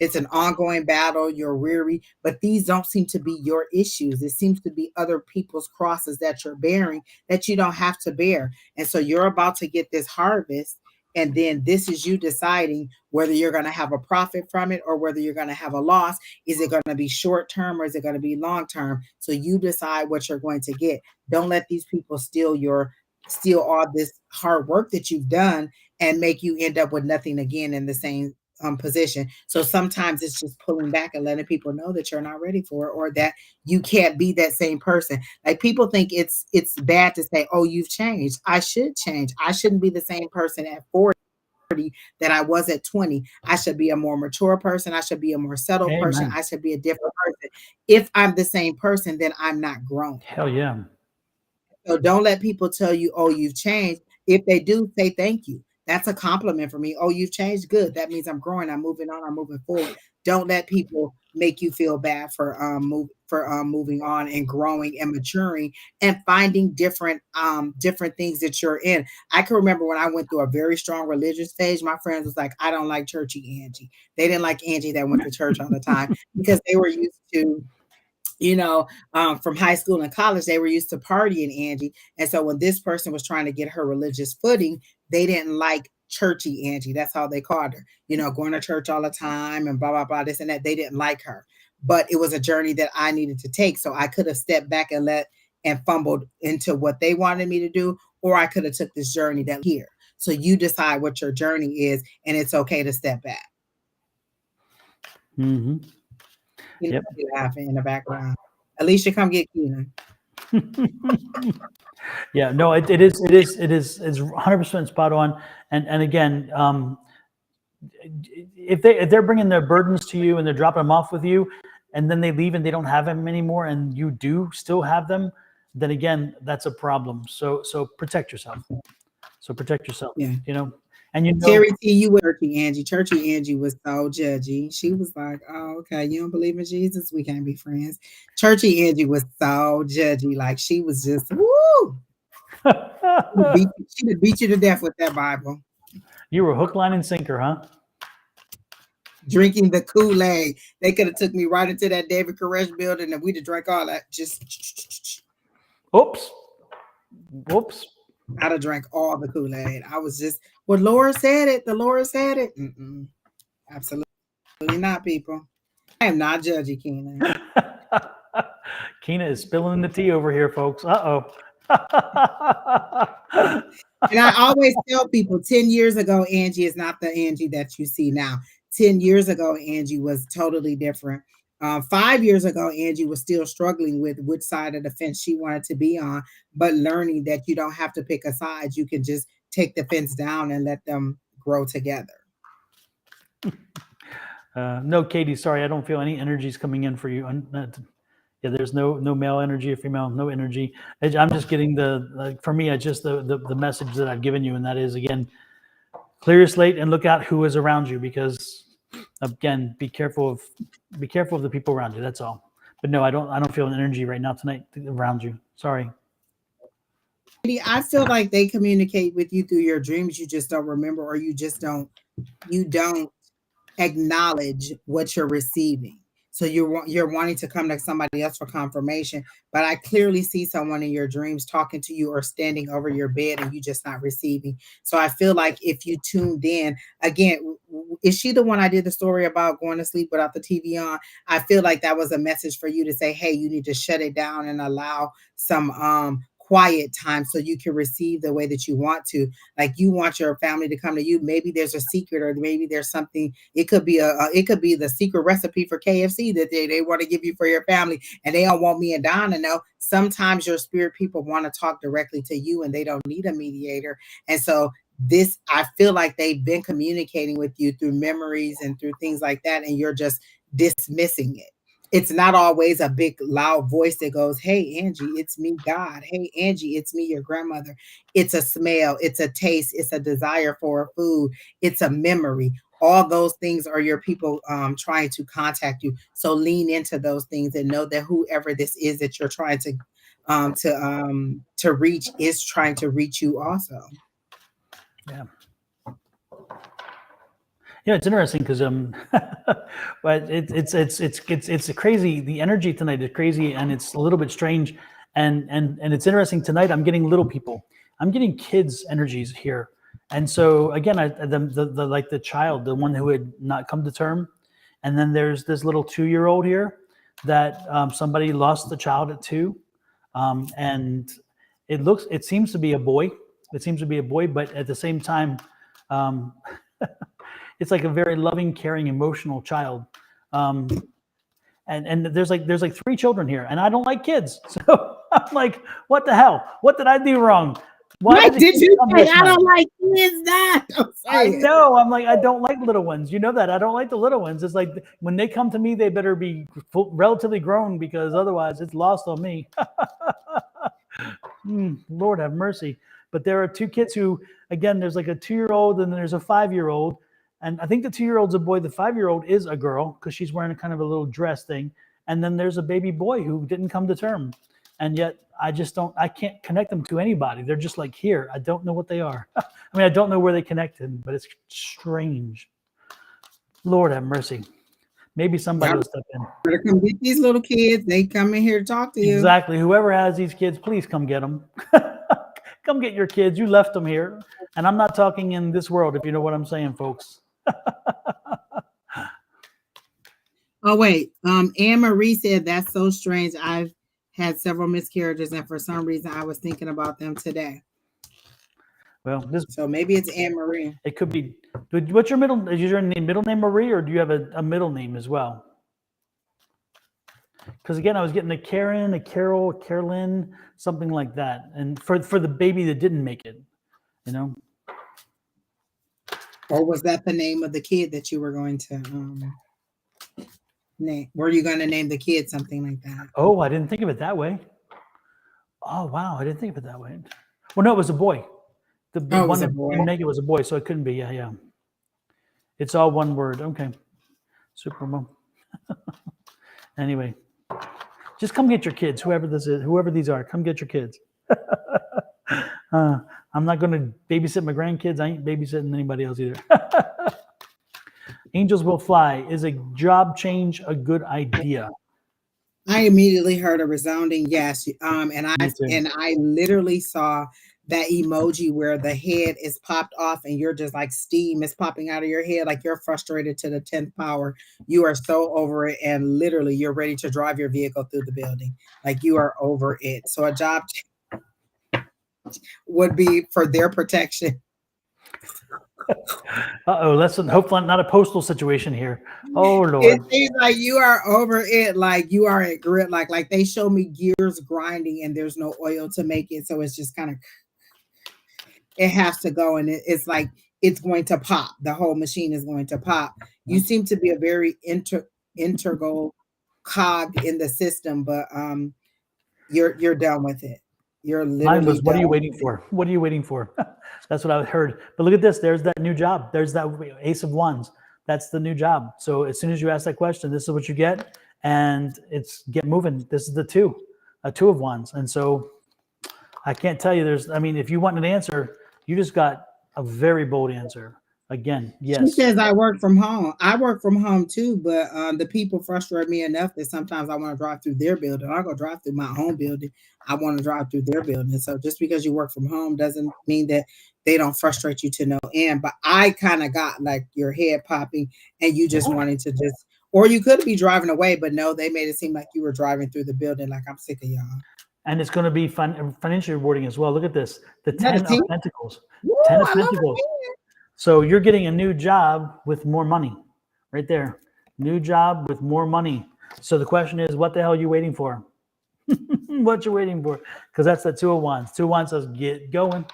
B: it's an ongoing battle, you're weary, but these don't seem to be your issues. It seems to be other people's crosses that you're bearing that you don't have to bear. And so you're about to get this harvest. And then this is you deciding whether you're going to have a profit from it or whether you're going to have a loss. Is it going to be short term or is it going to be long term? So you decide what you're going to get. Don't let these people steal all this hard work that you've done and make you end up with nothing again in the same position. So sometimes it's just pulling back and letting people know that you're not ready for it or that you can't be that same person. Like, people think it's bad to say, oh, you've changed. I should change. I shouldn't be the same person at 40 that I was at 20. I should be a more mature person. I should be a more settled person. I should be a different person. If I'm the same person, then I'm not grown.
A: Hell yeah.
B: So don't let people tell you, oh, you've changed. If they do, say thank you. That's a compliment for me. Oh, you've changed. Good. That means I'm growing. I'm moving on. I'm moving forward. Don't let people make you feel bad for moving on and growing and maturing and finding different things that you're in. I can remember when I went through a very strong religious stage, my friends was like, I don't like churchy Angie. They didn't like Angie that went to church all the time because they were used to, from high school and college, they were used to partying, Angie. And so when this person was trying to get her religious footing, they didn't like churchy Angie. That's how they called her, going to church all the time and blah, blah, blah, this and that. They didn't like her. But it was a journey that I needed to take. So I could have stepped back and fumbled into what they wanted me to do, or I could have took this journey that here. So you decide what your journey is, and it's okay to step back.
A: Mm-hmm.
B: Yep. Laughing in the background. Alicia, come get Keenan.
A: Yeah, no, it's 100% spot on. And again, if they're bringing their burdens to you and they're dropping them off with you, and then they leave and they don't have them anymore, and you do still have them, then again, that's a problem. So protect yourself.
B: Yeah.
A: And
B: Terry T, you were Angie. Churchy Angie was so judgy. She was like, oh, okay, you don't believe in Jesus? We can't be friends. Churchy Angie was so judgy. Like, she was just, woo! She would beat you to death with that Bible.
A: You were hook, line, and sinker, huh?
B: Drinking the Kool-Aid. They could have took me right into that David Koresh building and we'd have drank all that. Just
A: Oops.
B: I'd have drank all the Kool-Aid. I was just, well, Laura said it. The Lord said it. Absolutely not, people. I am not judgy, Keena.
A: Keena is spilling the tea over here, folks. Uh-oh.
B: And I always tell people 10 years ago, Angie is not the Angie that you see now. 10 years ago, Angie was totally different. 5 years ago, Angie was still struggling with which side of the fence she wanted to be on, but learning that you don't have to pick a side. You can just take the fence down and let them grow together.
A: No, Katie, sorry, I don't feel any energies coming in for you. Yeah, there's no male energy or female, no energy. I'm just getting for me, it's just the message that I've given you, and that is, again, clear your slate and look out who is around you, because again, be careful of the people around you. That's all. But no, I don't feel an energy right now tonight around you. Sorry.
B: I feel like they communicate with you through your dreams. You just don't remember, or you don't acknowledge what you're receiving. So you're wanting to come to somebody else for confirmation, but I clearly see someone in your dreams talking to you or standing over your bed and you just not receiving. So I feel like if you tuned in again, is she the one I did the story about going to sleep without the TV on? I feel like that was a message for you to say, hey, you need to shut it down and allow some quiet time so you can receive the way that you want to. Like you want your family to come to you. Maybe there's a secret, or maybe there's something. It could be it could be the secret recipe for KFC that they want to give you for your family, and they don't want me and Don to know. Sometimes your spirit people want to talk directly to you, and they don't need a mediator. And so this, I feel like they've been communicating with you through memories and through things like that, and you're just dismissing it. It's not always a big loud voice that goes, hey Angie, it's me, God. Hey Angie, it's me, your grandmother. It's a smell, it's a taste, it's a desire for a food, it's a memory. All those things are your people trying to contact you. So lean into those things and know that whoever this is that you're trying to reach is trying to reach you also.
A: Yeah. Yeah, it's interesting because but it's crazy. The energy tonight is crazy, and it's a little bit strange, and it's interesting tonight. I'm getting little people. I'm getting kids' energies here, and so again, the like the child, the one who had not come to term, and then there's this little 2-year-old here that somebody lost the child at 2, and it seems to be a boy. It seems to be a boy, but at the same time. It's like a very loving, caring, emotional child, and there's like 3 children here, and I don't like kids, so I'm like, what the hell? What did I do wrong? Why
B: did you say I don't like kids? That
A: I know. I'm like, I don't like little ones. You know that I don't like the little ones. It's like when they come to me, they better be relatively grown because otherwise, it's lost on me. Lord have mercy. But there are 2 kids who, again, there's like a 2-year-old and then there's a 5-year-old. And I think the 2-year-old's a boy. The 5-year-old is a girl because she's wearing a kind of a little dress thing. And then there's a baby boy who didn't come to term. And yet I can't connect them to anybody. They're just like here. I don't know what they are. I mean, I don't know where they connected, but it's strange. Lord have mercy. Maybe somebody will step in.
B: Better come get these little kids. They come in here to talk to you.
A: Exactly. Whoever has these kids, please come get them. Come get your kids. You left them here. And I'm not talking in this world, if you know what I'm saying, folks.
B: Oh, wait. Anne Marie said, that's so strange. I've had several miscarriages, and for some reason, I was thinking about them today.
A: Well,
B: so maybe it's Anne Marie.
A: It could be. What's your middle? Is your middle name Marie, or do you have a middle name as well? Because again, I was getting a Karen, a Carol, a Carolyn, something like that, and for the baby that didn't make it, you know.
B: Or was that the name of the kid that you were going to name? Were you going to name the kid something like that?
A: Oh, I didn't think of it that way. Oh, wow, I didn't think of it that way. Well, no, it was a boy. The one that didn't make it was a boy, so it couldn't be. Yeah. It's all one word. Okay. Supermom. Anyway, just come get your kids, whoever this is, whoever these are, come get your kids. I'm not going to babysit my grandkids. I ain't babysitting anybody else either. Angels Will Fly. Is a job change a good idea?
B: I immediately heard a resounding yes. And I literally saw that emoji where the head is popped off and you're just like steam is popping out of your head, like you're frustrated to the 10th power. You are so over it, and literally you're ready to drive your vehicle through the building. Like you are over it. So a job would be for their protection.
A: Listen, hopefully not a postal situation here. Oh Lord.
B: It seems like you are over it, like you are at grit, like they show me gears grinding and there's no oil to make it. So it's just kind of, it has to go, and it's like it's going to pop. The whole machine is going to pop. You seem to be a very integral cog in the system, but you're done with it. You're literally
A: Mine was, what are you waiting for? What are you waiting for? That's what I heard. But look at this. There's that new job. There's that Ace of Wands. That's the new job. So as soon as you ask that question, this is what you get. And it's get moving. This is a 2 of Wands. And so I can't tell you if you want an answer, you just got a very bold answer. Again,
B: She
A: yes.
B: says I work from home. I work from home too, but the people frustrate me enough that sometimes I want to drive through their building. I go drive through my own building. I want to drive through their building. So just because you work from home doesn't mean that they don't frustrate you to no end. But I kind of got like your head popping and you just wanting to just, or you could be driving away, but no, they made it seem like you were driving through the building. Like, I'm sick of y'all.
A: And it's going to be financially rewarding as well. Look at this. The
B: Is that a
A: 10 of
B: 10?
A: Pentacles.
B: Woo,
A: 10 of
B: I love
A: Pentacles.
B: it.
A: So you're getting a new job with more money right there. New job with more money. So the question is, what the hell are you waiting for? What you waiting for? Because that's the Two of Wands. Two of Wands says, get going.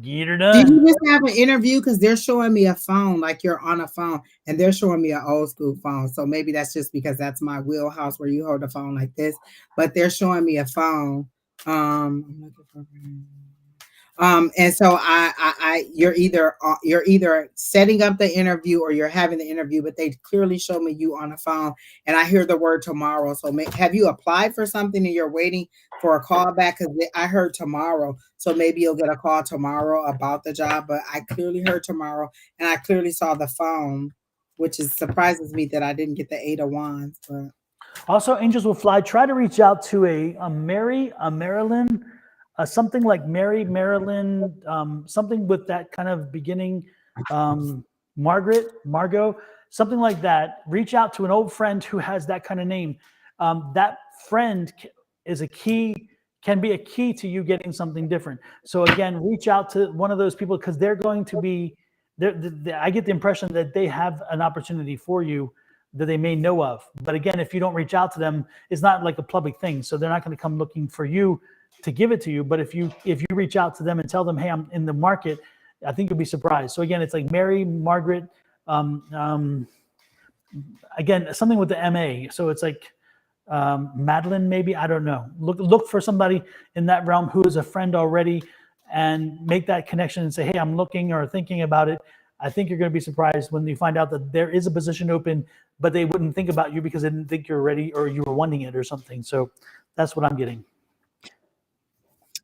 A: Get her
B: Did
A: done.
B: you just have an interview? Because they're showing me a phone, like you're on a phone, and they're showing me an old school phone. So maybe that's just because that's my wheelhouse where you hold a phone like this. But they're showing me a phone. I'm looking for. And so you're either setting up the interview or you're having the interview, but they clearly show me you on the phone, and I hear the word tomorrow. So have you applied for something and you're waiting for a call back? Because I heard tomorrow, so maybe you'll get a call tomorrow about the job. But I clearly heard tomorrow, and I clearly saw the phone, which surprises me that I didn't get the 8 of Wands. But
A: Also, angels will fly. Try to reach out to a Marilyn, something like Mary, Marilyn, something with that kind of beginning. Margot, something like that. Reach out to an old friend who has that kind of name. That friend is a key, can be a key to you getting something different. So again, reach out to one of those people because they're going to be. I get the impression that they have an opportunity for you that they may know of. But again, if you don't reach out to them, it's not like a public thing. So they're not going to come looking for you to give it to you. But if you reach out to them and tell them, hey, I'm in the market, I think you'll be surprised. So again, it's like Mary, Margaret, again, something with the MA. So it's like Madeline, maybe, I don't know. Look for somebody in that realm who is a friend already and make that connection and say, hey, I'm looking or thinking about it. I think you're going to be surprised when you find out that there is a position open, but they wouldn't think about you because they didn't think you're ready or you were wanting it or something. So that's what I'm getting.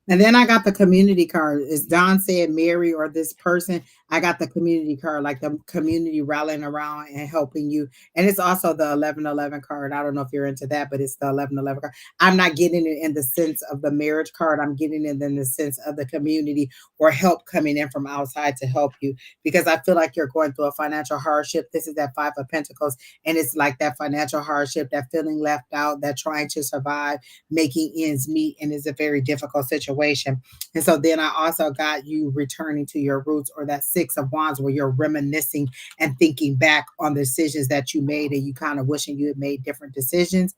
B: And then I got the community card. Is Don said Mary or this person? I got the community card, like the community rallying around and helping you. And it's also the 1111 card. I don't know if you're into that, but it's the 1111 card. I'm not getting it in the sense of the marriage card. I'm getting it in the sense of the community or help coming in from outside to help you, because I feel like you're going through a financial hardship. This is that 5 of Pentacles. And it's like that financial hardship, that feeling left out, that trying to survive, making ends meet. And it's a very difficult situation. And so then I also got you returning to your roots, or that 6 of Wands where you're reminiscing and thinking back on the decisions that you made and you kind of wishing you had made different decisions.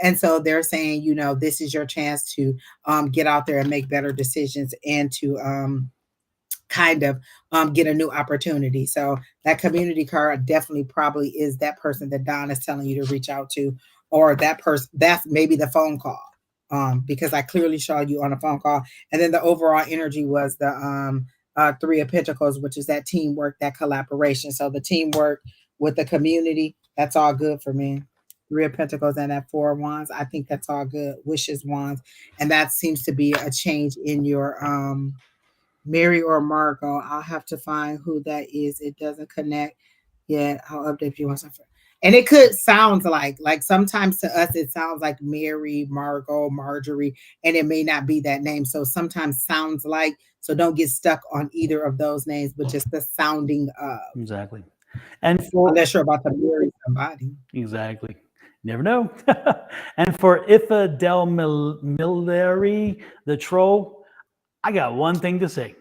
B: And so they're saying, this is your chance to get out there and make better decisions and to kind of get a new opportunity. So that community card definitely probably is that person that Don is telling you to reach out to, or that person, that's maybe the phone call. Because I clearly saw you on a phone call. And then the overall energy was the 3 of Pentacles, which is that teamwork, that collaboration. So the teamwork with the community, that's all good for me. 3 of Pentacles and that 4 of Wands, I think that's all good. Wishes, Wands. And that seems to be a change in your Mary or Margot. I'll have to find who that is. It doesn't connect yet. I'll update you once I find. And it could sound like sometimes to us, it sounds like Mary, Margot, Marjorie, and it may not be that name. So sometimes sounds like, so don't get stuck on either of those names, but just the sounding of.
A: Exactly. And
B: unless you're about to marry somebody.
A: Exactly. Never know. And for Ifa Del Milleri, the troll, I got one thing to say.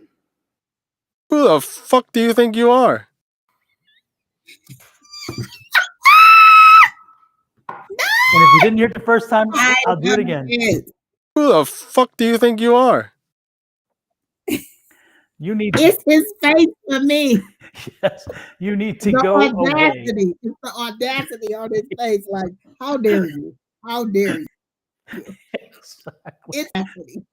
C: Who the fuck do you think you are?
A: And if you didn't hear it the first time, I'll do it again.
C: Who the fuck do you think you are?
A: You need
B: it's his face for me.
A: Yes, you need to
B: the
A: go
B: audacity.
A: away.
B: It's the audacity on his face. Like, how dare you? How dare you?
A: Exactly.
B: It's audacity.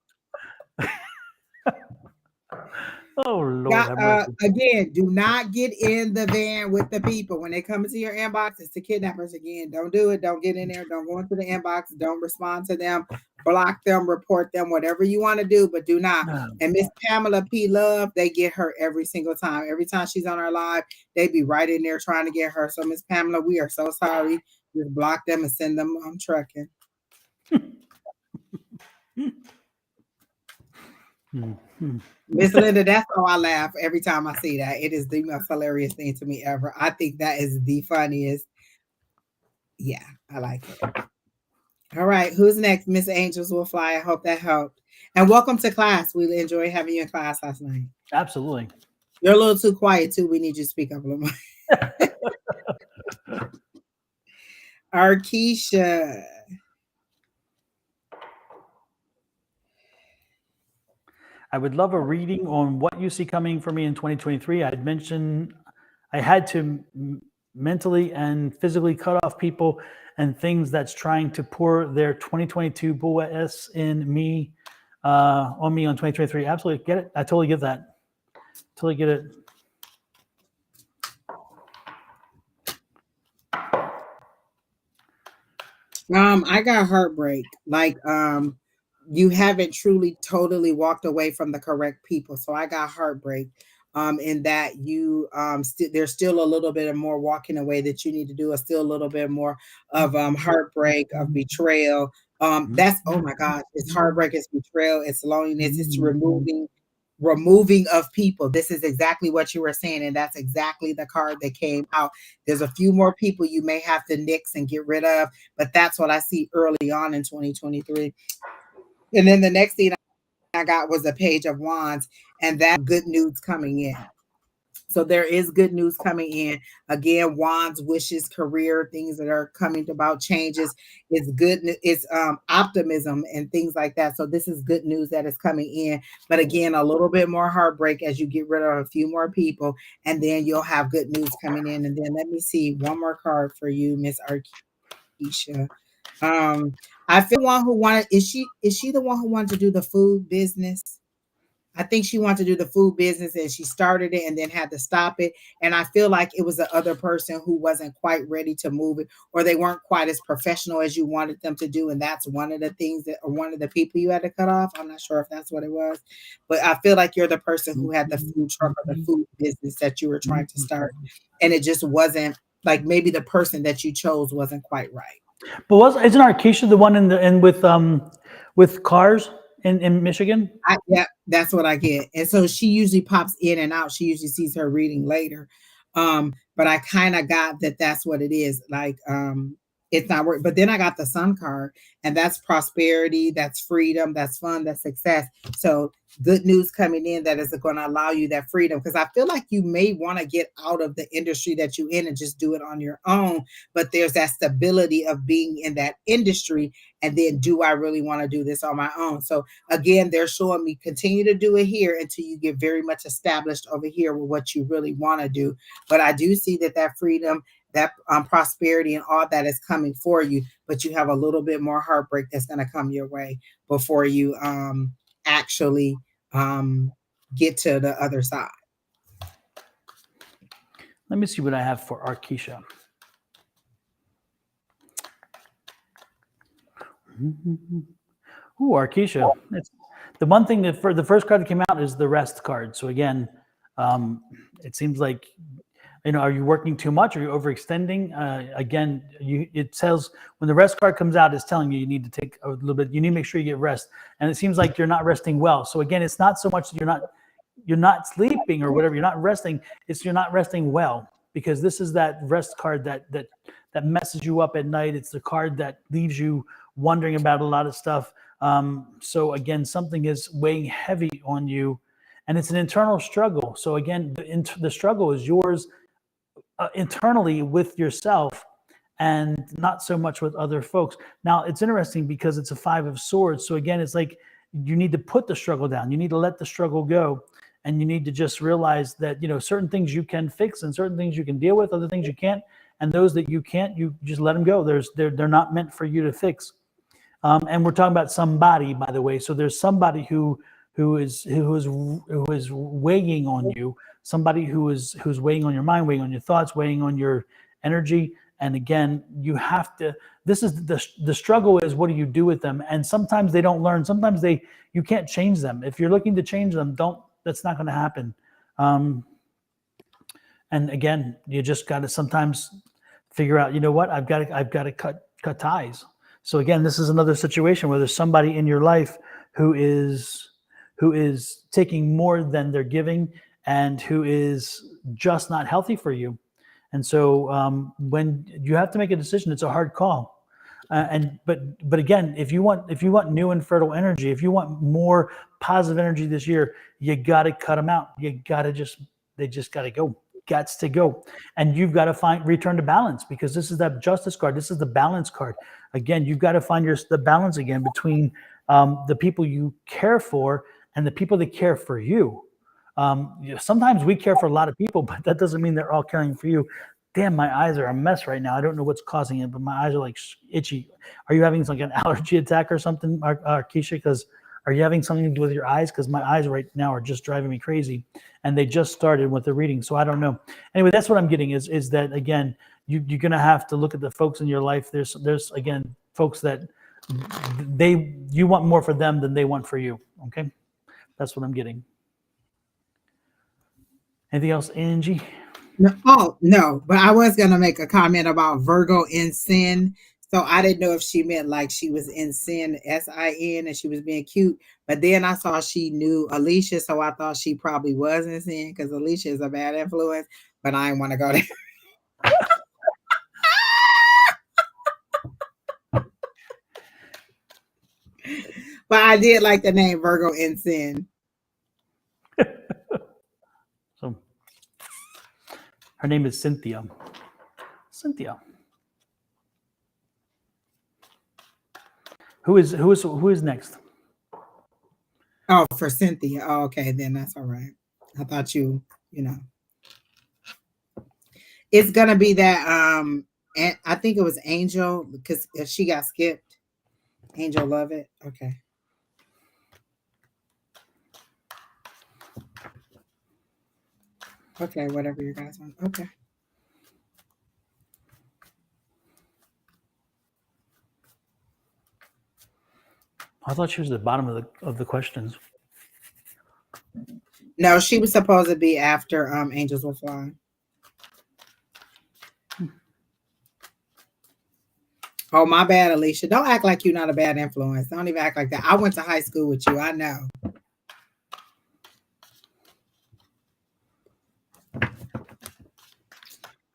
A: Oh Lord, have mercy.
B: Again, do not get in the van with the people when they come into your inbox. It's the kidnappers again. Don't do it. Don't get in there. Don't go into the inbox. Don't respond to them. block them, report them, whatever you want to do, but do not. And Miss Pamela P. Love, they get her every single time. Every time she's on our live, they be right in there trying to get her. So Miss Pamela, we are so sorry. Just block them and send them trucking. Miss Linda, that's how I laugh every time I see that. It is the most hilarious thing to me ever. I think that is the funniest. Yeah, I like it. All right, who's next? Miss Angels will fly. I hope that helped. And welcome to class. We enjoyed having you in class last night.
A: Absolutely.
B: You're a little too quiet too. We need you to speak up a little more. Arkisha.
A: I would love a reading on what you see coming for me in 2023. I'd mentioned I had to mentally and physically cut off people and things that's trying to pour their 2022 bull s in me, on me on 2023. Absolutely get it. I totally get that. Totally get it.
B: I got heartbreak. Like, you haven't truly totally walked away from the correct people. So I got heartbreak. In that you there's still a little bit of more walking away that you need to do, still a little bit more of heartbreak, of betrayal. That's, oh my God, it's heartbreak, it's betrayal, it's loneliness, it's removing of people. This is exactly what you were saying, and that's exactly the card that came out. There's a few more people you may have to nix and get rid of, but that's what I see early on in 2023. And then the next thing I got was a Page of Wands, and that good news coming in. So there is good news coming in. Again, wands, wishes, career, things that are coming about, changes. It's good. It's optimism and things like that. So this is good news that is coming in. But again, a little bit more heartbreak as you get rid of a few more people, and then you'll have good news coming in. And then let me see one more card for you, Miss Arkisha. I feel one who wanted. Is she the one who wanted to do the food business? I think she wanted to do the food business and she started it and then had to stop it. And I feel like it was the other person who wasn't quite ready to move it, or they weren't quite as professional as you wanted them to do. And that's one of the things that, or one of the people you had to cut off. I'm not sure if that's what it was, but I feel like you're the person who had the food truck or the food business that you were trying to start. And it just wasn't, like, maybe the person that you chose wasn't quite right.
A: But isn't Arkisha the one with cars in Michigan?
B: Yeah, that's what I get. And so she usually pops in and out. She usually sees her reading later. But I kind of got that that's what it is. Like, it's not work. But then I got the Sun card, and that's prosperity, that's freedom, that's fun, that's success. So good news coming in that is going to allow you that freedom, because I feel like you may want to get out of the industry that you're in and just do it on your own. But there's that stability of being in that industry. And then, do I really want to do this on my own? So again, they're showing me continue to do it here until you get very much established over here with what you really want to do. But I do see that freedom, that prosperity and all that is coming for you, but you have a little bit more heartbreak that's going to come your way before you actually get to the other side.
A: Let me see what I have for Arkisha. Ooh, Arkisha. The one thing that for the first card that came out is the rest card. So again, it seems like, are you working too much? Are you overextending? Again, it says when the rest card comes out, it's telling you need to take a little bit. You need to make sure you get rest, and it seems like you're not resting well. So again, it's not so much that you're not sleeping or whatever. You're not resting. It's you're not resting well, because this is that rest card that messes you up at night. It's the card that leaves you wondering about a lot of stuff. So again, something is weighing heavy on you, and it's an internal struggle. So again, the struggle is yours. Internally with yourself, and not so much with other folks. Now, it's interesting because it's a 5 of Swords. So again, it's like you need to put the struggle down. You need to let the struggle go, and you need to just realize that certain things you can fix and certain things you can deal with, other things you can't, and those that you can't, you just let them go. They're not meant for you to fix. And we're talking about somebody, by the way. So there's somebody who is weighing on you. Somebody who's weighing on your mind, weighing on your thoughts, weighing on your energy. And again, you have to, this is the struggle is, what do you do with them? And sometimes they don't learn. Sometimes you can't change them. If you're looking to change them, that's not going to happen. And again, you just got to sometimes figure out, you know what, I've got to cut ties. So again, this is another situation where there's somebody in your life who is taking more than they're giving, and who is just not healthy for you. And so when you have to make a decision, it's a hard call. But again, if you want new and fertile energy, if you want more positive energy this year, you got to cut them out. They just got to go. Gets to go. And you've got to return to balance, because this is that justice card. This is the balance card. Again, you've got to find the balance again between the people you care for and the people that care for you. Sometimes we care for a lot of people, but that doesn't mean they're all caring for you. Damn, my eyes are a mess right now. I don't know what's causing it, but my eyes are like itchy. Are you having like an allergy attack or something, Keisha? Because are you having something to do with your eyes? Because my eyes right now are just driving me crazy, and they just started with the reading, so I don't know. Anyway, that's what I'm getting is that, again, you're gonna have to look at the folks in your life. There's again folks that you want more for them than they want for you. Okay, that's what I'm getting. Anything else, Angie?
B: No, but I was gonna make a comment about Virgo in sin. So I didn't know if she meant like she was in sin, sin, and she was being cute. But then I saw she knew Alicia, so I thought she probably was in sin, because Alicia is a bad influence. But I didn't want to go there. But I did like the name Virgo in sin.
A: So her name is Cynthia. Cynthia. Who is next?
B: Oh, for Cynthia. Oh, okay, then that's all right. I thought you know. It's gonna be that and I think it was Angel, because she got skipped. Angel Lovett. Okay. Okay, whatever you guys want. Okay.
A: I thought she was at the bottom of the questions.
B: No, she was supposed to be after Angels Will Fly. Oh, my bad, Alicia. Don't act like you're not a bad influence. Don't even act like that. I went to high school with you. I know.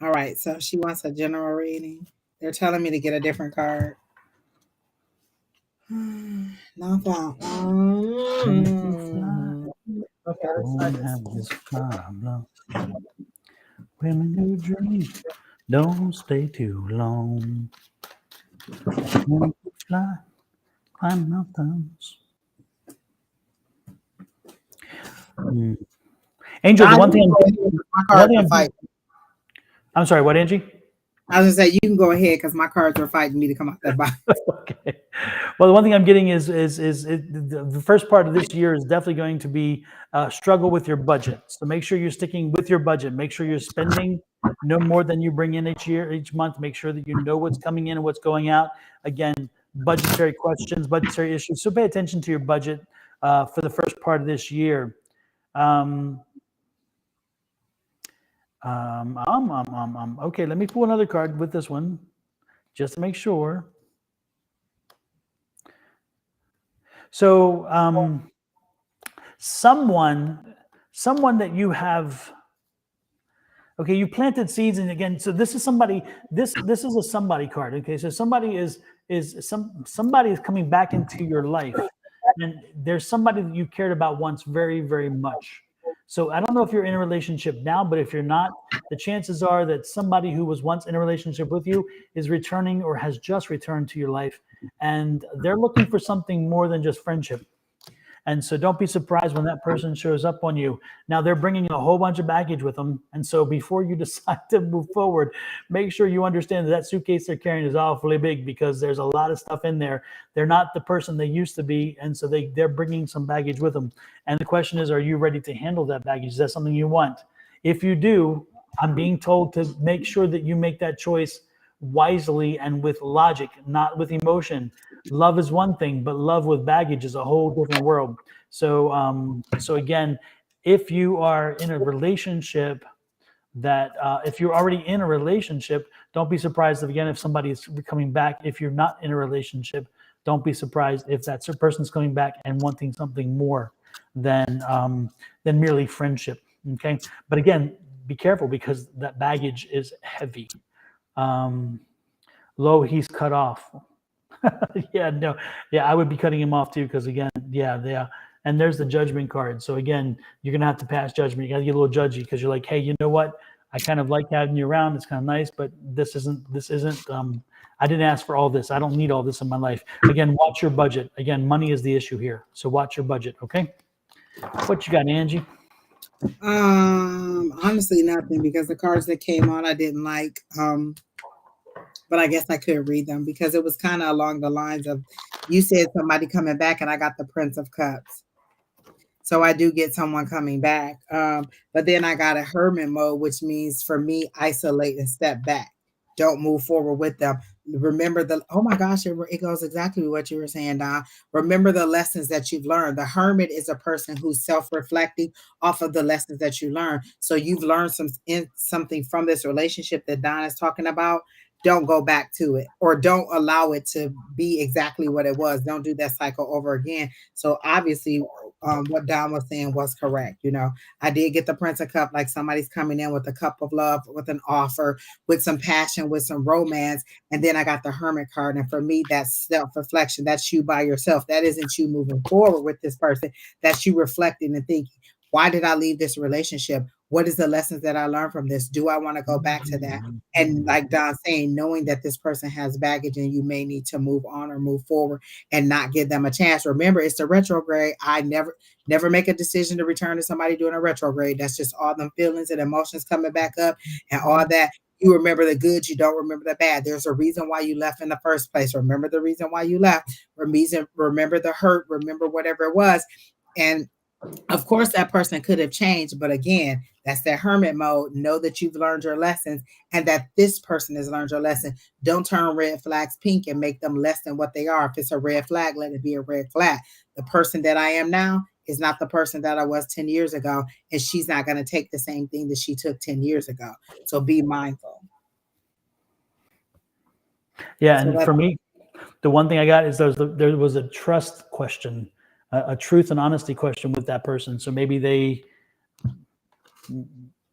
B: All right, so she wants a general reading. They're telling me to get a different card. Not that. Okay,
A: Don't have this problem. Women who dream don't stay too long. Women who fly, climb mountains. Angel, the one thing I'm sorry, what, Angie?
B: I was gonna say, you can go ahead, because my cards are fighting me to come out that box.
A: Okay. Well, the one thing I'm getting is the first part of this year is definitely going to be struggle with your budget. So make sure you're sticking with your budget. Make sure you're spending no more than you bring in each month. Make sure that you know what's coming in and what's going out. Again, budgetary questions, budgetary issues. So pay attention to your budget for the first part of this year. Okay, let me pull another card with this one, just to make sure. So, someone that you have, okay, you planted seeds, and again, so this is somebody. This is a somebody card. Okay, so somebody is coming back into your life, and there's somebody that you cared about once very, very much. So I don't know if you're in a relationship now, but if you're not, the chances are that somebody who was once in a relationship with you is returning or has just returned to your life, and they're looking for something more than just friendship. And so don't be surprised when that person shows up on you. Now, they're bringing a whole bunch of baggage with them. And so before you decide to move forward, make sure you understand that suitcase they're carrying is awfully big, because there's a lot of stuff in there. They're not the person they used to be. And so they're bringing some baggage with them. And the question is, are you ready to handle that baggage? Is that something you want? If you do, I'm being told to make sure that you make that choice wisely and with logic, not with emotion. Love is one thing, but love with baggage is a whole different world. So again, if you are in a relationship if you're already in a relationship, don't be surprised if somebody is coming back. If you're not in a relationship, don't be surprised if that person's coming back and wanting something more than merely friendship. Okay, but again, be careful because that baggage is heavy. Lo, he's cut off. Yeah, no, yeah, I would be cutting him off too because again, yeah. And there's the judgment card. So again, you're gonna have to pass judgment. You gotta get a little judgy because you're like, hey, you know what? I kind of like having you around. It's kind of nice, but this isn't. I didn't ask for all this. I don't need all this in my life. Again, watch your budget. Again, money is the issue here. So watch your budget. Okay. What you got, Angie?
B: Honestly, nothing because the cards that came on I didn't like. But I guess I couldn't read them because it was kind of along the lines of you said somebody coming back, and I got the Prince of Cups. So I do get someone coming back. But then I got a hermit mode, which means for me, isolate and step back. Don't move forward with them. Remember oh my gosh, it goes exactly what you were saying, Don. Remember the lessons that you've learned. The hermit is a person who's self-reflecting off of the lessons that you learn. So you've learned something from this relationship that Don is talking about. Don't go back to it or don't allow it to be exactly what it was. Don't do that cycle over again. So obviously what Don was saying was correct. I did get the Prince of Cup, like somebody's coming in with a cup of love, with an offer, with some passion, with some romance. And then I got the Hermit card. And for me, that's self-reflection. That's you by yourself. That isn't you moving forward with this person. That's you reflecting and thinking, why did I leave this relationship? What is the lessons that I learned from this? Do I want to go back to that? And like Don saying, knowing that this person has baggage and you may need to move on or move forward and not give them a chance. Remember, it's the retrograde. I never make a decision to return to somebody doing a retrograde. That's just all them feelings and emotions coming back up and all that. You remember the good, you don't remember the bad. There's a reason why you left in the first place. Remember the reason why you left. Remember the hurt. Remember whatever it was. And of course, that person could have changed, but again, that's that hermit mode. Know that you've learned your lessons and that this person has learned your lesson. Don't turn red flags pink and make them less than what they are. If it's a red flag, let it be a red flag. The person that I am now is not the person that I was 10 years ago, and she's not going to take the same thing that she took 10 years ago. So be mindful.
A: Yeah, and for me, the one thing I got is there was a trust question, a truth and honesty question with that person. So maybe they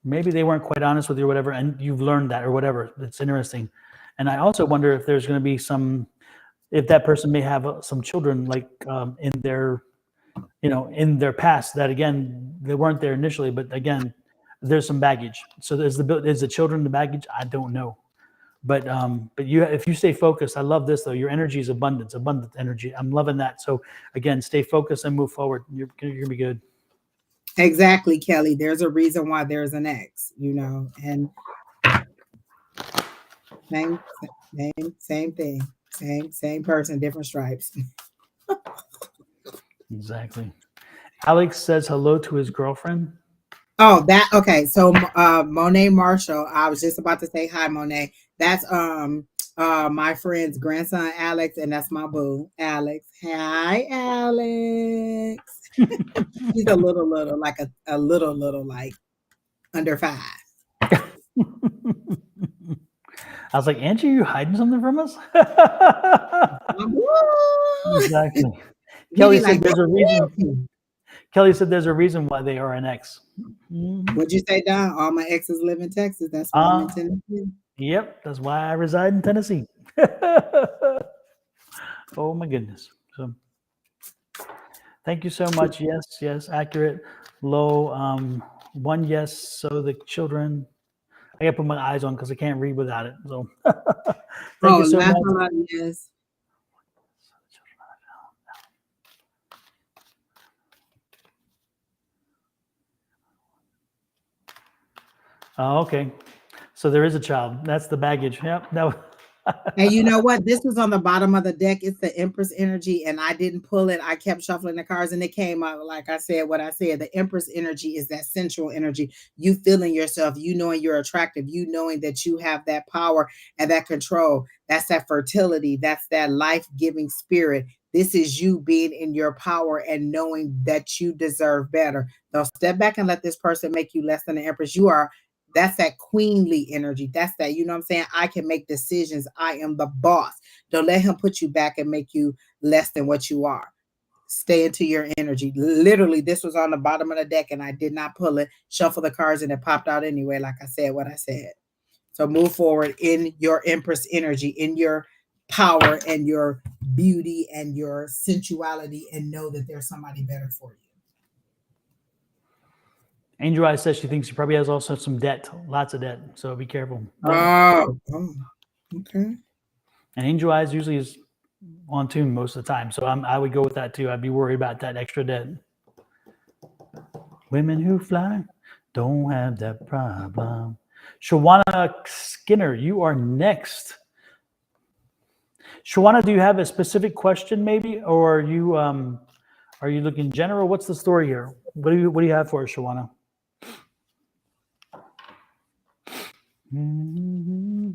A: weren't quite honest with you or whatever, and you've learned that or whatever. It's interesting. And I also wonder if there's going to be if that person may have some children like in their past that again, they weren't there initially, but again, there's some baggage. So is the children the baggage? I don't know. But if you stay focused, I love this though. Your energy is abundant energy. I'm loving that. So again, stay focused and move forward. You're gonna be good.
B: Exactly, Kelly. There's a reason why there's an X, and same thing, same person, different stripes.
A: Exactly. Alex says hello to his girlfriend.
B: Oh, okay. So Monet Marshall, I was just about to say hi, Monet. That's my friend's grandson, Alex, and that's my boo, Alex. Hi, Alex. He's a little, like a little, like under 5.
A: I was like, Angie, are you hiding something from us? Exactly. Kelly said there's a reason. Kelly said there's a reason why they are an ex.
B: What'd you say, Don? All my exes live in Texas. That's why I'm in Tennessee.
A: Yep, that's why I reside in Tennessee. Oh my goodness. So thank you so much. Yes, accurate. Low. One yes. So the children. I gotta put my eyes on because I can't read without it. So thank you so much.
B: Yes.
A: Oh, okay. So there is a child. That's the baggage. Yep. No,
B: And you know what? This was on the bottom of the deck. It's the Empress energy, and I didn't pull it. I kept shuffling the cards, and it came out like I said. What I said, the Empress energy is that sensual energy. You feeling yourself, you knowing you're attractive, you knowing that you have that power and that control. That's that fertility. That's that life-giving spirit. This is you being in your power and knowing that you deserve better. Now step back and let this person make you less than the Empress. You are. That's that queenly energy. That's that, you know what I'm saying? I can make decisions. I am the boss. Don't let him put you back and make you less than what you are. Stay into your energy. Literally, this was on the bottom of the deck and I did not pull it, shuffle the cards, and it popped out anyway, like I said what I said. So move forward in your Empress energy, in your power and your beauty and your sensuality, and know that there's somebody better for you.
A: Angel Eyes says she thinks she probably has also some debt, lots of debt. So be careful.
B: Oh, okay.
A: And Angel Eyes usually is on tune most of the time. So I would go with that too. I'd be worried about that extra debt. Women who fly don't have that problem. Shawana Skinner, you are next. Shawana, do you have a specific question maybe? Or are you looking general? What's the story here? What do you have for us, Shawana? Mm-hmm.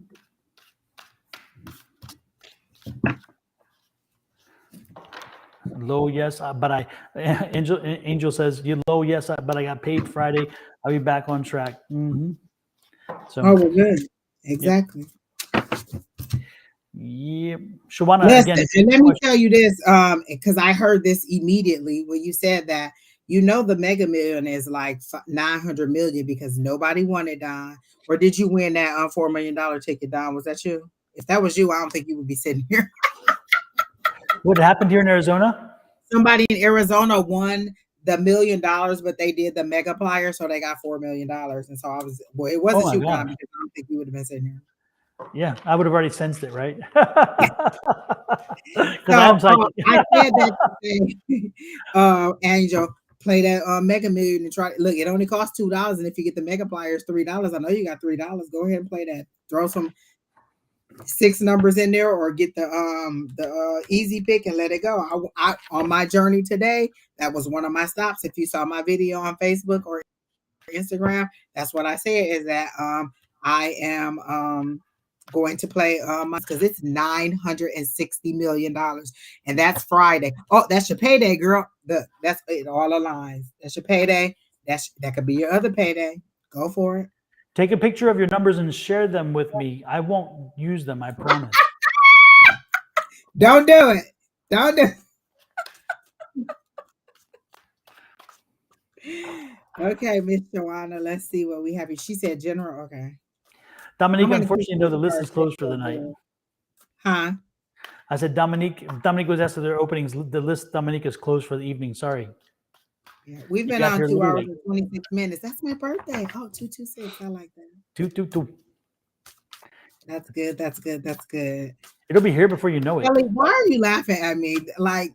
A: Low, yes, but Angel says, you low, yes, but I got paid Friday. I'll be back on track. Mm-hmm. So,
B: well, good. Exactly.
A: Yeah. Shawana,
B: Listen,
A: again.
B: and let me tell you this, because I heard this immediately when you said that. You know, the Mega Million is like 900 million because nobody won it, Don. Or did you win that $4 million ticket, Don? Was that you? If that was you, I don't think you would be sitting here.
A: What happened here in Arizona?
B: Somebody in Arizona won the $1 million, but they did the mega plier, so they got $4 million. And so I was, well, it wasn't you, Don, because I don't think you would have been sitting here.
A: Yeah, I would have already sensed it, right? Because
B: So,
A: I'm psychic.
B: I said that today, Angel, play that Mega Million and try. Look, it only costs $2, and if you get the Mega Pliers, $3. I know you got $3. Go ahead and play that. Throw some 6 numbers in there, or get the easy pick and let it go. I on my journey today, that was one of my stops. If you saw my video on Facebook or Instagram, that's what I said, is that I am going to play because it's $960 million, and that's Friday. Oh, that's your payday, girl. That's it. All aligns. That's your payday. That could be your other payday. Go for it.
A: Take a picture of your numbers and share them with me. I won't use them, I promise.
B: Don't do it. Don't do it. Okay, Miss Joanna, let's see what we have here. She said general. Okay.
A: Dominique, unfortunately, no, the list is closed for the night.
B: Huh?
A: I said Dominique was asked if their openings. The list, Dominique, is closed for the evening. Sorry.
B: Yeah, we've been on 2 hours and 26 minutes. That's my birthday. Oh, 226. I like that.
A: 222.
B: That's good. That's good. That's good.
A: It'll be here before you know it.
B: Kelly, why are you laughing at me? Like,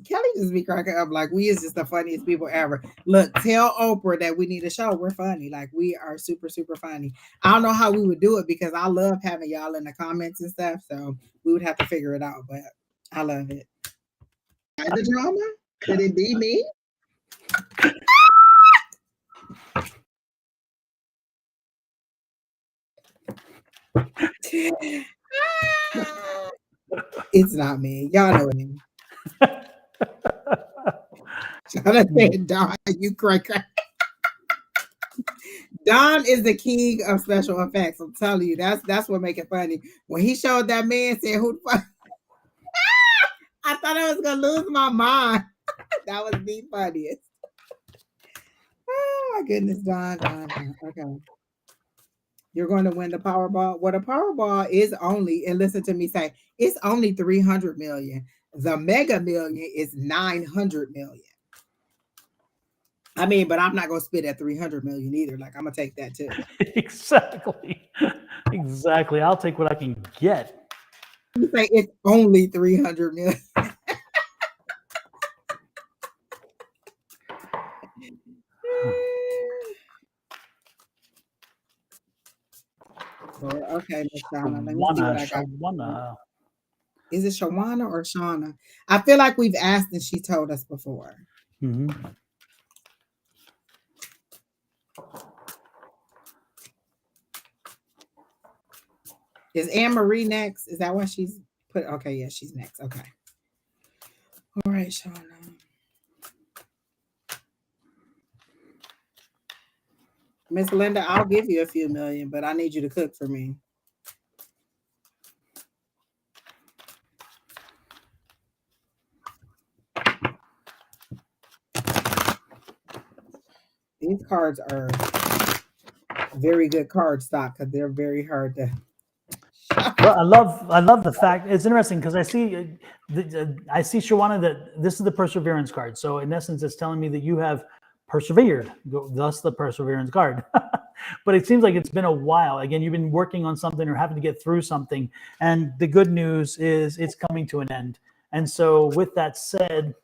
B: Kelly just be cracking up. Like, we is just the funniest people ever. Look, tell Oprah that we need a show. We're funny. Like, we are super, super funny. I don't know how we would do it because I love having y'all in the comments and stuff. So we would have to figure it out. But I love it. The drama? Could it be me? It's not me. Y'all know me. Jonathan, Don, you crack. Don is the king of special effects. I'm telling you, that's what make it funny. When he showed that man saying, "Who the fuck?" I thought I was gonna lose my mind. That was the funniest. Oh my goodness, Don. Okay. You're going to win the Powerball. Well, the Powerball is only, and listen to me say, it's only 300 million. The Mega Million is 900 million. I mean, but I'm not going to spit at 300 million either. Like, I'm going to take that too.
A: Exactly. Exactly. I'll take what I can get.
B: You say it's only 300 million. before. Okay, Miss Shauna. Let me see what I got.
A: Shawana.
B: Is it Shawana or Shauna? I feel like we've asked and she told us before.
A: Mm-hmm.
B: Is Anne Marie next? Is that what she's put? Okay, yeah, she's next. Okay. All right, Shauna. Miss Linda, I'll give you a few million, but I need you to cook for me. These cards are very good card stock because they're very hard to.
A: Well, I love the fact it's interesting because I see Shawana that this is the perseverance card. So in essence, it's telling me that you have persevered, thus the perseverance card. But it seems like it's been a while. Again, you've been working on something or having to get through something, and the good news is it's coming to an end. And so, with that said,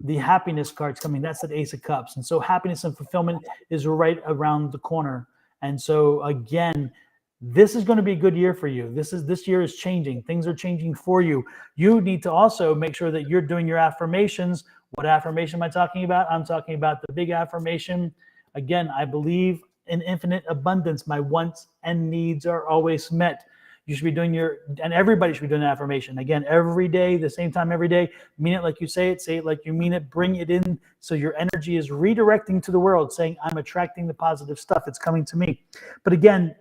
A: the happiness card's coming. That's the Ace of Cups, and so happiness and fulfillment is right around the corner. And so, again, this is going to be a good year for you. This year is changing. Things are changing for you. You need to also make sure that you're doing your affirmations. What affirmation am I talking about? I'm talking about the big affirmation. Again, I believe in infinite abundance. My wants and needs are always met. You should be doing and everybody should be doing an affirmation. Again, every day, the same time every day. Mean it like you say it like you mean it. Bring it in so your energy is redirecting to the world, saying, I'm attracting the positive stuff. It's coming to me. But again,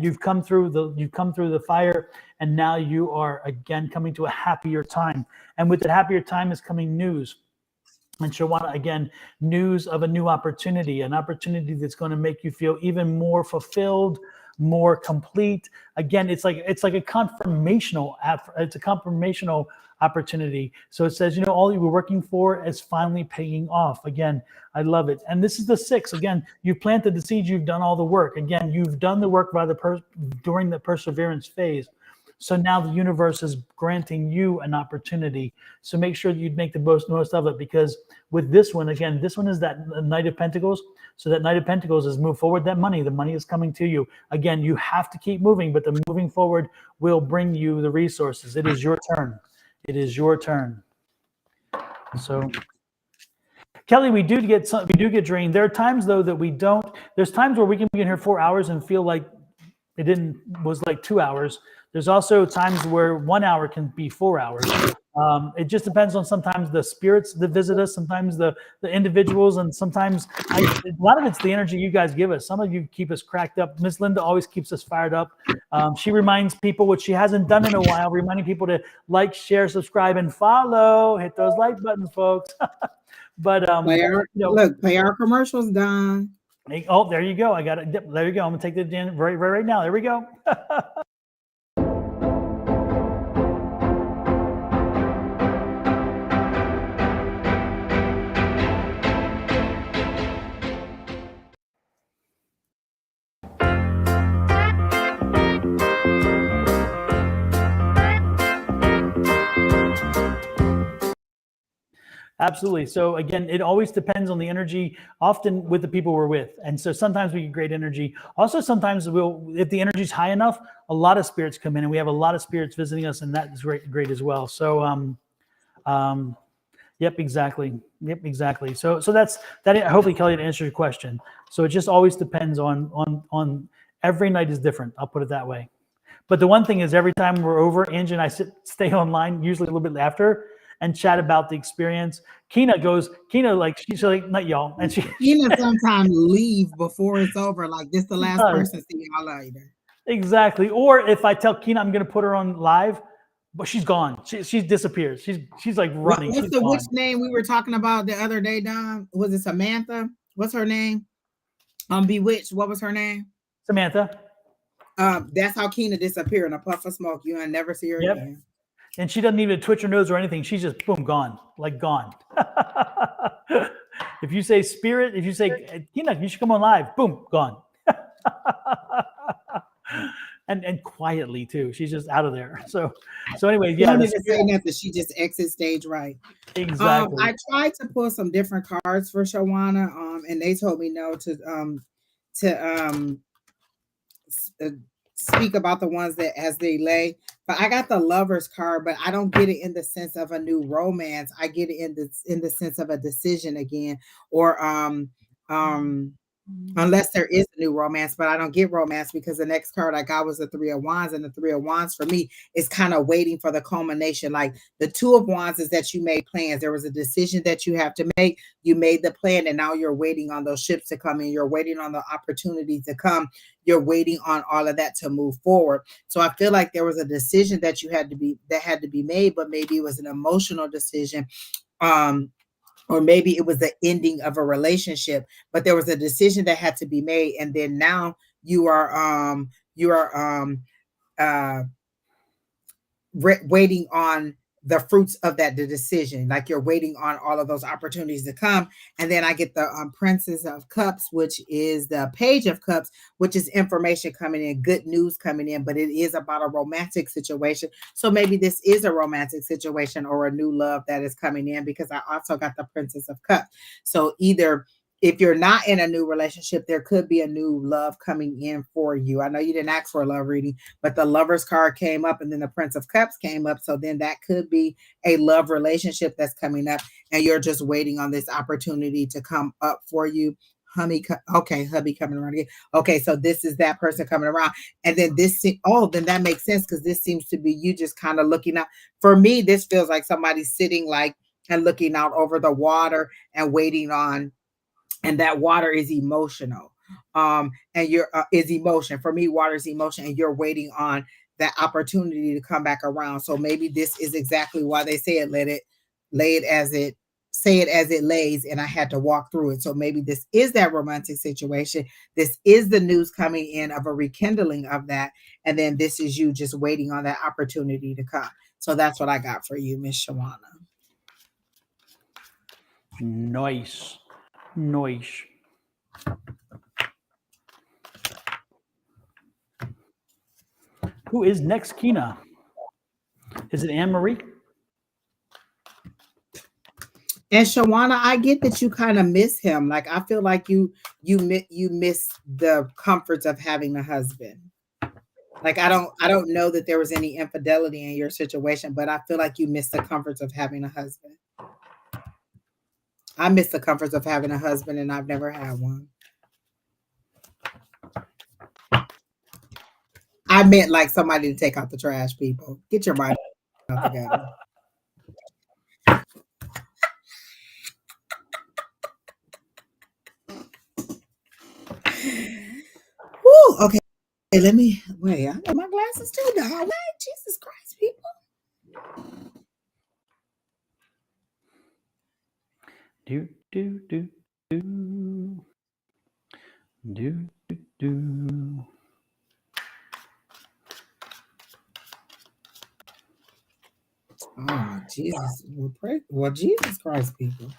A: you've come through the fire, and now you are again coming to a happier time. And with the happier time is coming news. And Shawana, again, news of a new opportunity, an opportunity that's going to make you feel even more fulfilled, more complete. Again, it's like a confirmational opportunity. So it says, all you were working for is finally paying off. Again, I love it. And this is the 6. Again, you planted the seeds, you've done all the work. Again, you've done the work during the perseverance phase. So now the universe is granting you an opportunity. So make sure that you make the most of it, because with this one, again, this one is that Knight of Pentacles. So that Knight of Pentacles is move forward the money is coming to you. Again, you have to keep moving, but the moving forward will bring you the resources. It is your turn. It is your turn. So Kelly, we do get drained. There are times though that we don't. There's times where we can be in here 4 hours and feel like was like 2 hours. There's also times where 1 hour can be 4 hours. It just depends on sometimes the spirits that visit us, sometimes the individuals, and sometimes a lot of it's the energy you guys give us. Some of you keep us cracked up. Miss Linda always keeps us fired up. She reminds people, which she hasn't done in a while, reminding people to like, share, subscribe, and follow. Hit those like buttons, folks. But
B: pay our commercials, Don.
A: Oh, there you go. I got it. There you go. I'm gonna take that in right now. There we go. Absolutely. So again, it always depends on the energy, often with the people we're with. And so sometimes we get great energy. Also, sometimes if the energy is high enough, a lot of spirits come in, and we have a lot of spirits visiting us, and that is great as well. So, yep, exactly. So that's that. Hopefully, Kelly, to answer your question. So it just always depends on every night is different. I'll put it that way. But the one thing is, every time we're over, Angie and I stay online, usually a little bit after, and chat about the experience. Kina, she's like, not y'all. And
B: Kina sometimes leave before it's over. Like, this the last person, see y'all later.
A: Exactly. Or if I tell Kina I'm going to put her on live, but she's gone. She disappears. She's like running.
B: Which name we were talking about the other day, Don? Was it Samantha? What's her name? Bewitched. What was her name?
A: Samantha.
B: That's how Kina disappeared in a puff of smoke. You ain't never see her again.
A: And she doesn't even twitch her nose or anything. She's just boom, gone. If you say spirit, if you say Kina, you should come on live, boom, gone. and quietly too. She's just out of there. So anyway, yeah.
B: Don't even say nothing. She just exits stage right.
A: Exactly.
B: I tried to pull some different cards for Shawana, and they told me no to speak about the ones that as they lay. But I got the Lovers card, but I don't get it in the sense of a new romance. I get it in the sense of a decision again, or unless there is a new romance, but I don't get romance because the next card I got was the Three of Wands, and the Three of Wands for me is kind of waiting for the culmination. Like the Two of Wands is that you made plans. There was a decision that you have to make. You made the plan, and now you're waiting on those ships to come in. You're waiting on the opportunity to come. You're waiting on all of that to move forward. So I feel like there was a decision that had to be made, but maybe it was an emotional decision. Or maybe it was the ending of a relationship, but there was a decision that had to be made, and then now you are waiting on the fruits of the decision. Like you're waiting on all of those opportunities to come. And then I get the Princess of Cups, which is the Page of Cups, which is information coming in, good news coming in, but it is about a romantic situation. So maybe this is a romantic situation or a new love that is coming in, because I also got the Princess of Cups. So either if you're not in a new relationship, there could be a new love coming in for you. I know you didn't ask for a love reading, but the Lovers card came up and then the Prince of Cups came up. So then that could be a love relationship that's coming up, and you're just waiting on this opportunity to come up for you. Okay, hubby coming around again. Okay, so this is that person coming around. And then then that makes sense, because this seems to be you just kind of looking out. For me, this feels like somebody's sitting like and looking out over the water and waiting on, and that water is emotional. And you're is emotion. For me, water is emotion, and you're waiting on that opportunity to come back around. So maybe this is exactly why they say it, say it as it lays, and I had to walk through it. So maybe this is that romantic situation. This is the news coming in of a rekindling of that. And then this is you just waiting on that opportunity to come. So that's what I got for you, Miss Shawana.
A: Nice. Who is next, Kina? Is it Anne-Marie?
B: And Shawana, I get that you kind of miss him. Like I feel like you miss the comforts of having a husband. Like I don't know that there was any infidelity in your situation, but I feel like you miss the comforts of having a husband. I miss the comforts of having a husband, and I've never had one. I meant like somebody to take out the trash, people. Get your mind together. Woo, okay. Hey, let me wait. I got my glasses too, dog. Wait, Jesus Christ, people.
A: Do do do do do do do.
B: Oh Jesus! Well, Jesus Christ, people.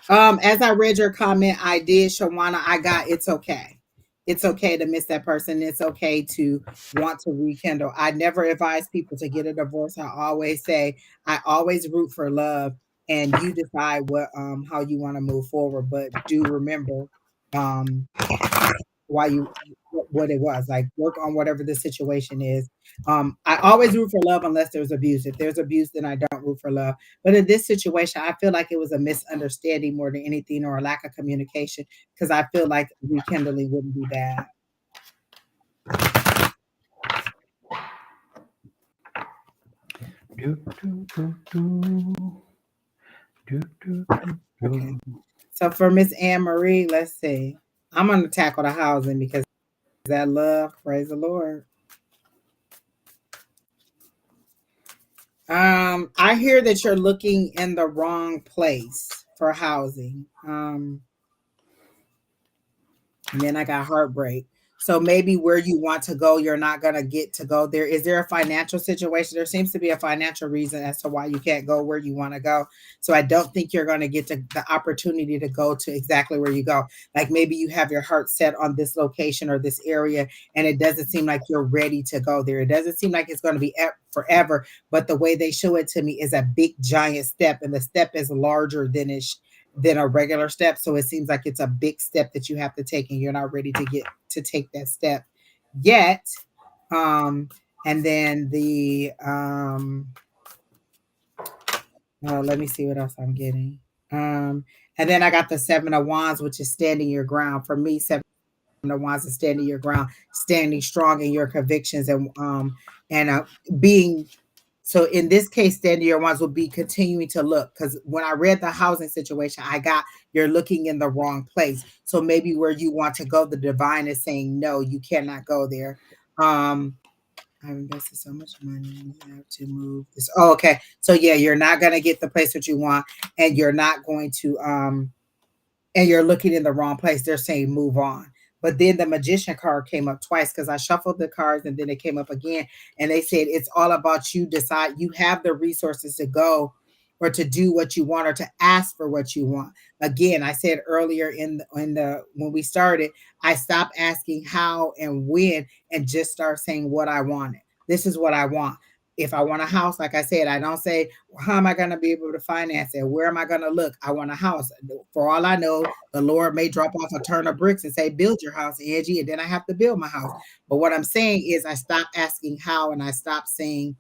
B: As I read your comment, I did, Shawana. I got it's okay. It's okay to miss that person. It's okay to want to rekindle. I never advise people to get a divorce. I always say I always root for love, and you decide what how you want to move forward. But do remember why you what it was. Like work on whatever the situation is. I always root for love unless there's abuse. If there's abuse, then I don't root for love. But in this situation, I feel like it was a misunderstanding more than anything, or a lack of communication, because I feel like rekindling wouldn't be bad. Okay. So for Miss Anne-Marie, let's see. I'm going to tackle the housing because that love, praise the Lord. I hear that you're looking in the wrong place for housing. And then I got heartbreak. So maybe where you want to go, you're not going to get to go there. Is there a financial situation? There seems to be a financial reason as to why you can't go where you want to go. So I don't think you're going to get to the opportunity to go to exactly where you go. Like maybe you have your heart set on this location or this area, and it doesn't seem like you're ready to go there. It doesn't seem like it's going to be forever, but the way they show it to me is a big giant step, and the step is larger than than a regular step. So it seems like it's a big step that you have to take, and you're not ready to get to take that step yet. And then the let me see what else I'm getting. And then I got the 7 of Wands, which is standing your ground. For me, 7 of Wands is standing your ground, standing strong in your convictions, and being. So in this case, standing your wands will be continuing to look, because when I read the housing situation, I got you're looking in the wrong place. So maybe where you want to go, the divine is saying, no, you cannot go there. I've invested so much money. You have to move this. Oh, okay. So yeah, you're not going to get the place that you want, and you're not going to, and you're looking in the wrong place. They're saying move on. But then the magician card came up twice, because I shuffled the cards and then it came up again. And they said, it's all about you decide. You have the resources to go or to do what you want, or to ask for what you want. Again, I said earlier when we started, I stopped asking how and when, and just start saying what I wanted. This is what I want. If I want a house, like I said, I don't say, well, how am I going to be able to finance it? Where am I going to look? I want a house. For all I know, the Lord may drop off a ton of bricks and say, build your house, Angie, and then I have to build my house. But what I'm saying is I stopped asking how, and I stopped saying,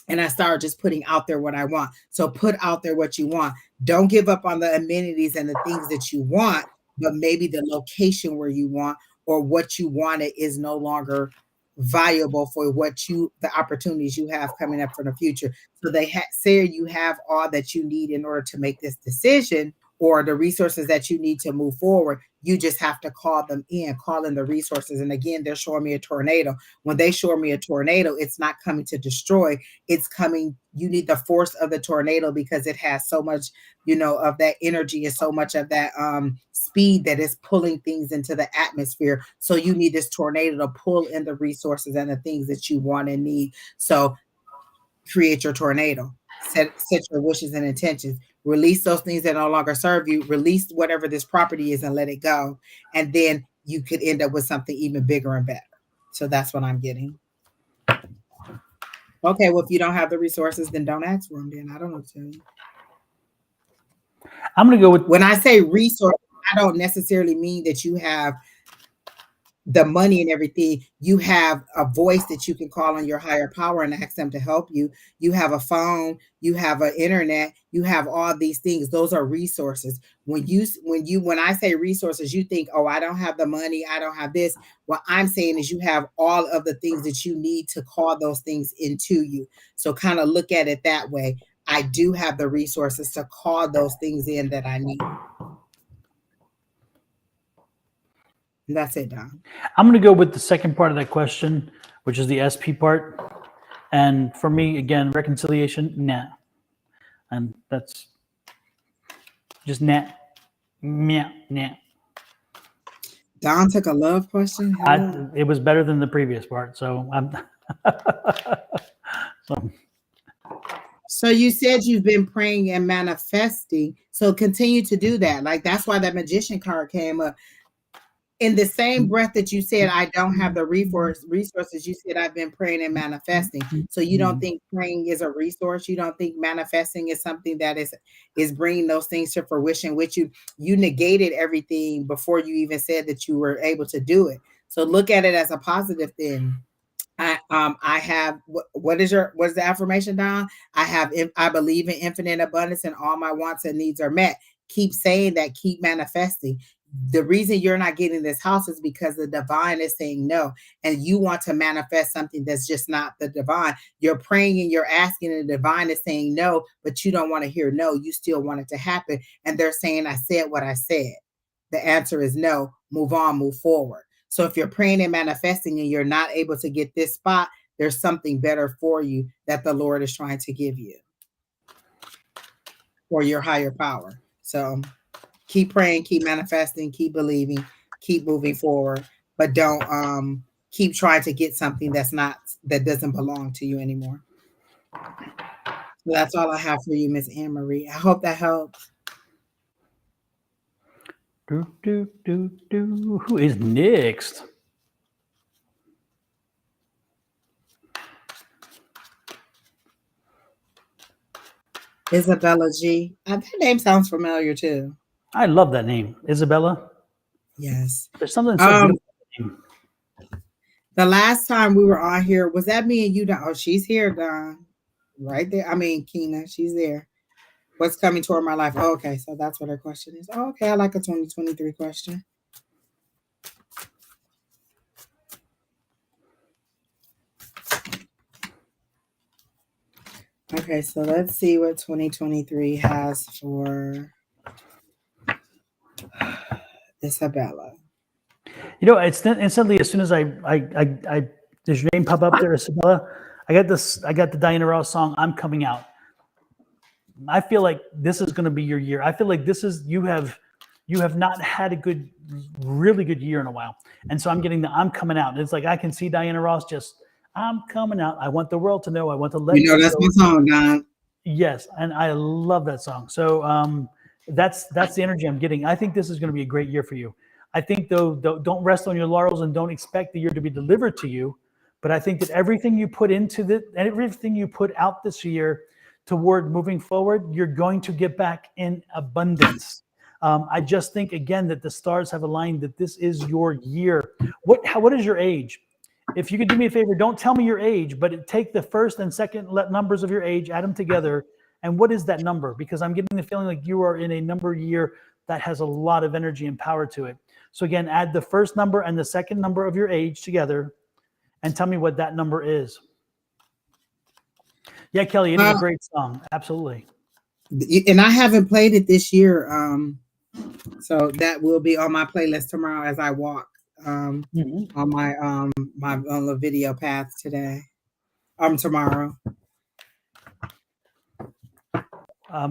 B: and I started just putting out there what I want. So put out there what you want. Don't give up on the amenities and the things that you want, but maybe the location where you want, or what you wanted, is no longer viable for the opportunities you have coming up for the future. So they say you have all that you need in order to make this decision, or the resources that you need to move forward. You just have to call in the resources. And again, they're showing me a tornado. When they show me a tornado, it's not coming to destroy. It's coming. You need the force of the tornado, because it has so much, of that energy, and so much of that speed that is pulling things into the atmosphere. So you need this tornado to pull in the resources and the things that you want and need. So create your tornado. Set your wishes and intentions. Release those things that no longer serve you. Release whatever this property is and let it go. And then you could end up with something even bigger and better. So that's what I'm getting. Okay, well, if you don't have the resources, then don't ask for them. Then I don't know what to tell you.
A: I'm going to go with,
B: when I say resource, I don't necessarily mean that you have the money and everything. You have a voice that you can call on your higher power and ask them to help you. You have a phone, you have an internet, you have all these things. Those are resources. When I say resources, you think, oh, I don't have the money, I don't have this. What I'm saying is you have all of the things that you need to call those things into you. So kind of look at it that way. I do have the resources to call those things in that I need. And that's it, Don.
A: I'm going to go with the second part of that question, which is the SP part. And for me, again, reconciliation, nah. And that's just nah. Nah.
B: Don took a love question.
A: It was better than the previous part. So I'm.
B: So you said you've been praying and manifesting. So continue to do that. Like, that's why that magician card came up. In the same breath that you said, I don't have the resources, you said, I've been praying and manifesting. So you don't think praying is a resource? You don't think manifesting is something that is bringing those things to fruition, which you negated everything before you even said that you were able to do it. So look at it as a positive thing. I have, what is the affirmation, Don? I believe in infinite abundance, and all my wants and needs are met. Keep saying that, keep manifesting. The reason you're not getting this house is because the divine is saying no, and you want to manifest something that's just not the divine. You're praying and you're asking, and the divine is saying no, but you don't want to hear no. You still want it to happen. And they're saying, I said what I said. The answer is no. Move on, move forward. So if you're praying and manifesting and you're not able to get this spot, there's something better for you that the Lord is trying to give you, or your higher power. So keep praying, keep manifesting, keep believing, keep moving forward, but don't keep trying to get something that doesn't belong to you anymore. So that's all I have for you, Miss Anne Marie. I hope that helps.
A: Who is next?
B: Isabella G. That name sounds familiar too.
A: I love that name, Isabella.
B: Yes.
A: There's something so beautiful about that name.
B: The last time we were on here, was that me and you, Don? Oh, she's here, Don. Right there. I mean, Keena, she's there. What's coming toward my life? Oh, okay, so that's what her question is. Oh, okay, I like a 2023 question. Okay, so let's see what 2023 has for Isabella.
A: You know, it's instantly as soon as I does your name pop up there, Isabella? I got the Diana Ross song, I'm Coming Out. I feel like this is going to be your year. I feel like this is you have not had a really good year in a while, and so I'm getting the I'm coming out. It's like I can see Diana Ross just I'm coming out. I want the world to know. I want to let
B: that's my song, Don.
A: Yes, and I love that song. So that's the energy I'm getting. I think this is going to be a great year for you. I think though, don't rest on your laurels and don't expect the year to be delivered to you. But I think that everything you put everything you put out this year toward moving forward, you're going to get back in abundance. I just think again that the stars have aligned that this is your year. What is your age? If you could do me a favor, don't tell me your age, but take the first and second numbers of your age, add them together. And what is that number? Because I'm getting the feeling like you are in a number year that has a lot of energy and power to it. So again, add the first number and the second number of your age together and tell me what that number is. Yeah, Kelly, it is a great song. Absolutely.
B: And I haven't played it this year. So that will be on my playlist tomorrow as I walk on my my little video path today. Tomorrow.
A: I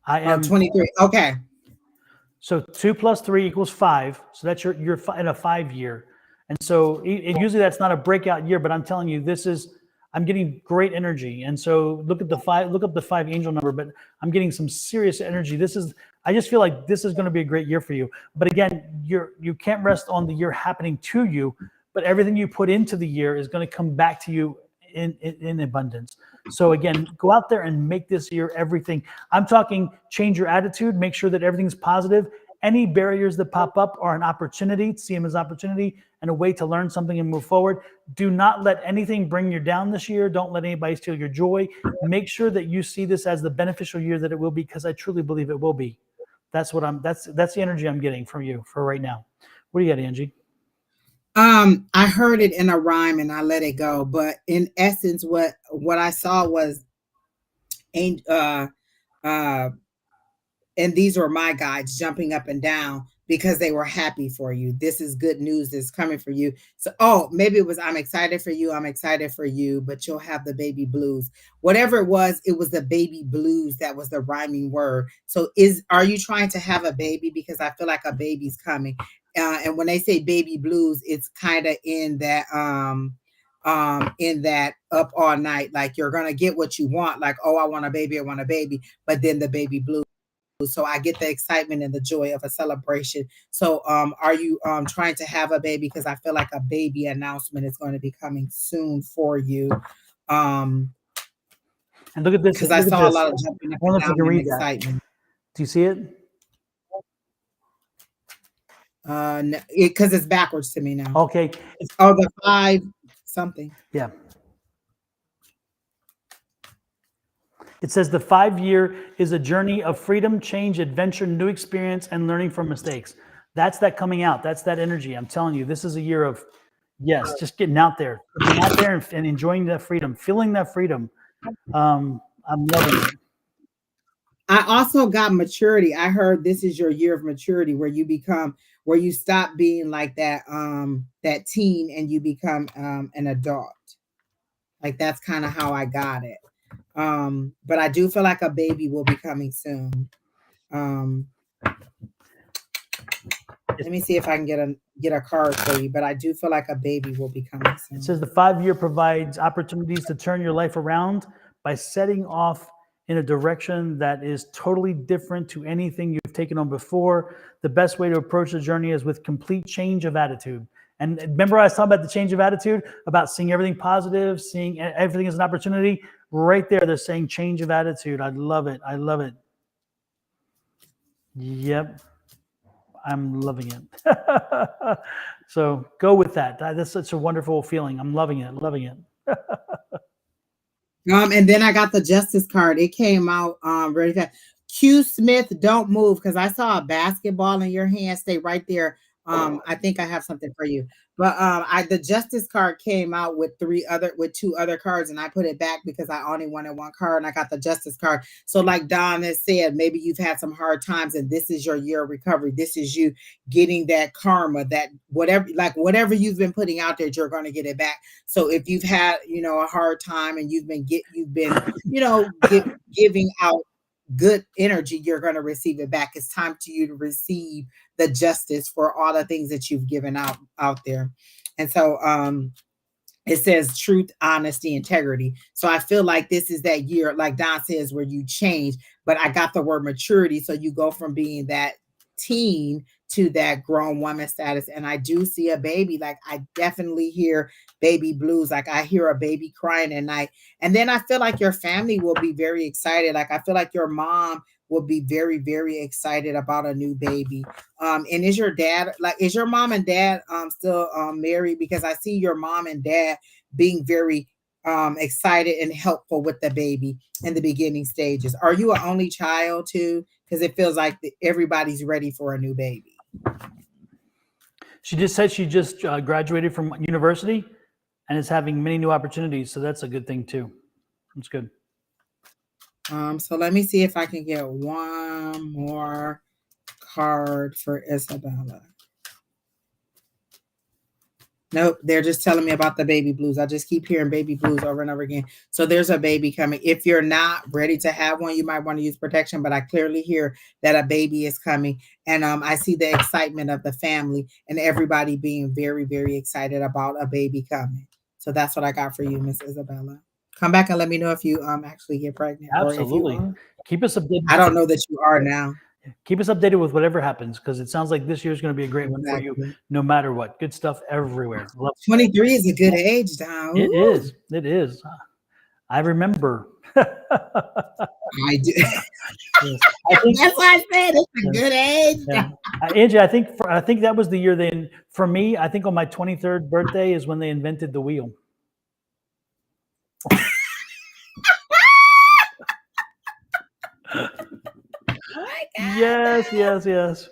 A: am
B: 23. Okay.
A: So 2 + 3 = 5. So that's you're in a 5 year. And so usually that's not a breakout year, but I'm telling you, I'm getting great energy. And so look up the 5 angel number, but I'm getting some serious energy. I just feel like this is going to be a great year for you. But again, you can't rest on the year happening to you, but everything you put into the year is going to come back to you in abundance. So again, go out there and make this year everything. I'm talking change your attitude, make sure that everything's positive. Any barriers that pop up are an opportunity, see them as opportunity and a way to learn something and move forward. Do not let anything bring you down this year. Don't let anybody steal your joy. Make sure that you see this as the beneficial year that it will be, because I truly believe it will be. That's the energy I'm getting from you for right now. What do you got, Angie?
B: I heard it in a rhyme and I let it go, but in essence, what I saw was, and these were my guides jumping up and down because they were happy for you. This is good news that's coming for you. So, maybe it was, I'm excited for you, but you'll have the baby blues. Whatever it was the baby blues. That was the rhyming word. So are you trying to have a baby? Because I feel like a baby's coming. And when they say baby blues, it's kind of in that up all night, like you're going to get what you want. Like, I want a baby. But then the baby blues. So I get the excitement and the joy of a celebration. So are you trying to have a baby? Because I feel like a baby announcement is going to be coming soon for you.
A: And look at this.
B: Because I saw a lot of jumping up and down and excitement.
A: Do you see it?
B: Because it's backwards to me now.
A: Okay.
B: The 5 something.
A: Yeah. It says the 5 year is a journey of freedom, change, adventure, new experience, and learning from mistakes. That's that coming out. That's that energy. I'm telling you, this is a year of, just getting out there and enjoying that freedom, feeling that freedom. I'm loving it.
B: I also got maturity. I heard this is your year of maturity, where you stop being like that teen and you become an adult. Like that's kind of how I got it. But I do feel like a baby will be coming soon. Let me see if I can get a card for you, but I do feel like a baby will be coming soon.
A: It says the 5 year provides opportunities to turn your life around by setting off in a direction that is totally different to anything you've taken on before. The best way to approach the journey is with complete change of attitude. And remember, I was talking about the change of attitude, about seeing everything positive, seeing everything as an opportunity. right there. They're saying change of attitude. I love it. I love it. Yep. I'm loving it. So go with that. That's such a wonderful feeling. I'm loving it. Loving it.
B: And then I got the justice card. It came out really fast. Q Smith, don't move, because I saw a basketball in your hand. Stay right there. I think I have something for you. But the justice card came out with two other cards, and I put it back because I only wanted one card, and I got the justice card. So like Don has said, maybe you've had some hard times, and this is your year of recovery. This is you getting that karma, that whatever you've been putting out there, you're going to get it back. So if you've had, a hard time and you've been giving out good energy, you're going to receive it back. It's time to you to receive the justice for all the things that you've given out there. And so it says truth, honesty, integrity. So I feel like this is that year, like Don says, where you change, but I got the word maturity. So you go from being that teen to that grown woman status. And I do see a baby. Like I definitely hear baby blues. Like I hear a baby crying at night. And then I feel like your family will be very excited. Like I feel like your mom will be very, very excited about a new baby. And is your mom and dad still married? Because I see your mom and dad being very excited and helpful with the baby in the beginning stages. Are you an only child too? Because it feels like everybody's ready for a new baby.
A: She just said she just graduated from university and is having many new opportunities. So that's a good thing too. That's good.
B: So let me see if I can get one more card for Isabella. Nope, they're just telling me about the baby blues. I just keep hearing baby blues over and over again. So there's a baby coming. If you're not ready to have one, you might want to use protection, but I clearly hear that a baby is coming. And I see the excitement of the family and everybody being very, very excited about a baby coming. So that's what I got for you, Miss Isabella. Come back and let me know if you actually get pregnant.
A: Absolutely.
B: Or if you
A: keep us updated.
B: I don't know that you are now.
A: Keep us updated with whatever happens, because it sounds like this year is going to be a great one for you, no matter what. Good stuff everywhere.
B: 23 is a good age, Don.
A: It is. It is. I remember.
B: I do. That's why I said it's a good age.
A: Yeah. Angie, I think that was the year then. For me, I think on my 23rd birthday is when they invented the wheel.
B: Oh my God.
A: Yes.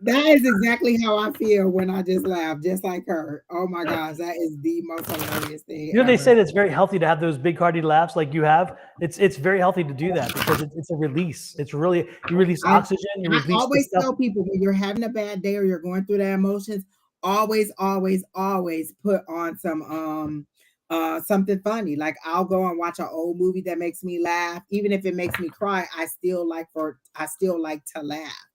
B: That is exactly how I feel when I just laugh, just like her. Oh my gosh, that is the most hilarious thing.
A: They say that it's very healthy to have those big hearty laughs like you have. It's very healthy to do that because it's a release. It's really, you release oxygen. You release.
B: I always tell people when you're having a bad day or you're going through the emotions, always put on some something funny. Like I'll go and watch an old movie that makes me laugh, even if it makes me cry. I still like to laugh.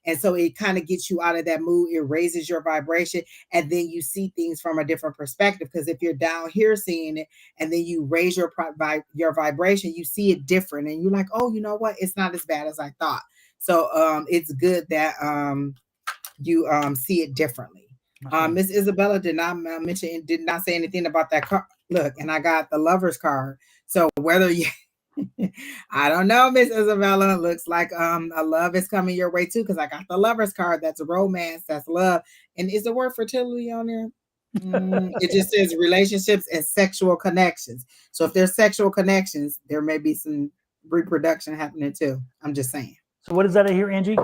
B: And so it kind of gets you out of that mood. It raises your vibration. And then you see things from a different perspective. Because if you're down here seeing it and then you raise your vibration, you see it different. And you're like, oh, you know what? It's not as bad as I thought. So it's good that you see it differently. Miss Isabella did not say anything about that card. Look, and I got the lover's card. So whether you... I don't know, Miss Isabella. Looks like a love is coming your way too, because I got the lover's card. That's romance, that's love. And is the word fertility on there? It just says relationships and sexual connections. So if there's sexual connections, there may be some reproduction happening too. I'm just saying.
A: So what is that I hear, Angie?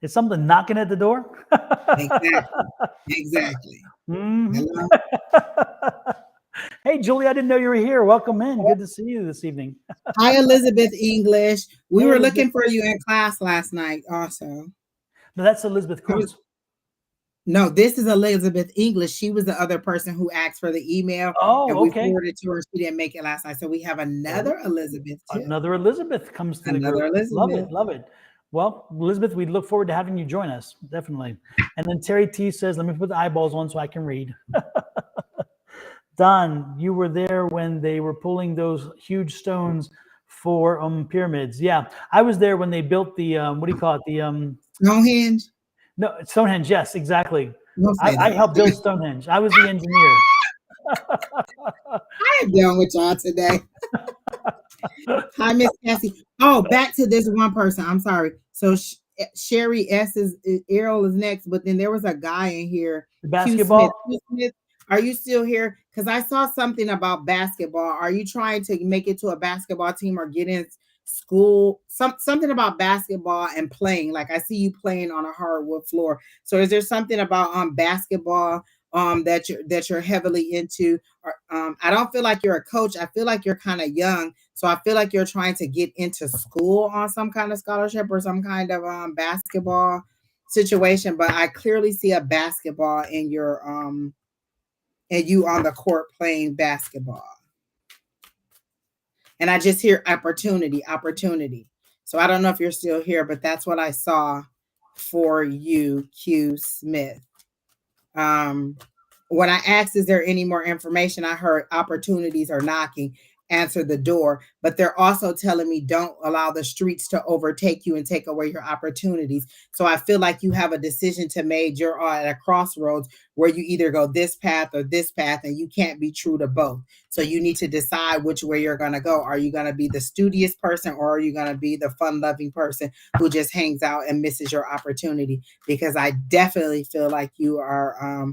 A: Is something knocking at the door?
B: Exactly.
A: Mm-hmm. Hey, Julie, I didn't know you were here. Welcome in. Good to see you this evening.
B: Hi, Elizabeth English. We were looking for you in class last night also.
A: No, that's Elizabeth Cruz.
B: No, this is Elizabeth English. She was the other person who asked for the email.
A: Oh,
B: and we
A: okay.
B: forwarded to her. She didn't make it last night. So we have another Elizabeth too.
A: Another Elizabeth comes to the group.
B: Elizabeth.
A: Love it. Well, Elizabeth, we look forward to having you join us. Definitely. And then Terry T says, let me put the eyeballs on so I can read. Don, you were there when they were pulling those huge stones for pyramids. Yeah, I was there when they built the what do you call it? The
B: Stonehenge.
A: No, Stonehenge. Yes, exactly.
B: Don't say
A: I
B: that.
A: helped build Stonehenge. I was the engineer.
B: I am done with y'all today. Hi, Miss Cassie. Oh, back to this one person. I'm sorry. So Sherry S is Errol is next, but then there was a guy in here.
A: The
B: Q
A: basketball.
B: Smith. Q Smith, are you still here? Because I saw something about basketball. Are you trying to make it to a basketball team or get in school? Something about basketball and playing. Like I see you playing on a hardwood floor. So is there something about basketball that you're heavily into? Or, I don't feel like you're a coach. I feel like you're kind of young. So I feel like you're trying to get into school on some kind of scholarship or some kind of basketball situation. But I clearly see a basketball in your and you on the court playing basketball. And I just hear opportunity. So I don't know if you're still here, but that's what I saw for you, Q Smith. When I asked, is there any more information? I heard opportunities are knocking, answer the door, but they're also telling me don't allow the streets to overtake you and take away your opportunities. So I feel like you have a decision to make. You're at a crossroads where you either go this path or this path, and you can't be true to both. So you need to decide which way you're going to go. Are you going to be the studious person, or are you going to be the fun-loving person who just hangs out and misses your opportunity? Because I definitely feel like you are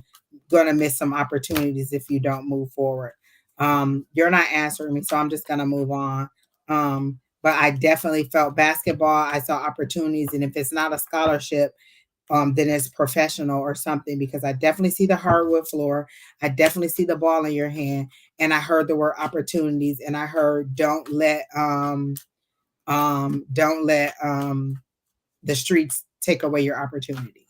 B: going to miss some opportunities if you don't move forward. You're not answering me, so I'm just going to move on. But I definitely felt basketball. I saw opportunities, and if it's not a scholarship, then it's professional or something, because I definitely see the hardwood floor. I definitely see the ball in your hand, and I heard the word opportunities, and I heard don't let the streets take away your opportunities.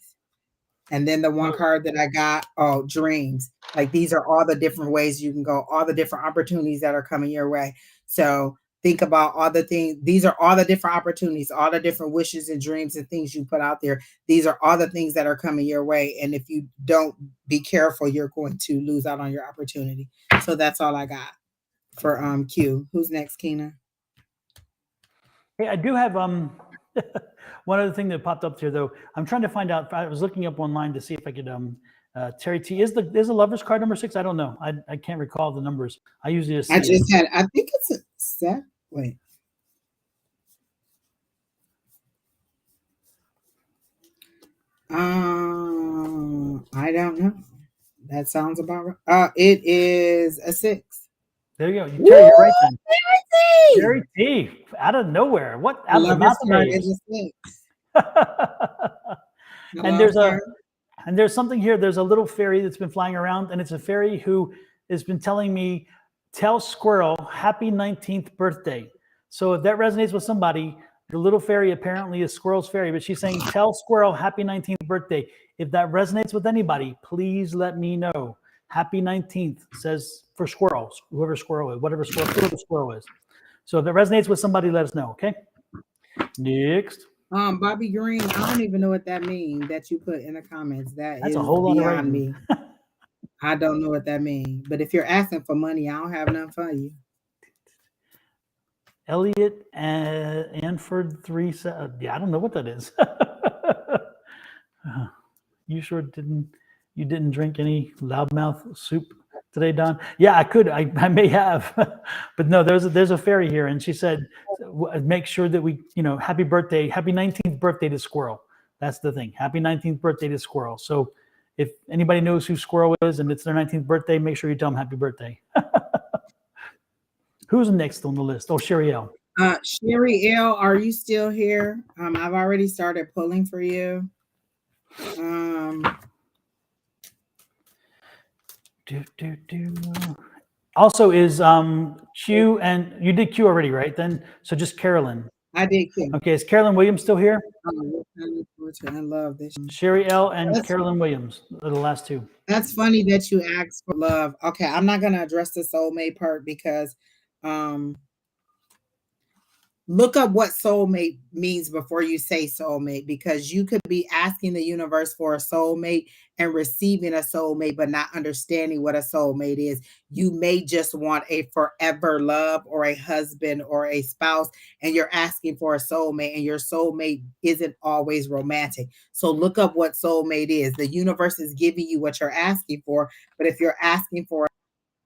B: And then the one card that I got, dreams. Like these are all the different ways you can go, all the different opportunities that are coming your way. So think about all the things. These are all the different opportunities, all the different wishes and dreams and things you put out there. These are all the things that are coming your way. And if you don't be careful, you're going to lose out on your opportunity. So that's all I got for Q. Who's next, Keena?
A: Hey, I do have one other thing that popped up here though. I'm trying to find out. I was looking up online to see if I could Terry T is the lover's card number 6. I don't know. I can't recall the numbers. I usually just
B: I think it's a set. Wait. I don't know. That sounds about right. It is a 6.
A: There you go. Terry, you're right then. Terry T, out of nowhere. What? Out of the mouth is a 6. And there's something here. There's a little fairy that's been flying around, and it's a fairy who has been telling me, tell squirrel happy 19th birthday. So if that resonates with somebody, the little fairy apparently is squirrel's fairy, but she's saying, tell squirrel happy 19th birthday. If that resonates with anybody, please let me know. Happy 19th says for squirrels, whoever squirrel is, whatever squirrel is. So if it resonates with somebody, let us know. Okay. Next.
B: Bobby Green, I don't even know what that means that you put in the comments. That's
A: a whole lot
B: beyond me. I don't know what that means. But if you're asking for money, I don't have none for you.
A: Elliot Anford 3. Yeah, I don't know what that is. You sure didn't. You didn't drink any loudmouth soup today, Don? Yeah, I could. I may have, but no. There's a fairy here, and she said, make sure that we, happy birthday, happy 19th birthday to Squirrel. That's the thing. Happy 19th birthday to Squirrel. So if anybody knows who Squirrel is and it's their 19th birthday, make sure you tell them happy birthday. Who's next on the list? Oh, Sherry L.
B: Sherry L, are you still here? I've already started pulling for you.
A: Also is Q, and you did Q already, right? Then so just Carolyn.
B: I did Q.
A: Okay, is Carolyn Williams still here?
B: I love this.
A: Sherry L and Carolyn Williams are the last two.
B: That's funny that you asked for love. Okay, I'm not gonna address the soulmate part because look up what soulmate means before you say soulmate, because you could be asking the universe for a soulmate and receiving a soulmate, but not understanding what a soulmate is. You may just want a forever love or a husband or a spouse, and you're asking for a soulmate, and your soulmate isn't always romantic. So look up what soulmate is. The universe is giving you what you're asking for, but if you're asking for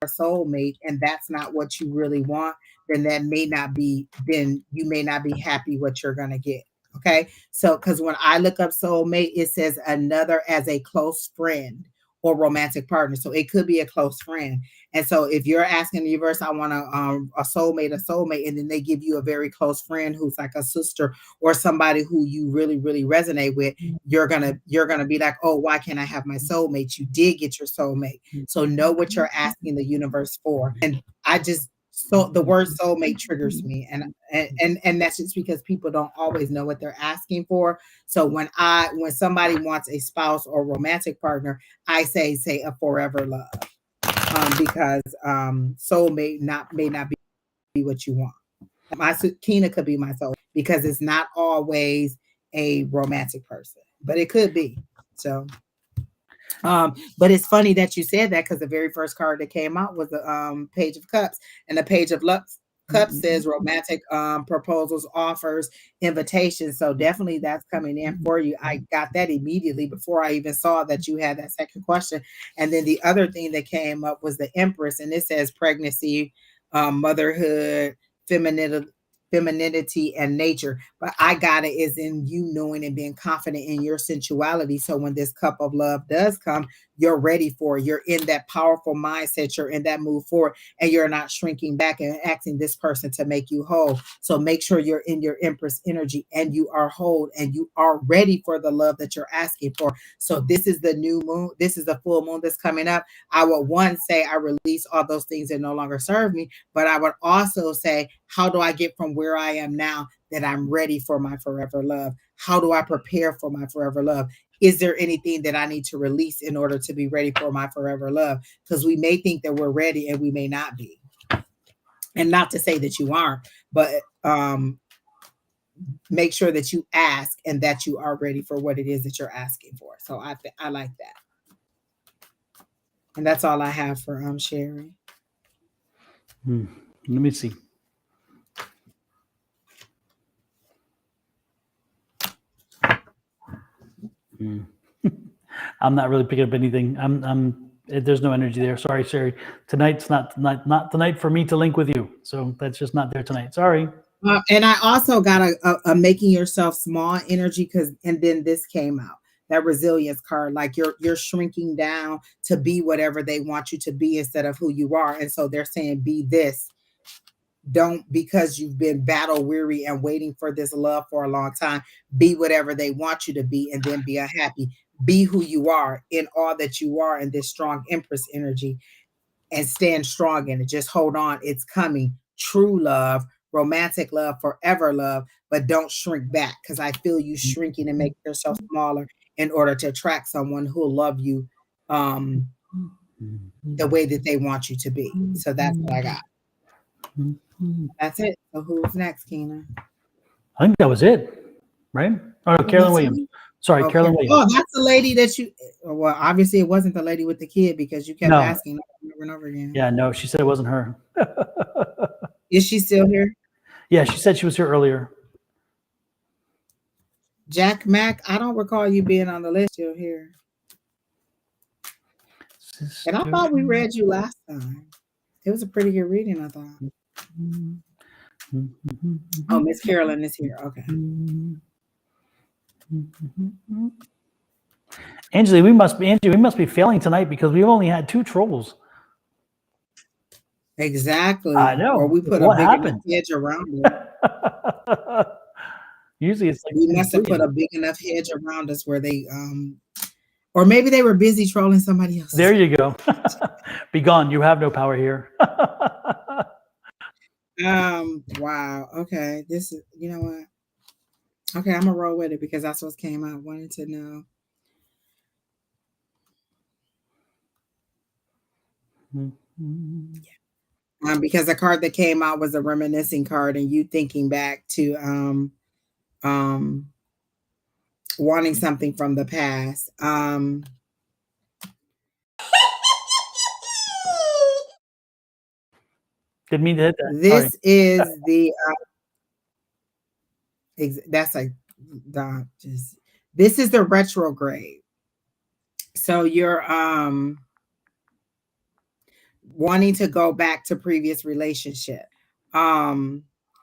B: soulmate and that's not what you really want, then then you may not be happy what you're going to get. Okay, so because when I look up soulmate, it says another as a close friend or romantic partner, so it could be a close friend. And so if you're asking the universe, I want a soulmate, and then they give you a very close friend who's like a sister or somebody who you really really resonate with, you're gonna be like, oh, why can't I have my soulmate? You did get your soulmate. So know what you're asking the universe for. And so the word soulmate triggers me, and that's just because people don't always know what they're asking for. So when somebody wants a spouse or romantic partner, I say a forever love, because soulmate may not be what you want. My Kina could be my soul, because it's not always a romantic person, but it could be. So but it's funny that you said that, because the very first card that came out was the Page of Cups, and the Page of Cups says romantic proposals, offers, invitations. So definitely that's coming in for you. I got that immediately before I even saw that you had that second question. And then the other thing that came up was the Empress, and it says pregnancy, motherhood, femininity and nature. But I got it is in you knowing and being confident in your sensuality. So when this cup of love does come, you're ready for it. You're in that powerful mindset. You're in that move forward, and you're not shrinking back and asking this person to make you whole. So make sure you're in your Empress energy and you are whole and you are ready for the love that you're asking for. So this is the new moon. This is the full moon that's coming up. I would say I release all those things that no longer serve me, but I would also say, how do I get from where I am now that I'm ready for my forever love? How do I prepare for my forever love? Is there anything that I need to release in order to be ready for my forever love? Because we may think that we're ready and we may not be. And not to say that you aren't, but make sure that you ask and that you are ready for what it is that you're asking for. So I like that. And that's all I have for sharing.
A: Let me see. I'm not really picking up anything. There's no energy there. Sorry, Sherry. Tonight's not the night for me to link with you. So that's just not there tonight. Sorry.
B: And I also got a making yourself small energy, and then this came out, that resilience card, like you're shrinking down to be whatever they want you to be instead of who you are. And so they're saying be this. Don't, because you've been battle weary and waiting for this love for a long time, be whatever they want you to be, and then be happy. Be who you are in all that you are in this strong Empress energy, and stand strong in it. Just hold on. It's coming. True love, romantic love, forever love, but don't shrink back, because I feel you shrinking and making yourself smaller in order to attract someone who will love you the way that they want you to be. So that's what I got. That's it. So who's next, Kina?
A: I think that was it, right? Oh, no, Carolyn Williams. Sorry, okay. Carolyn Williams.
B: Oh, that's the lady that you. Well, obviously it wasn't the lady with the kid, because you kept asking over and over again.
A: Yeah, no, she said it wasn't her.
B: Is she still here?
A: Yeah, she said she was here earlier.
B: Jack Mack, I don't recall you being on the list. You're here. And I thought we read you last time. It was a pretty good reading, I thought. Oh, Miss Carolyn is here. Okay.
A: Angie, we must be failing tonight, because we've only had 2 trolls.
B: Exactly.
A: I know.
B: Or we put a big enough hedge around it.
A: Usually it's like
B: we must have put a big enough hedge around us where they or maybe they were busy trolling somebody else.
A: There you go. Be gone. You have no power here.
B: Wow. Okay. This is, you know what? Okay, I'm gonna roll with it, because that's what came out. Wanted to know. Yeah. Because the card that came out was a reminiscing card, and you thinking back to wanting something from the past.
A: Didn't mean to hit that. Sorry.
B: This is the that's like just this is the retrograde. So you're wanting to go back to previous relationship.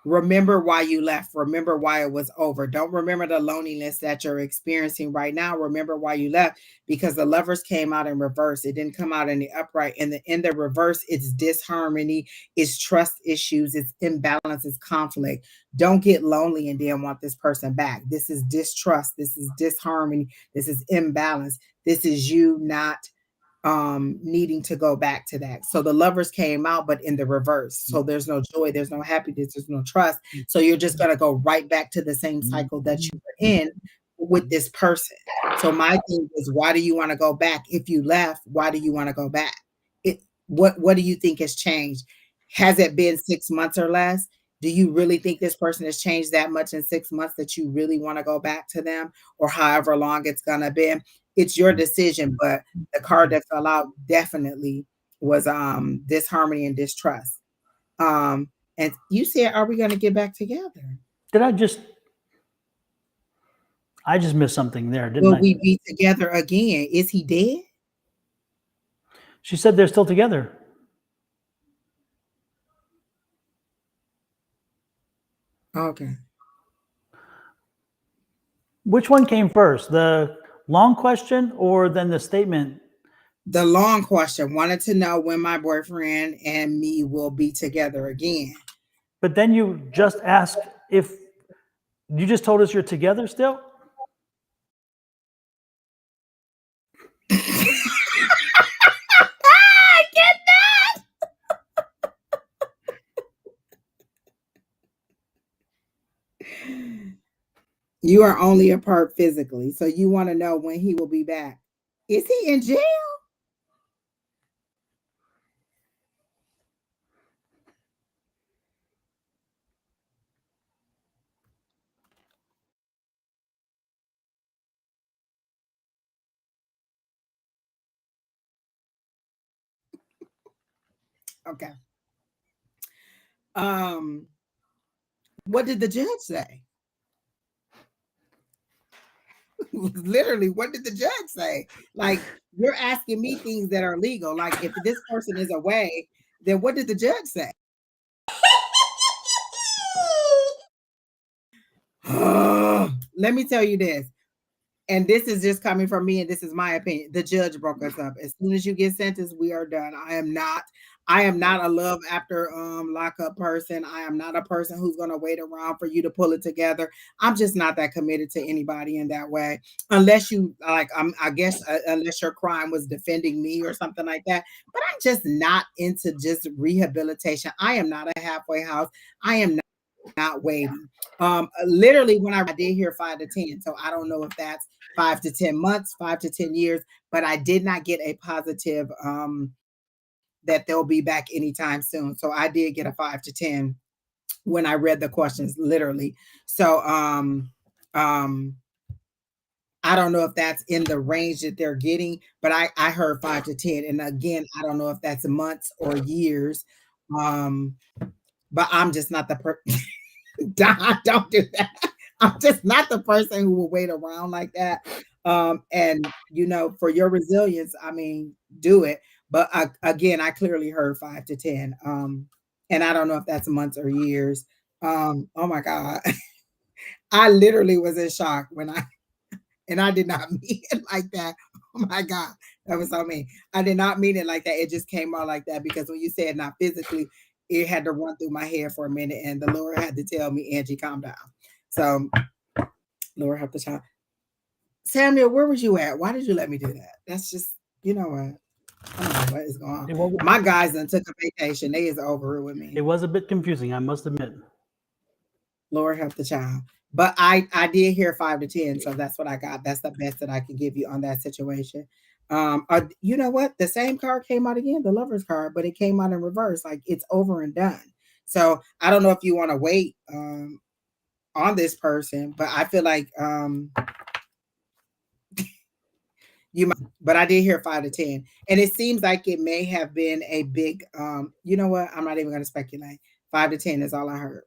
B: Remember why you left. Remember why it was over. Don't remember the loneliness that you're experiencing right now. Remember why you left, because the Lovers came out in reverse. It didn't come out in the upright. In the reverse, it's disharmony, it's trust issues, it's imbalance, it's conflict. Don't get lonely and then want this person back. This is distrust. This is disharmony. This is imbalance. This is you not needing to go back to that. So the Lovers came out, but in the reverse. So there's no joy, there's no happiness, there's no trust. So you're just going to go right back to the same cycle that you were in with this person. So my thing is, why do you want to go back? If you left, why do you want to go back? What do you think has changed? Has it been 6 months or less? Do you really think this person has changed that much in 6 months that you really want to go back to them, or however long it's going to be? It's your decision, but the card that fell out definitely was disharmony and distrust. And you said, are we going to get back together?
A: I just missed something there, didn't I?
B: Will we be together again? Is he dead?
A: She said they're still together.
B: Okay.
A: Which one came first, the long question or then the statement?
B: The long question. Wanted to know when my boyfriend and me will be together again.
A: But then you just asked if you just told us you're together still.
B: I get that. You are only apart physically, so you want to know when he will be back. Is he in jail? Okay. What did the judge say? Literally, what did the judge say? Like, you're asking me things that are legal. Like, if this person is away, then what did the judge say? Let me tell you this. And this is just coming from me, and this is my opinion. The judge broke us up. As soon as you get sentenced, we are done. I am not a love after lockup person. I am not a person who's going to wait around for you to pull it together. I'm just not that committed to anybody in that way, unless you like. I guess unless your crime was defending me or something like that. But I'm just not into just rehabilitation. I am not a halfway house. I am not waiting. Literally, when I did hear 5 to 10, so I don't know if that's 5 to 10 months, 5 to 10 years, but I did not get a positive that they'll be back anytime soon. So I did get a 5 to 10 when I read the questions, literally. So I don't know if that's in the range that they're getting, but I heard 5 to 10. And again, I don't know if that's months or years. But I'm just not the person. Don't do that. I'm just not the person who will wait around like that. And for your resilience, I mean, do it. But again, I clearly heard 5 to 10. And I don't know if that's months or years. Oh my God. I literally was in shock and I did not mean it like that. Oh my God. That was so mean. I did not mean it like that. It just came out like that because when you said not physically, it had to run through my head for a minute, and the Lord had to tell me, Angie, calm down. So, Lord help the child. Samuel, where was you at? Why did you let me do that? That's just, you know what? I don't know what is going on. My guys done took a vacation. They is over it with me.
A: It was a bit confusing, I must admit.
B: Lord help the child. But I did hear 5 to 10, so that's what I got. That's the best that I can give you on that situation. You know what? The same card came out again, the Lover's card, but it came out in reverse, like it's over and done. So I don't know if you want to wait on this person, but I feel like you might. But I did hear 5 to 10, and it seems like it may have been a big. You know what? I'm not even going to speculate. 5 to 10 is all I heard.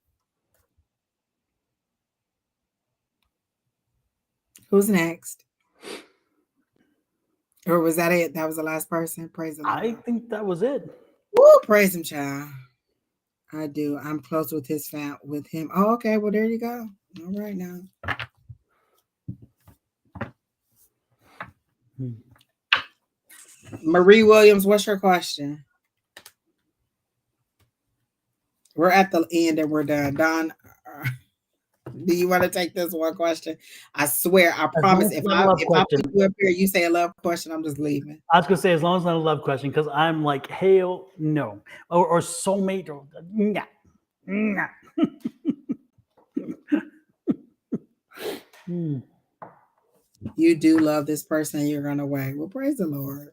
B: Who's next? Or was that it? That was the last person. Praise the Lord.
A: I think that was it.
B: Woo, praise him, child. I do. I'm close with with him. Oh, okay. Well, there you go. All right now. Marie Williams, what's your question? We're at the end and we're done. Don, do you want to take this one question? I swear, I promise. If I put you up here, you say a love question, I'm just leaving.
A: I was gonna say, as long as it's not a love question, because I'm like, hell no, or soulmate, or nah, nah.
B: You do love this person, you're gonna wait. Well, praise the Lord.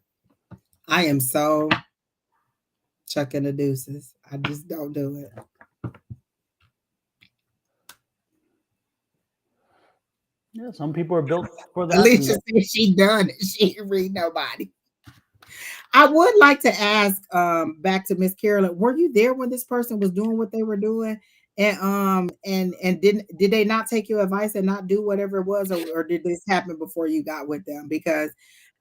B: I am so chucking the deuces. I just don't do it.
A: Yeah, some people are built for that.
B: Alicia said she done it. She didn't read nobody. I would like to ask back to Miss Carolyn, were you there when this person was doing what they were doing? And did they not take your advice and not do whatever it was, or did this happen before you got with them? Because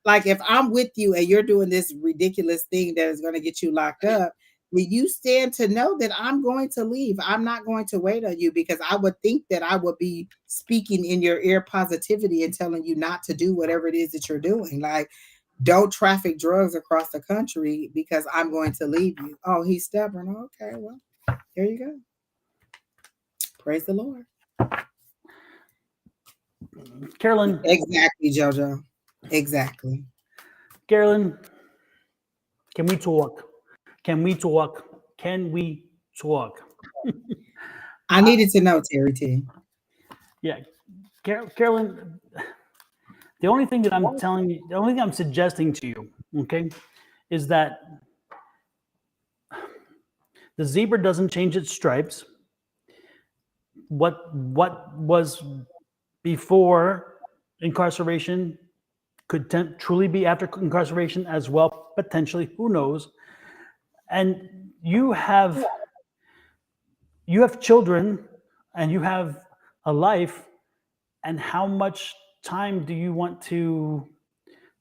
B: like if I'm with you and you're doing this ridiculous thing that is going to get you locked up, will you stand to know that I'm going to leave? I'm not going to wait on you, because I would think that I would be speaking in your ear positivity and telling you not to do whatever it is that you're doing. Like, don't traffic drugs across the country because I'm going to leave you. Oh, he's stubborn. Okay, well, there you go. Praise the Lord.
A: Carolyn.
B: Exactly, JoJo. Exactly.
A: Carolyn, can we talk? Can we talk? Can we talk?
B: I needed to know, Terry T.
A: Yeah. Carolyn, the only thing that I'm telling you, the only thing I'm suggesting to you, okay, is that the zebra doesn't change its stripes. What was before incarceration could truly be after incarceration as well, potentially. Who knows? And you have children, and you have a life, and how much time do you want to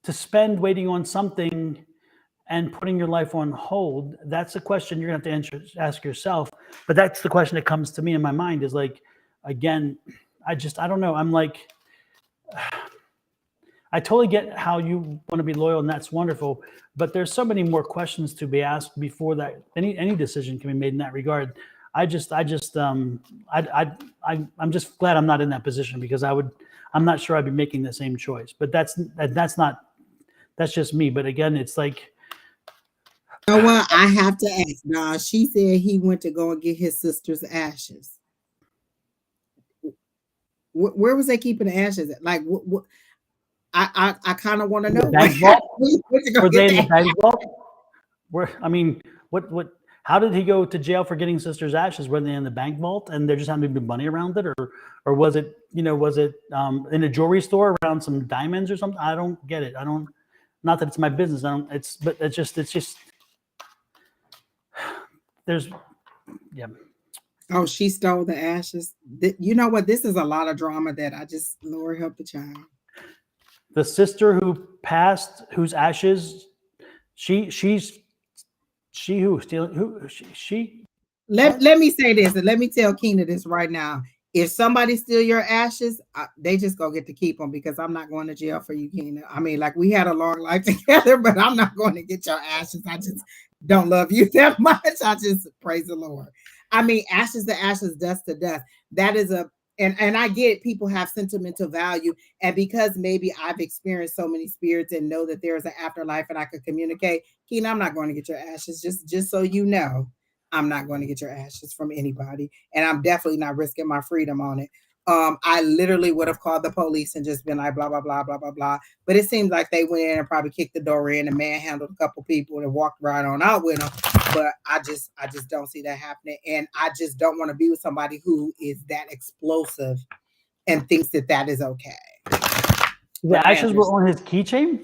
A: spend waiting on something and putting your life on hold? That's a question you're gonna have to ask yourself. But that's the question that comes to me in my mind, is like, again, I don't know. I'm like, I totally get how you want to be loyal, and that's wonderful. But there's so many more questions to be asked before that any decision can be made in that regard. I'm just glad I'm not in that position, because I'm not sure I'd be making the same choice. But that's just me. But again, it's like,
B: you know what? I have to ask. Nah, she said he went to go and get his sister's ashes. Where was they keeping the ashes at? Like, what? I kind of want to know.
A: Were they in the bank vault? Where, I mean, what? How did he go to jail for getting sister's ashes? Were they in the bank vault and there just happened to be money around it, or was it in a jewelry store around some diamonds or something? I don't get it. I don't. Not that it's my business. But it's just. There's, yeah.
B: Oh, she stole the ashes. You know what? This is a lot of drama that I just, Lord help the child.
A: The sister who passed, whose ashes, she.
B: Let me say this, and let me tell Keena this right now. If somebody steal your ashes, they just go get to keep them, because I'm not going to jail for you, Keena. I mean, like, we had a long life together, but I'm not going to get your ashes. I just don't love you that much. I just praise the Lord. I mean, ashes to ashes, dust to dust. That is and I get it, people have sentimental value. And because maybe I've experienced so many spirits and know that there's an afterlife and I could communicate, Keena, I'm not going to get your ashes. Just so you know, I'm not going to get your ashes from anybody. And I'm definitely not risking my freedom on it. I literally would have called the police and just been like, blah, blah, blah, blah, blah, blah. But it seems like they went in and probably kicked the door in and manhandled a couple people and walked right on out with them. But I just don't see that happening. And I just don't want to be with somebody who is that explosive and thinks that that is okay.
A: The ashes were on his keychain?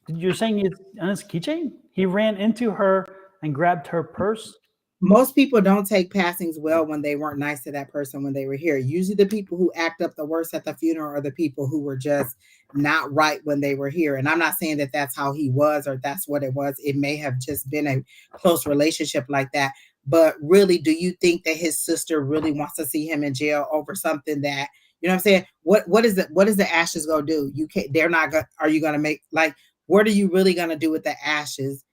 A: You're saying it's on his keychain? He ran into her and grabbed her purse?
B: Most people don't take passings well when they weren't nice to that person when they were here. Usually the people who act up the worst at the funeral are the people who were just not right when they were here. And I'm not saying that that's how he was or that's what it was. It may have just been a close relationship like that. But really, do you think that his sister really wants to see him in jail over something that, you know what I'm saying? What is the ashes gonna do? You can't, they're not gonna, are you gonna make, like, what are you really gonna do with the ashes?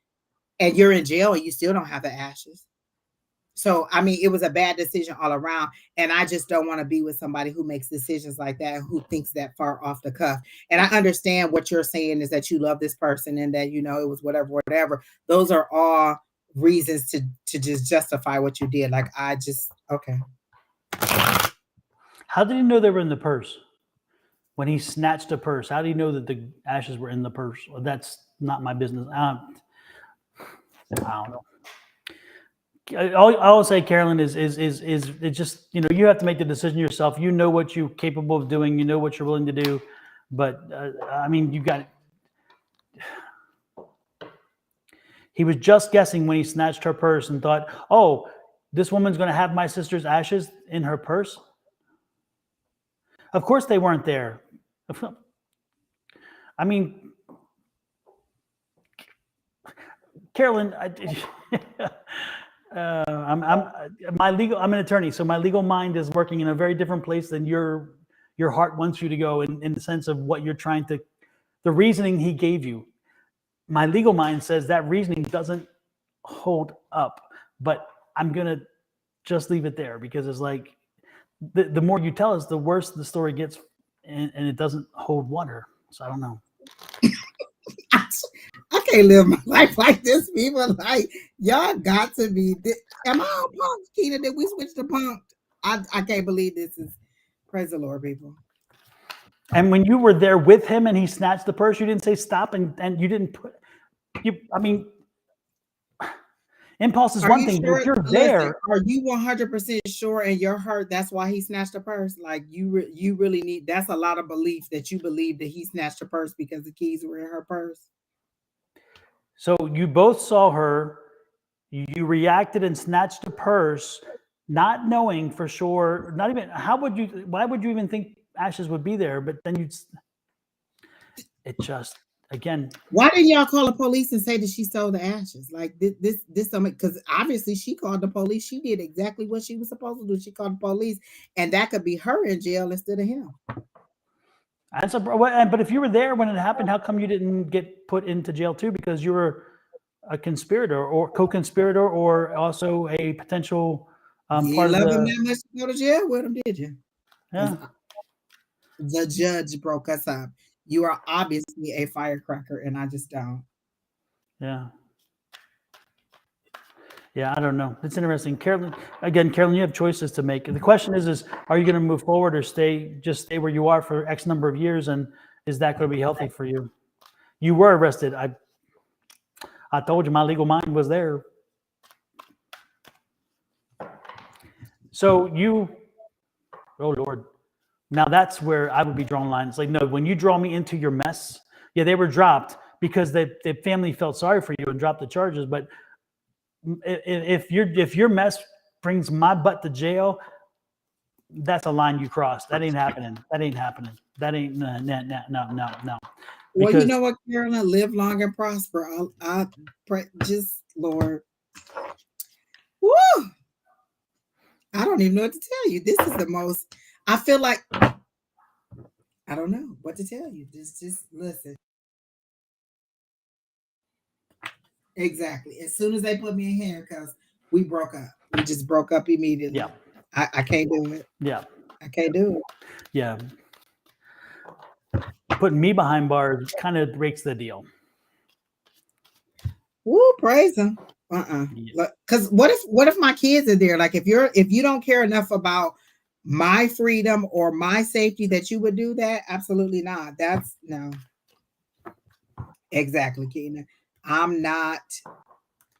B: And you're in jail and you still don't have the ashes. So, I mean, it was a bad decision all around. And I just don't want to be with somebody who makes decisions like that, who thinks that far off the cuff. And I understand what you're saying is that you love this person and that, you know, it was whatever. Those are all reasons to just justify what you did. Like, okay.
A: How did he know they were in the purse? When he snatched a purse, how do you know that the ashes were in the purse? Well, that's not my business. I don't know. All I will say, Carolyn, is it just, you know, you have to make the decision yourself. You know what you're capable of doing. You know what you're willing to do. But I mean, you got. He was just guessing when he snatched her purse and thought, "Oh, this woman's going to have my sister's ashes in her purse." Of course, they weren't there. I mean, Carolyn, I'm an attorney, so my legal mind is working in a very different place than your heart wants you to go in the sense of what you're trying to, the reasoning he gave you. My legal mind says that reasoning doesn't hold up, but I'm going to just leave it there because it's like, the more you tell us, the worse the story gets, and it doesn't hold water. So I don't know.
B: I can't live my life like this. People like, y'all got to be. Am I on punk, Keita? Did we switch to punk? I can't believe this is. Praise the Lord, people.
A: And when you were there with him and he snatched the purse, you didn't say stop, and you didn't put you. I mean, impulse is one thing, but if you're there,
B: are you 100% sure in your heart that's why he snatched a purse? Like you really need. That's a lot of belief that you believe that he snatched a purse because the keys were in her purse.
A: So you both saw her. You reacted and snatched a purse, not knowing for sure. Not even. Why would you even think ashes would be there? But then it just. Again,
B: why didn't y'all call the police and say that she stole the ashes? Like this, because obviously she called the police. She did exactly what she was supposed to do. She called the police, and that could be her in jail instead of him.
A: But if you were there when it happened, how come you didn't get put into jail too? Because you were a conspirator or co-conspirator, or also a potential
B: part of the. Him that much to go to jail with him, did you?
A: Yeah.
B: The judge broke us up. You are obviously a firecracker, and I just don't.
A: Yeah. Yeah, I don't know. It's interesting. Carolyn, you have choices to make. The question is are you going to move forward or stay where you are for X number of years? And is that going to be healthy for you? You were arrested. I told you my legal mind was there. So oh Lord. Now that's where I would be drawing lines. Like, no, when you draw me into your mess, yeah, they were dropped because the family felt sorry for you and dropped the charges. But if your mess brings my butt to jail, that's a line you crossed. That ain't happening. That ain't no.
B: Well, you know what, Carolyn, live long and prosper. I pray, just Lord. Woo! I don't even know what to tell you. This is the most. I feel like I don't know what to tell you. Just listen. Exactly. As soon as they put me in handcuffs, we broke up. We just broke up immediately.
A: Yeah.
B: I can't do it.
A: Yeah.
B: I can't do it.
A: Yeah. Putting me behind bars kind of breaks the deal.
B: Woo, praise him. Because what if my kids are there? Like if you don't care enough about my freedom or my safety that you would do that. Absolutely not. That's no. Exactly, Keena. I'm not.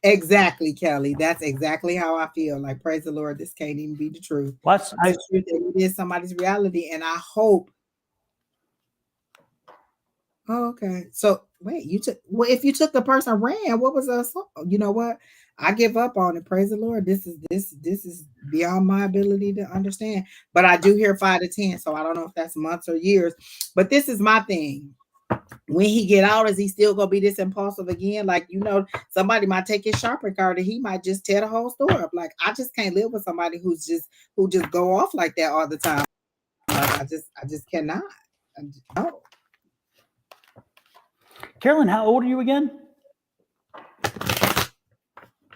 B: Exactly, Kelly. That's exactly how I feel. Like, praise the Lord, this can't even be the truth.
A: What's
B: It's the truth that it is somebody's reality, and I hope. Oh, okay. So wait, you took well. If you took the person ran, what was the assault? You know what? I give up on it. Praise the Lord. This is beyond my ability to understand. But I do hear 5 to 10, so I don't know if that's months or years. But this is my thing. When he get out, is he still gonna be this impulsive again? Like, somebody might take his shopping cart and he might just tear the whole store up. Like, I just can't live with somebody who just go off like that all the time. Like, I just cannot. No.
A: Carolyn, how old are you again?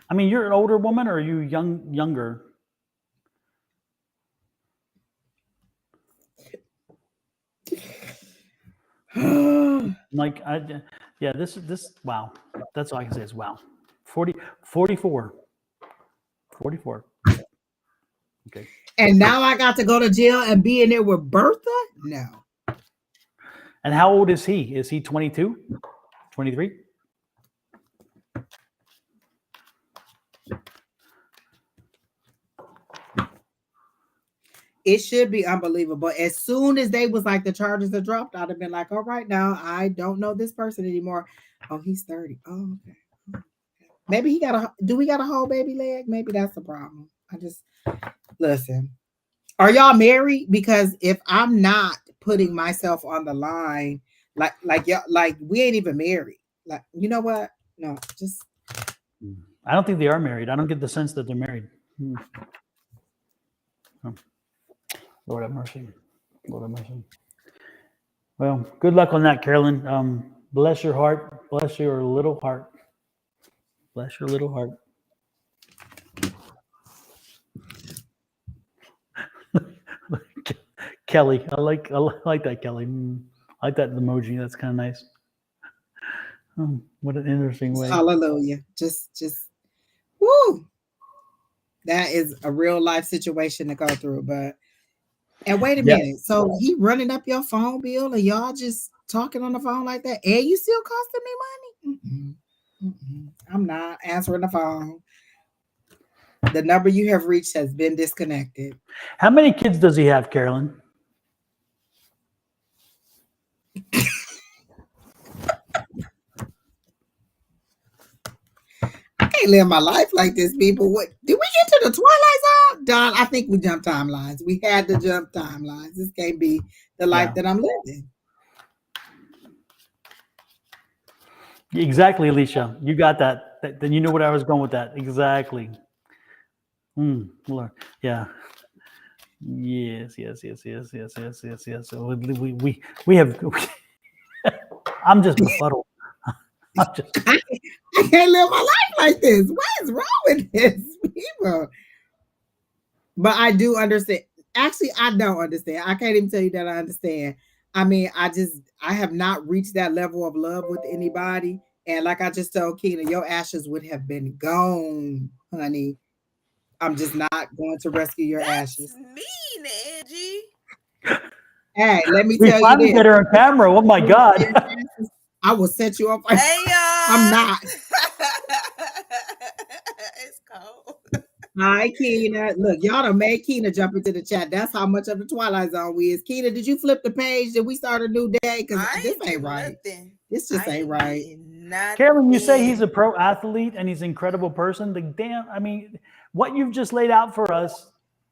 A: I mean, you're an older woman, or are you younger? Like, yeah, this, wow. That's all I can say is wow. 44. Okay.
B: And now I got to go to jail and be in there with Bertha? No.
A: And how old is he? Is he 22? 23?
B: It should be unbelievable. As soon as they was like, the charges are dropped, I'd have been like, all right, now I don't know this person anymore. Oh, he's 30. Oh, okay. Maybe do we got a whole baby leg? Maybe that's the problem. Listen. Are y'all married? Because if I'm not putting myself on the line, like y'all, like we ain't even married. Like, you know what? No, just.
A: I don't think they are married. I don't get the sense that they're married. Oh. Lord have mercy. Lord have mercy. Well, good luck on that, Carolyn. Bless your heart. Bless your little heart. Bless your little heart. Kelly, I like that, Kelly. I like that emoji. That's kind of nice. Oh, what an interesting way.
B: Hallelujah. Just, woo. That is a real life situation to go through. And wait a minute. So he running up your phone bill and y'all just talking on the phone like that? And you still costing me money? I'm not answering the phone. The number you have reached has been disconnected.
A: How many kids does he have, Carolyn?
B: I can't live my life like this, people. What did we get to the Twilight Zone? Don, I think we jumped timelines. We had to jump timelines. This can't be the life that I'm living.
A: Exactly, Alicia. You got that. Then you know what I was going with that. Exactly. Lord. Yeah. Yes. So we have. I'm just befuddled.
B: I can't live my life like this. What is wrong with this, people? But I do understand. Actually, I don't understand. I can't even tell you that I understand. I mean, I have not reached that level of love with anybody. And like I just told Keena, your ashes would have been gone, honey. I'm just not going to rescue your ashes.
D: Mean, Angie.
B: Hey, let me
A: we
B: tell you
A: finally
B: this.
A: get her on camera. Oh my God.
B: I will set you up.
D: Hey, y'all.
B: I'm not.
D: It's cold.
B: Hi, Keena. Look, y'all done made Keena jump into the chat. That's how much of the Twilight Zone we is. Keena, did you flip the page? Did we start a new day? Because this ain't right.
D: Nothing.
B: This just ain't right.
A: Carolyn, you say he's a pro athlete and he's an incredible person. I mean, what you've just laid out for us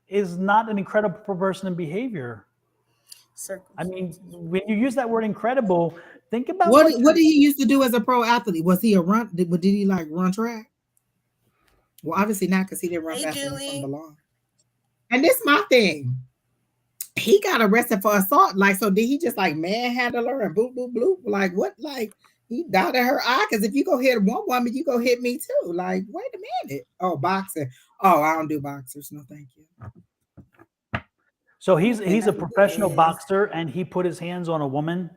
A: is not an incredible person in behavior. I mean, when you use that word incredible, think about
B: what did he used to do as a pro athlete? Was he a run? Did he like run track? Well, obviously not, because he didn't run fast enough from the law. And this is my thing. He got arrested for assault. Like, so did he just like manhandle her and boop, boop, bloop? Like, what? Like, he dotted her eye? Because if you go hit one woman, you go hit me too. Like, wait a minute. Oh, boxing. Oh, I don't do boxers. No, thank you.
A: So he's a professional boxer, and he put his hands on a woman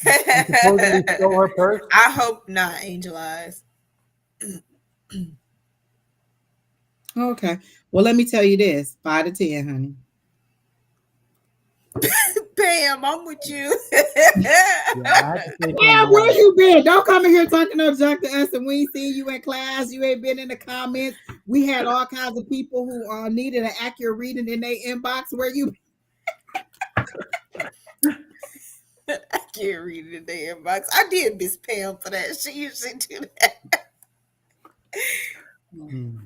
A: and supposedly stole her purse.
D: I hope not, Angel Eyes.
B: Okay. Well, let me tell you this: 5 to 10, honey.
D: Pam, I'm with you.
A: Yeah, I had to say Pam
B: Yeah,
A: a
B: where
A: lot.
B: you been? Don't come in here talking no junk to us, and we ain't seen you in class. You ain't been in the comments. We had all kinds of people who needed an accurate reading in their inbox. Where you?
D: I can't read it in the inbox. I did miss Pam for that. She usually do that.
A: Hmm.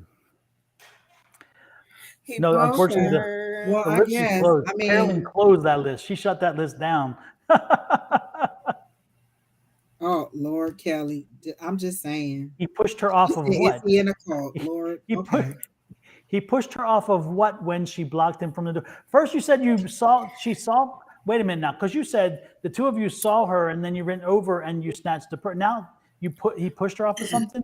D: He
A: No,
D: pushed
A: unfortunately,
B: Okay.
D: her.
B: Well,
A: the
B: I
A: list is
B: guess.
A: closed.
B: I
A: Carolyn
B: mean,
A: closed that list. She shut that list down.
B: oh Lord, Kelly, I'm just saying.
A: He pushed her
B: She
A: off
B: said,
A: of
B: "Is
A: what?
B: he in a cult, Lord?"
A: He put
B: Okay.
A: he pushed her off of what when she blocked him from the door. First, you said she saw. Wait a minute now, because you said the two of you saw her and then you went over and you snatched the per. Now he pushed her off of something.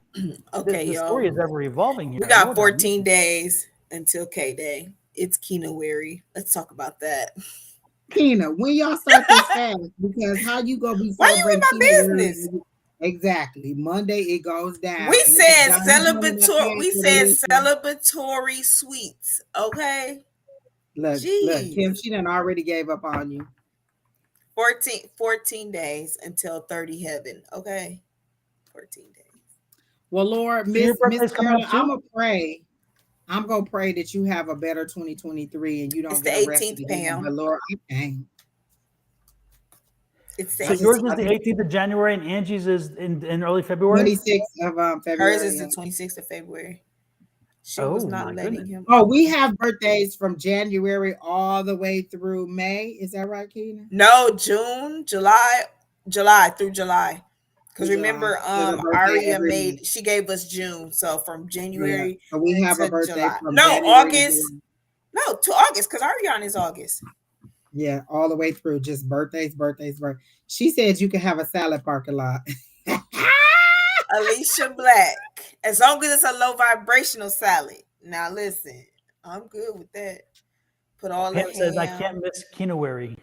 D: Okay,
A: The
D: y'all.
A: story is ever evolving
D: We
A: here.
D: got
A: Lord have
D: 14
A: mercy.
D: days until K Day. It's Kinowery. Let's talk about that.
B: Kina, when y'all start this fast, because how you gonna be
D: Why you in
B: celebrating Kina
D: my
B: Weary?
D: business?
B: Exactly. Monday it goes
D: We
B: down. And look at
D: said
B: Don, he's running that
D: celebratory.
B: fast
D: We
B: with
D: said
B: Alicia.
D: celebratory sweets. Okay.
B: Look,
D: Jeez.
B: Kim, she done already gave up on you.
D: 14 days until 30 heaven. Okay. 14 days.
B: Well, Lord,
A: So your
B: Miss
A: birthday's coming
B: Carolyn,
A: up
B: I'm
A: too.
B: gonna pray. I'm gonna pray that you have a better 2023 and you
D: It's
B: don't
D: the
B: get arrested
D: 18th,
B: again. But
D: Pam.
B: Lord, I can't.
D: It's the
A: So
B: I just
A: yours is
D: 18th.
A: the 18th of January and Angie's is in early February.
B: 26th of
D: Hers
B: February.
D: is the
B: Yeah.
D: 26th of February. She was
A: Oh
D: not
A: my
D: letting
A: goodness.
D: him.
B: Oh, we have birthdays from January all the way through May. Is that right, Keena?
D: No, June, July through July. Because
B: Through July.
D: remember,
B: There's a birthday
D: Aria
B: every month.
D: she gave us June. So from
B: Yeah.
D: January
B: So we have a
D: to
B: birthday
D: July.
B: from
D: No,
B: January to
D: August.
B: July.
D: No, to August, because Ariana is August.
B: Yeah, all the way through. Just birthdays. She said you can have a salad parking lot.
D: Alicia Black. As long as it's a low vibrational salad. Now listen, I'm good with that. Put all the
A: Pam says I
D: ham.
A: can't miss Kinowery.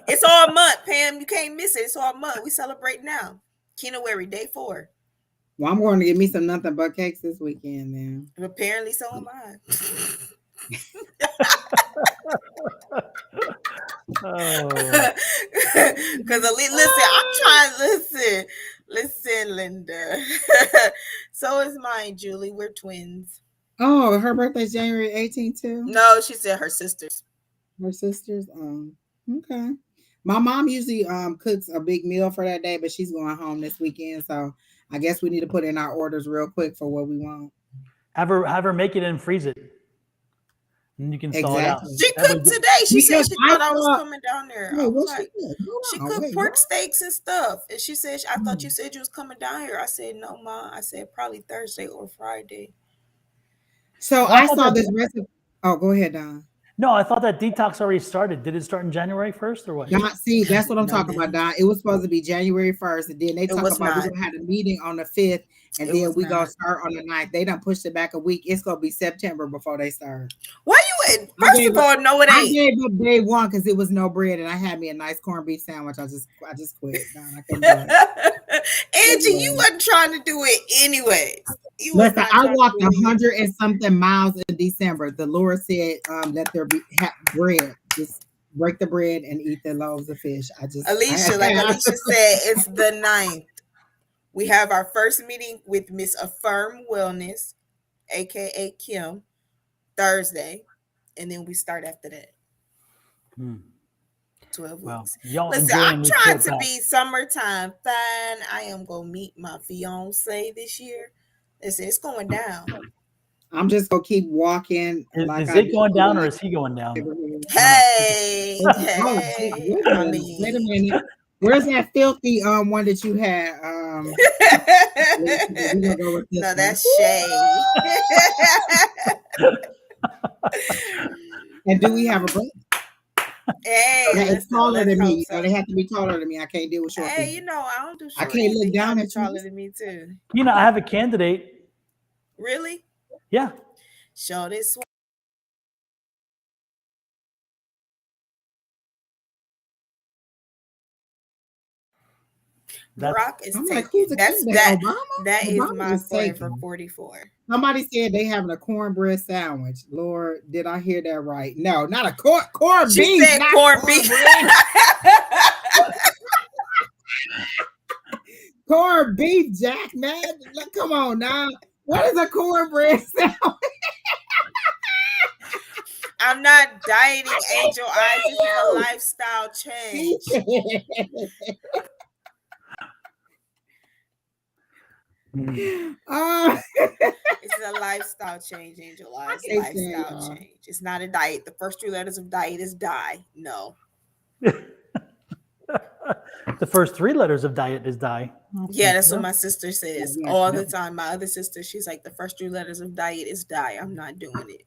D: It's all month, Pam. You can't miss it. It's all month. We celebrate now. Kinowery, day 4.
B: Well, I'm going to get me some nothing but cakes this weekend then.
D: Apparently, so am I.
A: Oh,
D: Because listen, I'm trying. Listen, Linda. So is mine, Julie. We're twins.
B: Oh, her birthday's January 18th too.
D: No, she said her sisters.
B: Her sisters. Okay. My mom usually cooks a big meal for that day, but she's going home this weekend, so I guess we need to put in our orders real quick for what we want.
A: have her make it and freeze it, and you can thaw it out.
B: Exactly.
D: She
A: That way,
D: cooked today. She said
B: Because
D: she
B: I
D: thought I was
B: thought,
D: coming down there. I
B: wait,
D: was
B: what she
D: like,
B: did? Hold
D: she
B: on,
D: cooked
B: wait, what?
D: pork steaks and stuff. And she said, I thought you
B: Hmm.
D: said you was coming down here. I said, no, Ma. I said, probably Thursday or Friday.
B: So
A: oh, I
B: I
A: thought
B: saw
A: that.
B: this recipe. Oh, go ahead, Don.
A: No, I thought that detox already started. Did it start in January 1st or what?
B: Don, see, that's what I'm
D: No,
B: talking about,
D: man.
B: Don. It was supposed to be January 1st, and then they
D: It
B: talk
D: was
B: about we're
D: not.
B: gonna have a meeting on the 5th, and
D: It
B: then
D: was
B: we gonna
D: not.
B: start on the 9th. They done pushed it back a week. It's gonna be September before they start.
D: Why you in? First of all, no, it
B: I
D: ain't.
B: gave up day one because it was no bread, and I had me a nice corned beef sandwich. I just quit. Don, I couldn't do it.
D: Angie, you
B: Anyway.
D: wasn't trying to do it anyways. You was
B: Listen,
D: not
B: I
D: trying to
B: walked
D: do it anyway.
B: 100 and something miles in December. The Lord said, let there be bread. Just break the bread and eat the loaves of fish.
D: Alicia, like Alicia said, it's the 9th. We have our first meeting with Miss Affirm Wellness, aka Kim, Thursday, and then we start after that.
A: Hmm.
D: 12
A: Well,
D: weeks.
A: y'all
D: Listen,
A: enjoy
D: I'm
A: and
D: trying
A: report
D: to
A: back.
D: be summertime fine. I am gonna meet my fiance this year. Listen, it's going down.
B: I'm just gonna keep walking like
A: Is
B: I
A: it
B: do
A: going
B: through
A: down
B: the
A: or is he going down?
B: neighborhood.
A: I don't know.
D: Hey,
B: Oh,
D: hey.
B: wait a
D: I
B: minute. Wait a
D: mean,
B: minute. Where's that filthy one that you had? We're gonna go with this
D: no,
B: one.
D: that's Shay.
B: And do we have a break?
D: Hey,
B: That is
D: listen,
B: taller
D: let's
B: than
D: hope
B: me.
D: so.
B: So they have to be taller than me. I can't deal with short
D: Hey,
B: people.
D: I don't do
B: I
D: short
B: can't
D: either.
B: look
D: You
B: down
D: gotta be
B: at you.
D: taller than me too.
A: I have a candidate.
D: Really?
A: Yeah.
D: Show this one.
A: That's
D: Barack is
B: I'm
D: taken.
B: like, who's the candidate? Obama?
D: That is
B: Obama
D: my
B: is
D: point for
B: taken.
D: 44.
B: Somebody said they having a cornbread sandwich. Lord, did I hear that right? No, not a corned
D: She
B: beef.
D: said
B: Not
D: corned beef.
B: corned beef, Jack, man. Look, come on now. What is a cornbread sandwich?
D: I'm not dieting, Angel Eyes. This is a lifestyle change. It's a lifestyle change, Angel Eyes. Lifestyle change. It's not a diet. The first 3 letters of diet is die. No.
A: The first 3 letters of diet is die.
D: Yeah, that's what my sister says all the time. My other sister, she's like, the first 3 letters of diet is die. I'm not doing it.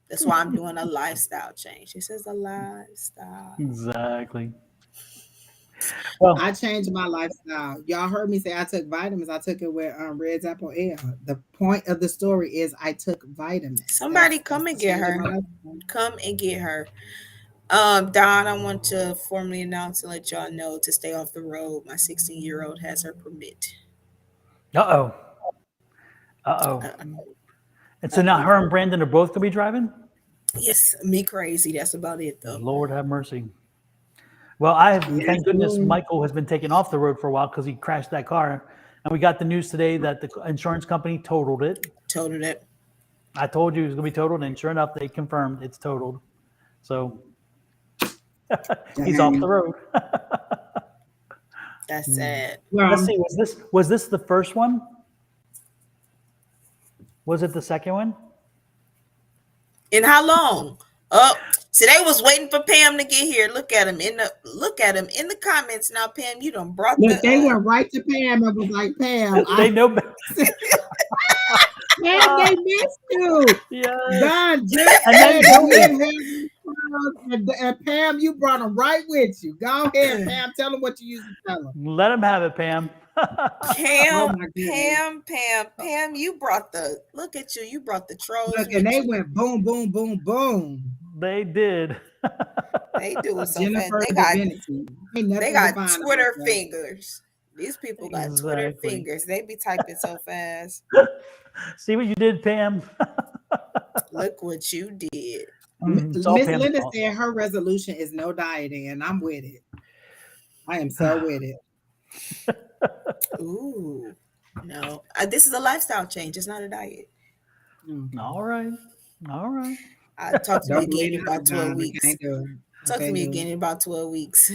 D: That's why I'm doing a lifestyle change. She says a lifestyle.
A: Exactly. Well,
B: I changed my lifestyle. Y'all heard me say I took vitamins. I took it with Red's Apple Ale. The point of the story is I took vitamins.
D: Somebody come and get her. Come and get her. Don, I want to formally announce and let y'all know to stay off the road. My 16-year-old has her permit.
A: Uh-oh. And so now her and Brandon are both going to be driving?
D: Yes, me crazy. That's about it, though.
A: Lord have mercy. Well, thank goodness Michael has been taken off the road for a while because he crashed that car. And we got the news today that the insurance company totaled it.
D: Totaled it.
A: I told you it was going to be totaled, and sure enough, they confirmed it's totaled. So he's off the road.
D: That's sad.
A: Let's see. Was this the first one? Was it the second one?
D: And how long? So they was waiting for Pam to get here. Look at him in the comments now. Pam, you done brought
B: they went right to Pam and was like, Pam,
A: they know better.
B: Pam, they missed you.
A: Yeah.
B: Don just and Pam, you brought them right with you. Go ahead, Pam. Tell them what you used to tell them.
A: Let them have it, Pam.
D: Pam, you brought look at you. You brought the trolls.
B: Look, and they went boom, boom, boom, boom.
A: They did.
D: They do it so
B: Jennifer
D: fast.
B: They
D: got Twitter fingers. These people got Twitter fingers. They be typing so fast.
A: See what you did, Pam?
D: Look what you did.
B: Miss Linda said her resolution is no dieting, and I'm with it. I am so with it.
D: Ooh, no. This is a lifestyle change. It's not a diet.
A: All right.
D: Talk to me again in about 12 weeks. Talk to me again in about 12 weeks.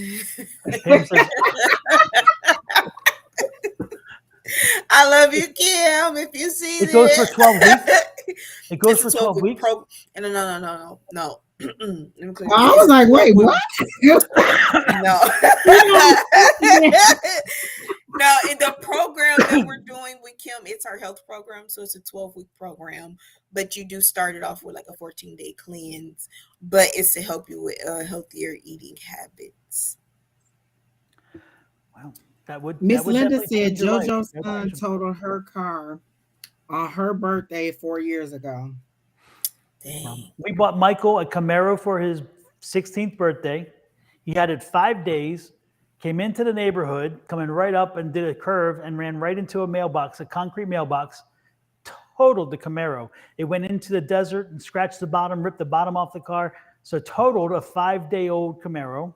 D: I love you, Kim. If you see
A: it goes for 12 weeks. It goes for 12 weeks.
D: No.
B: I was like, wait, what?
D: No. No, in the program that we're doing with Kim, it's our health program. So it's a 12-week program, but you do start it off with like a 14-day cleanse, but it's to help you with healthier eating habits.
A: Wow.
B: Miss Linda said JoJo's son totaled her car on her birthday 4 years ago.
D: Dang.
A: We bought Michael a Camaro for his 16th birthday. He had it 5 days, came into the neighborhood, coming right up and did a curve and ran right into a mailbox, a concrete mailbox, totaled the Camaro. It went into the desert and scratched the bottom, ripped the bottom off the car. So totaled a 5-day-old Camaro.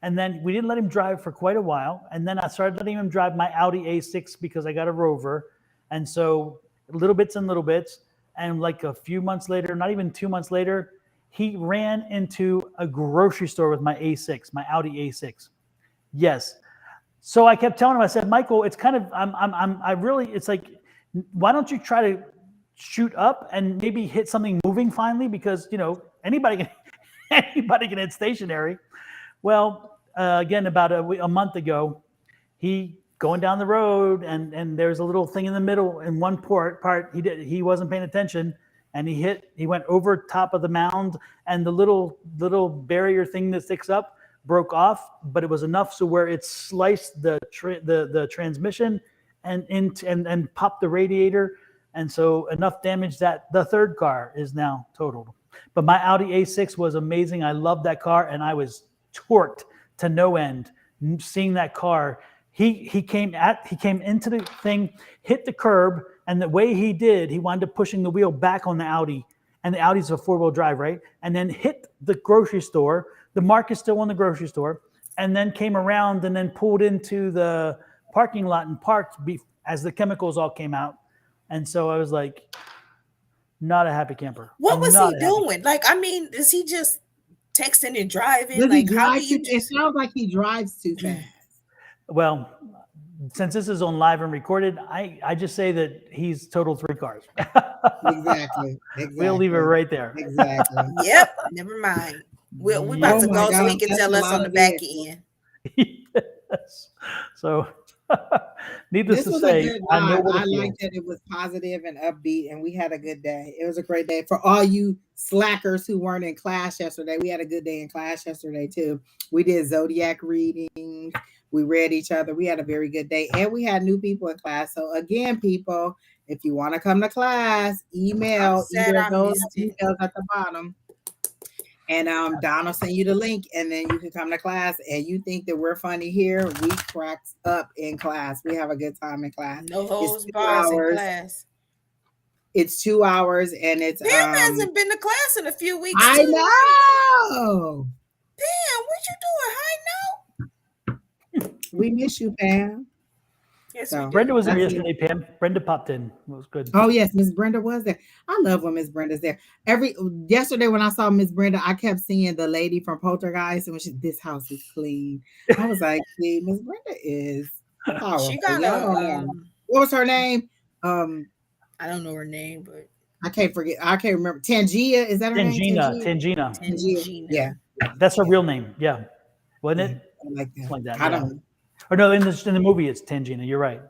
A: And then we didn't let him drive for quite a while. And then I started letting him drive my Audi A6 because I got a Rover. And so little bits. And like a few months later, not even 2 months later, he ran into a grocery store with my A6, my Audi A6. Yes. So I kept telling him, I said, Michael, it's kind of, it's like, why don't you try to shoot up and maybe hit something moving finally? Because, anybody can hit stationary. Well, again, about a month ago, he going down the road and there's a little thing in the middle in one part he wasn't paying attention and he went over top of the mound and the little barrier thing that sticks up broke off, but it was enough so where it sliced the transmission and popped the radiator, and so enough damage that the third car is now totaled. But my Audi A6 was amazing. I loved that car and I was torqued to no end seeing that car he came into the thing, hit the curb, and the way he did, he wound up pushing the wheel back on the Audi, and the Audi's a 4-wheel drive, right? And then hit the grocery store. The mark is still on the grocery store, and then came around and then pulled into the parking lot and parked as the chemicals all came out. And so I was like, not a happy camper.
D: What was he doing? Like, I mean, is he just texting and driving?
B: Does
D: like,
B: he
D: how
B: drive
D: do you
B: it sounds like he drives too fast.
A: Well, since this is on live and recorded, I just say that he's totaled 3 cars.
B: Exactly.
A: We'll leave it right there.
B: Exactly.
D: Yep. Never mind. We about to go so he can tell us on the back end.
A: Yes. So, needless to say,
B: I like that it was positive and upbeat, and we had a good day. It was a great day for all you slackers who weren't in class yesterday. We had a good day in class yesterday too. We did zodiac readings. We read each other. We had a very good day, and we had new people in class. So again, people, if you want to come to class, email either of those details at the bottom. And Don will send you the link, and then you can come to class. And you think that we're funny here? We cracks up in class. We have a good time in class.
D: No holds bars in class.
B: It's 2 hours, and it's
D: Pam hasn't been to class in a few weeks.
B: I know.
D: Pam, what you doing? Hi, no.
B: We miss you, Pam.
D: Yes,
A: so, Brenda was there yesterday, Pam. Brenda popped in. It was good.
B: Oh, yes, Miss Brenda was there. I love when Miss Brenda's there. Yesterday when I saw Miss Brenda, I kept seeing the lady from Poltergeist, and when this house is clean. I was like, see, Miss Brenda is powerful.
D: She got
B: what was her name?
D: I don't know her name, but
B: I can't remember. Tangia, is that her name?
A: Tangina.
B: Yeah.
A: That's her real name. Yeah. Wasn't it?
B: Like that.
A: I don't know. Or no, in the movie it's Tangina. You're right.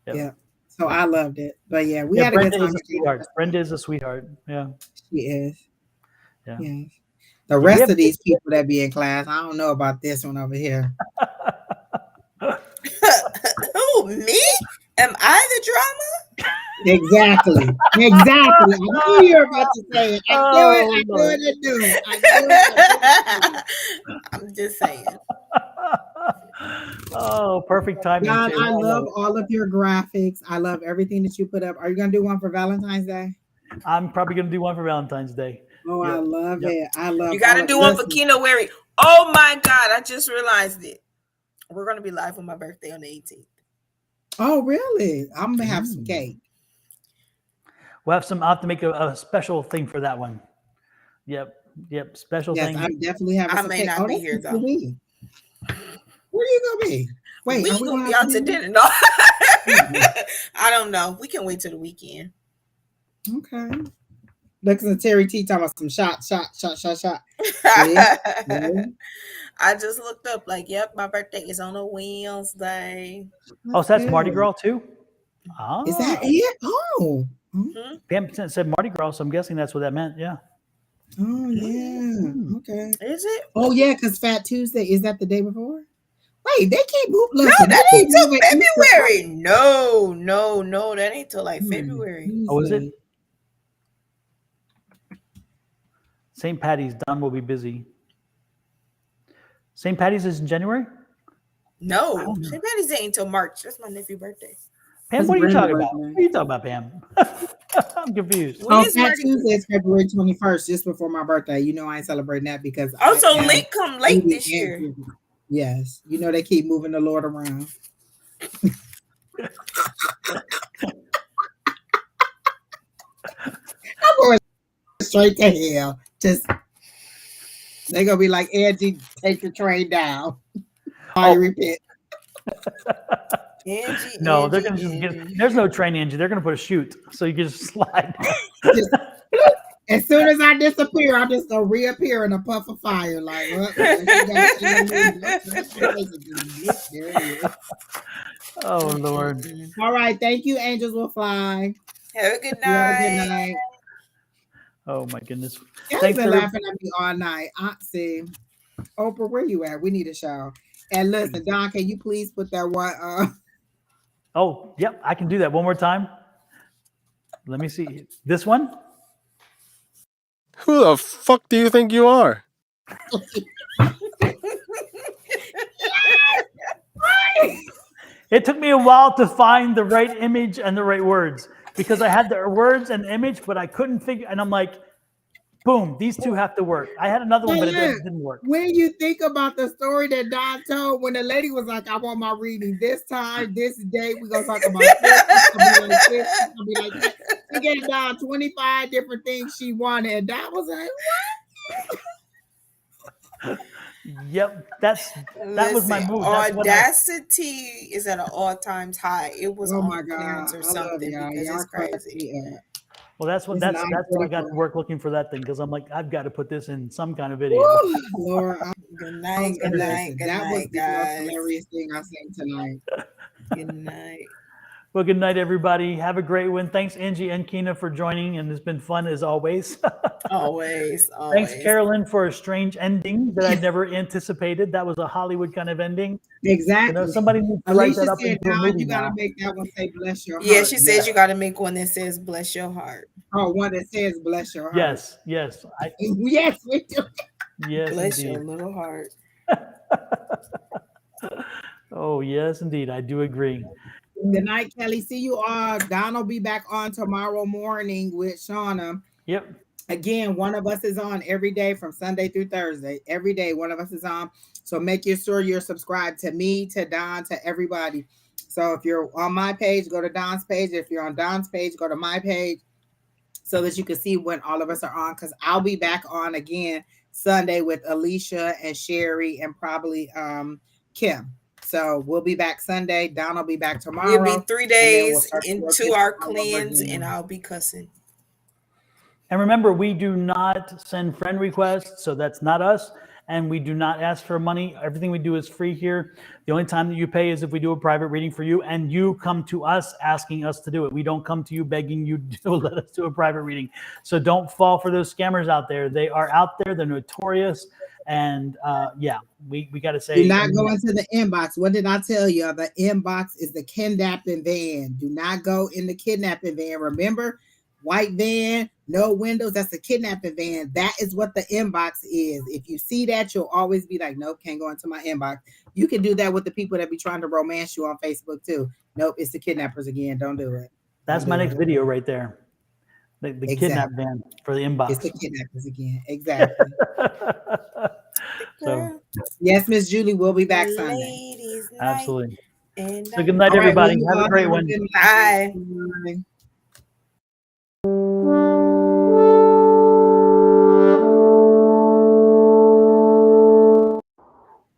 B: Yep. Yeah. So I loved it. But yeah, we had
A: Brenda
B: a good
A: time. Brenda is a sweetheart. Yeah.
B: She is.
A: Yeah.
B: Yes. The rest of these people that be in class, I don't know about this one over here.
D: Who, me? Am I the drama?
B: Exactly. I knew you were about to say it. I knew it.
D: I'm just saying.
A: Oh, perfect timing.
B: God, I love all of your graphics. I love everything that you put up. Are you going to do one for Valentine's Day?
A: I'm probably going to do one for Valentine's Day.
B: Oh, yep. I love it. I love it.
D: You got to do one for Kino Wary. Oh, my God. I just realized it. We're going to be live on my birthday on the 18th.
B: Oh, really? I'm going to have some cake.
A: I'll have to make a special thing for that one. Yep. Special thing.
B: I'm definitely having some cake.
D: I may not be here, though.
B: Where are you going to be? Wait,
D: we going to be out to dinner. No. I don't know. We can wait till the weekend.
B: Okay. Looking at Terry T talking about some shot.
D: I just looked up yep, my birthday is on a Wednesday.
A: Oh, so that's Mardi Gras too?
B: Oh. Is that it? Oh.
A: Mm-hmm. Pam said Mardi Gras, so I'm guessing that's what that meant. Yeah.
B: Oh, yeah. Okay.
D: Is it?
B: Oh, yeah, because Fat Tuesday, is that the day before? Wait, they keep moving.
D: No, that ain't till February. No, that ain't till February.
A: Oh, is it? St. Patty's, Don will be busy. St. Patty's is in January?
D: No, St. Patty's ain't until March. That's my nephew's birthday.
A: Pam, what are you talking about? What are you talking about, Pam? I'm confused.
B: Fat Tuesday is February 21st, just before my birthday. You know I ain't celebrating that because
D: Link come late this year.
B: Yes. You know they keep moving the Lord around. I'm going straight to hell. They're gonna be like, Angie, take the train down. I repent.
D: Angie,
A: no, they're gonna just get. There's no train, Angie. They're gonna put a chute, so you can just slide.
B: As soon as I disappear, I'm just gonna reappear in a puff of fire. Like,
A: oh Lord!
B: All right, thank you. Angels will fly.
D: Have a good night.
B: Have a good night.
A: Oh my goodness!
B: Thanks for laughing at me all night. See, Oprah, where you at? We need a show. And listen, Don, can you please put that one?
A: Oh, yep, I can do that one more time. Let me see this one.
C: Who the fuck do you think you are?
A: It took me a while to find the right image and the right words because I had the words and image, but I couldn't figure. And I'm like, boom, these two have to work. I had another one, but it didn't work.
B: When you think about the story that Don told, when the lady was like, I want my reading this time, this day, we're going to talk about this, it's going to be like this, it's going to be like that. She gave Don 25 different things she wanted, and Don was like,
A: Yep, that was my move. That's what
D: Audacity is at an all-time high. It was
B: oh
D: on
B: my God,
D: clearance or
B: I love
D: something
B: y'all.
D: because
B: Y'all
D: it's crazy.
B: crazy.
A: Well, that's what I got to work looking for that thing because I'm like, I've got to put this in some kind of video.
B: Woo, Lord,
D: Good night, good night, good
B: that was
D: night,
B: the most
D: guys.
B: hilarious thing I seen tonight.
D: Good night.
A: Well, good night, everybody. Have a great one. Thanks, Angie and Kina, for joining, and it's been fun as always.
D: Always.
A: Thanks, Carolyn, for a strange ending that I never anticipated. That was a Hollywood kind of ending.
B: Exactly.
A: You know, somebody needs to write that up
B: said,
A: into a movie
B: you got to
A: now.
B: make that one say bless your heart.
D: Yeah, she says you got to make one that says bless your heart.
B: Oh, one that says bless your heart.
A: Yes.
B: Yes, we do.
A: Yes,
D: bless
A: indeed.
D: your little heart.
A: Oh, yes, indeed. I do agree.
B: Good night, Kelly. See you all. Don will be back on tomorrow morning with Shauna.
A: Yep.
B: Again, one of us is on every day from Sunday through Thursday. Every day, one of us is on. So make sure you're subscribed to me, to Don, to everybody. So if you're on my page, go to Don's page. If you're on Don's page, go to my page so that you can see when all of us are on. Because I'll be back on again Sunday with Alicia and Sherry and probably Kim. So we'll be back Sunday. Don will be back tomorrow.
D: We'll be 3 days into our cleanse and I'll be cussing.
A: And remember, we do not send friend requests, so that's not us. And we do not ask for money. Everything we do is free here. The only time that you pay is if we do a private reading for you and you come to us asking us to do it. We don't come to you begging you to let us do a private reading. So don't fall for those scammers out there. They are out there. They're notorious. And we got to say.
B: Do not go into the inbox. What did I tell you? The inbox is the kidnapping van. Do not go in the kidnapping van. Remember, white van, no windows. That's the kidnapping van. That is what the inbox is. If you see that, you'll always be like, nope, can't go into my inbox. You can do that with the people that be trying to romance you on Facebook too. Nope, it's the kidnappers again. Don't do it.
A: That's my next video right there. The kidnap van for the inbox.
B: It's the kidnappers again. Exactly.
A: So
B: yes, Miss Julie, we'll be back Sunday.
A: Absolutely. So good night, everybody. Have a great one.
D: Bye.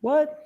A: What?